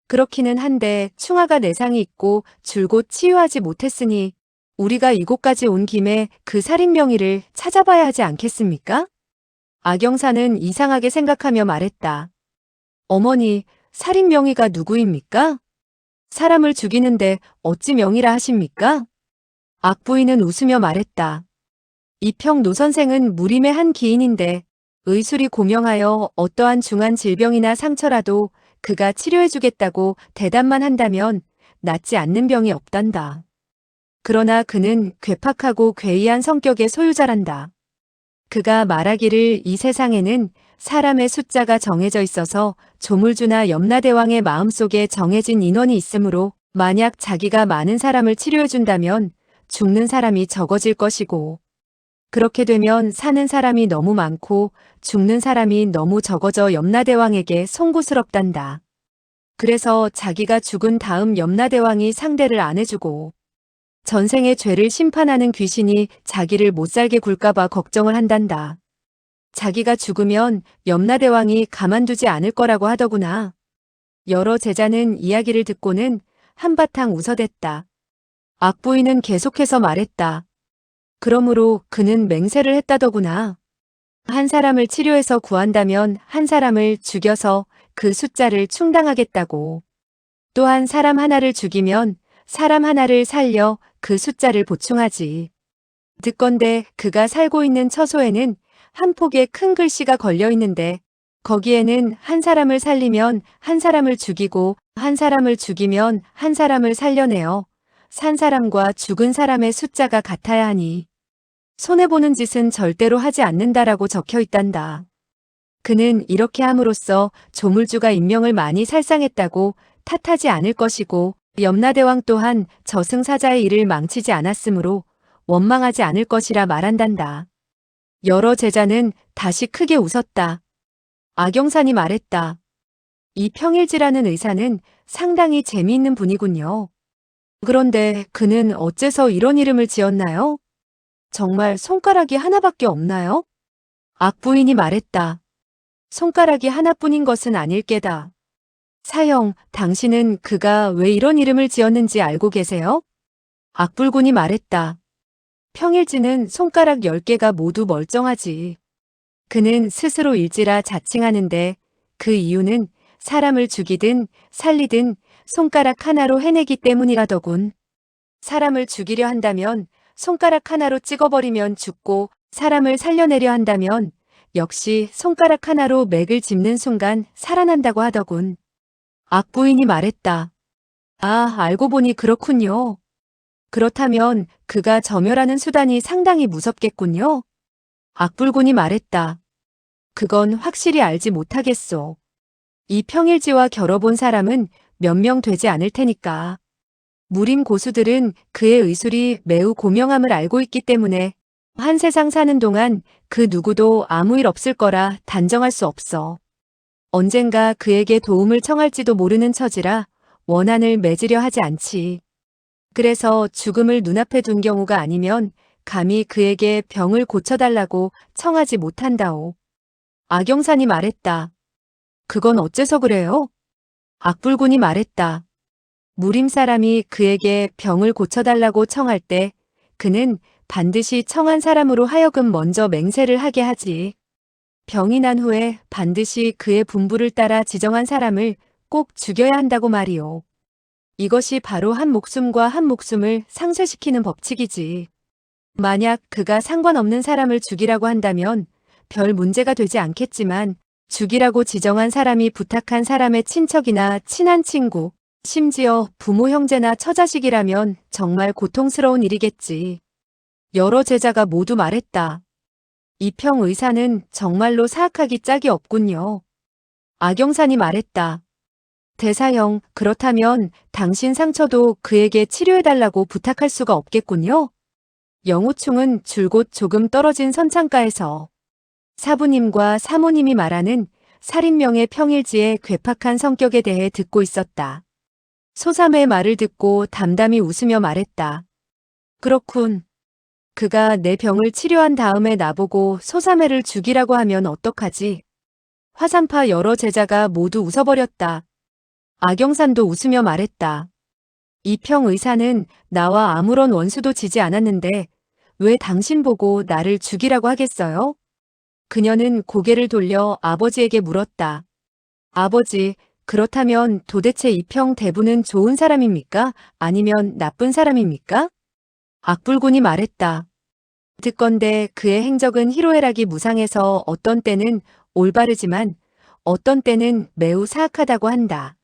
그렇기는 한데 충하가 내상이 있고 줄곧 치유하지 못했으니 우리가 이곳까지 온 김에 그 살인 명의를 찾아봐야 하지 않겠습니까? 악영사는 이상하게 생각하며 말했다. 어머니, 살인 명의가 누구입니까? 사람을 죽이는데 어찌 명의라 하십니까? 악부인은 웃으며 말했다. 이평 노 선생은 무림의 한 기인인데 의술이 고명하여 어떠한 중한 질병이나 상처라도 그가 치료해주겠다고 대답만 한다면 낫지 않는 병이 없단다. 그러나 그는 괴팍하고 괴이한 성격의 소유자란다. 그가 말하기를 이 세상에는 사람의 숫자가 정해져 있어서 조물주나 염라대왕의 마음속에 정해진 인원이 있으므로 만약 자기가 많은 사람을 치료해준다면 죽는 사람이 적어질 것이고 그렇게 되면 사는 사람이 너무 많고 죽는 사람이 너무 적어져 염라대왕에게 송구스럽단다. 그래서 자기가 죽은 다음 염라대왕이 상대를 안 해주고 전생의 죄를 심판하는 귀신이 자기를 못살게 굴까봐 걱정을 한단다. 자기가 죽으면 염라대왕이 가만두지 않을 거라고 하더구나. 여러 제자는 이야기를 듣고는 한바탕 웃어댔다. 악부인은 계속해서 말했다. 그러므로 그는 맹세를 했다더구나. 한 사람을 치료해서 구한다면 한 사람을 죽여서 그 숫자를 충당하겠다고. 또한 사람 하나를 죽이면 사람 하나를 살려 그 숫자를 보충하지. 듣건대 그가 살고 있는 처소에는 한 폭의 큰 글씨가 걸려 있는데 거기에는 한 사람을 살리면 한 사람을 죽이고 한 사람을 죽이면 한 사람을 살려내어 산 사람과 죽은 사람의 숫자가 같아야 하니 손해보는 짓은 절대로 하지 않는다라고 적혀 있단다. 그는 이렇게 함으로써 조물주가 인명을 많이 살상했다고 탓하지 않을 것이고 염라대왕 또한 저승사자의 일을 망치지 않았으므로 원망하지 않을 것이라 말한단다. 여러 제자는 다시 크게 웃었다. 악영산이 말했다. 이 평일지라는 의사는 상당히 재미있는 분이군요. 그런데 그는 어째서 이런 이름을 지었나요? 정말 손가락이 하나밖에 없나요? 악부인이 말했다. 손가락이 하나뿐인 것은 아닐 게다. 사형, 당신은 그가 왜 이런 이름을 지었는지 알고 계세요? 악불군이 말했다. 평일지는 손가락 10개가 모두 멀쩡하지. 그는 스스로 일지라 자칭하는데 그 이유는 사람을 죽이든 살리든 손가락 하나로 해내기 때문이라더군. 사람을 죽이려 한다면 손가락 하나로 찍어버리면 죽고 사람을 살려내려 한다면 역시 손가락 하나로 맥을 짚는 순간 살아난다고 하더군. 악부인이 말했다. 아, 알고 보니 그렇군요. 그렇다면 그가 점혈하는 수단이 상당히 무섭겠군요. 악불군이 말했다. 그건 확실히 알지 못하겠소. 이 평일지와 겨뤄본 사람은 몇 명 되지 않을 테니까. 무림 고수들은 그의 의술이 매우 고명함을 알고 있기 때문에 한 세상 사는 동안 그 누구도 아무 일 없을 거라 단정할 수 없어. 언젠가 그에게 도움을 청할지도 모르는 처지라 원한을 맺으려 하지 않지. 그래서 죽음을 눈앞에 둔 경우가 아니면 감히 그에게 병을 고쳐달라고 청하지 못한다오. 악영산이 말했다. 그건 어째서 그래요? 악불군이 말했다. 무림 사람이 그에게 병을 고쳐달라고 청할 때 그는 반드시 청한 사람으로 하여금 먼저 맹세를 하게 하지. 병이 난 후에 반드시 그의 분부를 따라 지정한 사람을 꼭 죽여야 한다고 말이오. 이것이 바로 한 목숨과 한 목숨을 상쇄시키는 법칙이지. 만약 그가 상관없는 사람을 죽이라고 한다면 별 문제가 되지 않겠지만 죽이라고 지정한 사람이 부탁한 사람의 친척이나 친한 친구, 심지어 부모 형제나 처자식이라면 정말 고통스러운 일이겠지. 여러 제자가 모두 말했다. 이평 의사는 정말로 사악하기 짝이 없군요. 악영산이 말했다. 대사형, 그렇다면 당신 상처도 그에게 치료해달라고 부탁할 수가 없겠군요. 영호충은 줄곧 조금 떨어진 선창가에서 사부님과 사모님이 말하는 살인명의 평일지의 괴팍한 성격에 대해 듣고 있었다. 소삼의 말을 듣고 담담히 웃으며 말했다. 그렇군. 그가 내 병을 치료한 다음에 나보고 소삼회를 죽이라고 하면 어떡하지? 화산파 여러 제자가 모두 웃어버렸다. 악영산도 웃으며 말했다. 이평 의사는 나와 아무런 원수도 지지 않았는데 왜 당신 보고 나를 죽이라고 하겠어요? 그녀는 고개를 돌려 아버지에게 물었다. 아버지, 그렇다면 도대체 이평 대부는 좋은 사람입니까? 아니면 나쁜 사람입니까? 악불군이 말했다. 듣건대 그의 행적은 희로애락이 무상해서 어떤 때는 올바르지만 어떤 때는 매우 사악하다고 한다.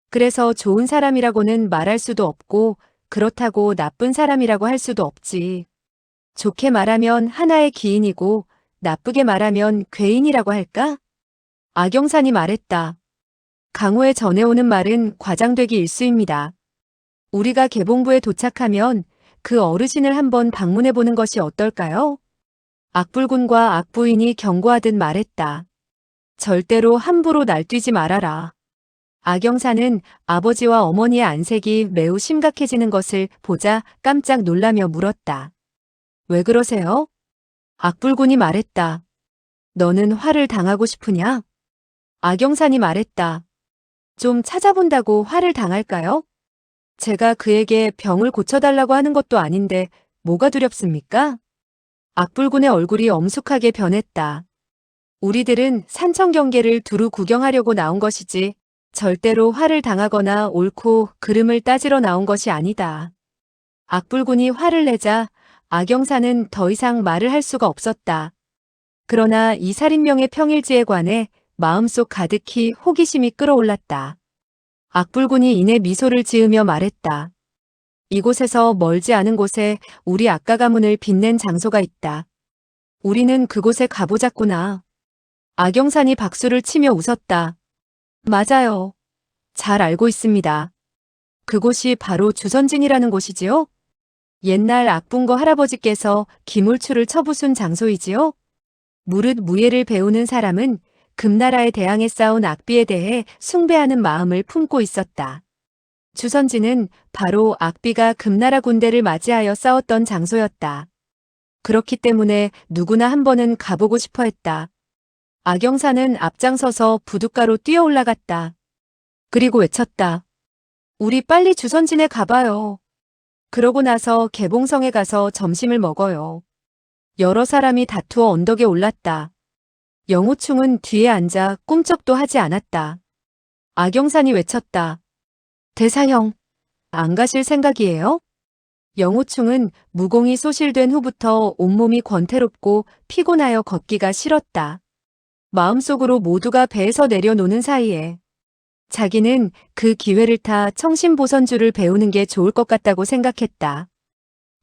그래서 좋은 사람이라고는 말할 수도 없고 그렇다고 나쁜 사람이라고 할 수도 없지. 좋게 말하면 하나의 기인이고 나쁘게 말하면 괴인이라고 할까? 악영산이 말했다. 강호에 전해오는 말은 과장되기 일쑤입니다. 우리가 개봉부에 도착하면 그 어르신을 한번 방문해보는 것이 어떨까요? 악불군과 악부인이 경고하듯 말했다. 절대로 함부로 날뛰지 말아라. 악영사는 아버지와 어머니의 안색이 매우 심각해지는 것을 보자 깜짝 놀라며 물었다. 왜 그러세요? 악불군이 말했다. 너는 화를 당하고 싶으냐? 악영산이 말했다. 좀 찾아본다고 화를 당할까요? 제가 그에게 병을 고쳐달라고 하는 것도 아닌데 뭐가 두렵습니까? 악불군의 얼굴이 엄숙하게 변했다. 우리들은 산천경계를 두루 구경하려고 나온 것이지 절대로 화를 당하거나 옳고 그름을 따지러 나온 것이 아니다. 악불군이 화를 내자 악영사는 더 이상 말을 할 수가 없었다. 그러나 이 살인명의 평일지에 관해 마음속 가득히 호기심이 끌어올랐다. 악불군이 이내 미소를 지으며 말했다. 이곳에서 멀지 않은 곳에 우리 악가 가문을 빛낸 장소가 있다. 우리는 그곳에 가보자꾸나. 악영산이 박수를 치며 웃었다. 맞아요. 잘 알고 있습니다. 그곳이 바로 주선진이라는 곳이지요? 옛날 악분거 할아버지께서 기물추를 쳐부순 장소이지요? 무릇 무예를 배우는 사람은 금나라에 대항해 싸운 악비에 대해 숭배하는 마음을 품고 있었다. 주선지는 바로 악비가 금나라 군대를 맞이하여 싸웠던 장소였다. 그렇기 때문에 누구나 한 번은 가보고 싶어 했다. 악영사는 앞장서서 부둣가로 뛰어 올라갔다. 그리고 외쳤다. 우리 빨리 주선진에 가봐요. 그러고 나서 개봉성에 가서 점심을 먹어요. 여러 사람이 다투어 언덕에 올랐다. 영호충은 뒤에 앉아 꿈쩍도 하지 않았다. 악영산이 외쳤다. 대사형, 안 가실 생각이에요? 영호충은 무공이 소실된 후부터 온몸이 권태롭고 피곤하여 걷기가 싫었다. 마음속으로 모두가 배에서 내려노는 사이에 자기는 그 기회를 타 청신보선주를 배우는 게 좋을 것 같다고 생각했다.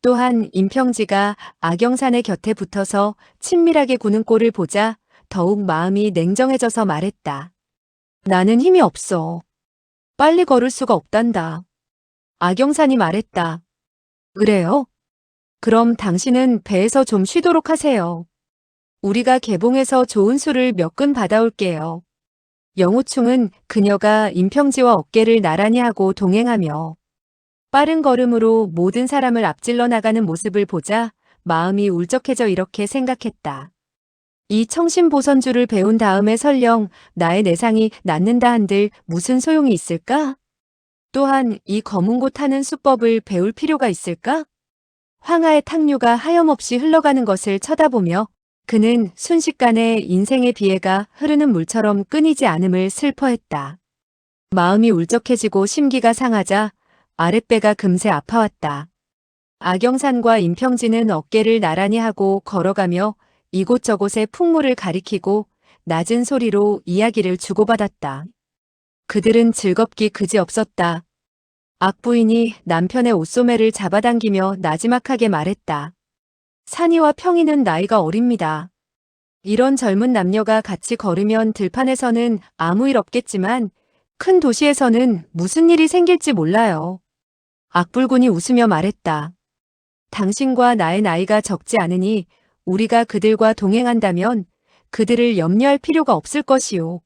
또한 임평지가 악영산의 곁에 붙어서 친밀하게 구는 꼴을 보자 더욱 마음이 냉정해져서 말했다. 나는 힘이 없어. 빨리 걸을 수가 없단다. 악영산이 말했다. 그래요? 그럼 당신은 배에서 좀 쉬도록 하세요. 우리가 개봉해서 좋은 술을 몇 근 받아올게요. 영호충은 그녀가 임평지와 어깨를 나란히 하고 동행하며 빠른 걸음으로 모든 사람을 앞질러 나가는 모습을 보자 마음이 울적해져 이렇게 생각했다. 이 청신보선주를 배운 다음에 설령 나의 내상이 낫는다 한들 무슨 소용이 있을까? 또한 이 검은고 타는 수법을 배울 필요가 있을까? 황하의 탕류가 하염없이 흘러가는 것을 쳐다보며 그는 순식간에 인생의 비애가 흐르는 물처럼 끊이지 않음을 슬퍼했다. 마음이 울적해지고 심기가 상하자 아랫배가 금세 아파왔다. 악영산과 임평지는 어깨를 나란히 하고 걸어가며 이곳저곳의 풍물을 가리키고 낮은 소리로 이야기를 주고받았다. 그들은 즐겁기 그지없었다. 악부인이 남편의 옷소매를 잡아당기며 나지막하게 말했다. 산이와 평이는 나이가 어립니다. 이런 젊은 남녀가 같이 걸으면 들판에서는 아무 일 없겠지만 큰 도시에서는 무슨 일이 생길지 몰라요. 악불군이 웃으며 말했다. 당신과 나의 나이가 적지 않으니 우리가 그들과 동행한다면 그들을 염려할 필요가 없을 것이요.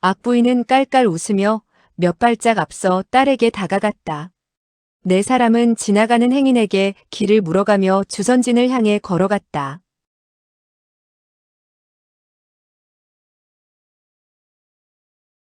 악부인은 깔깔 웃으며 몇 발짝 앞서 딸에게 다가갔다. 네 사람은 지나가는 행인에게 길을 물어가며 주선진을 향해 걸어갔다.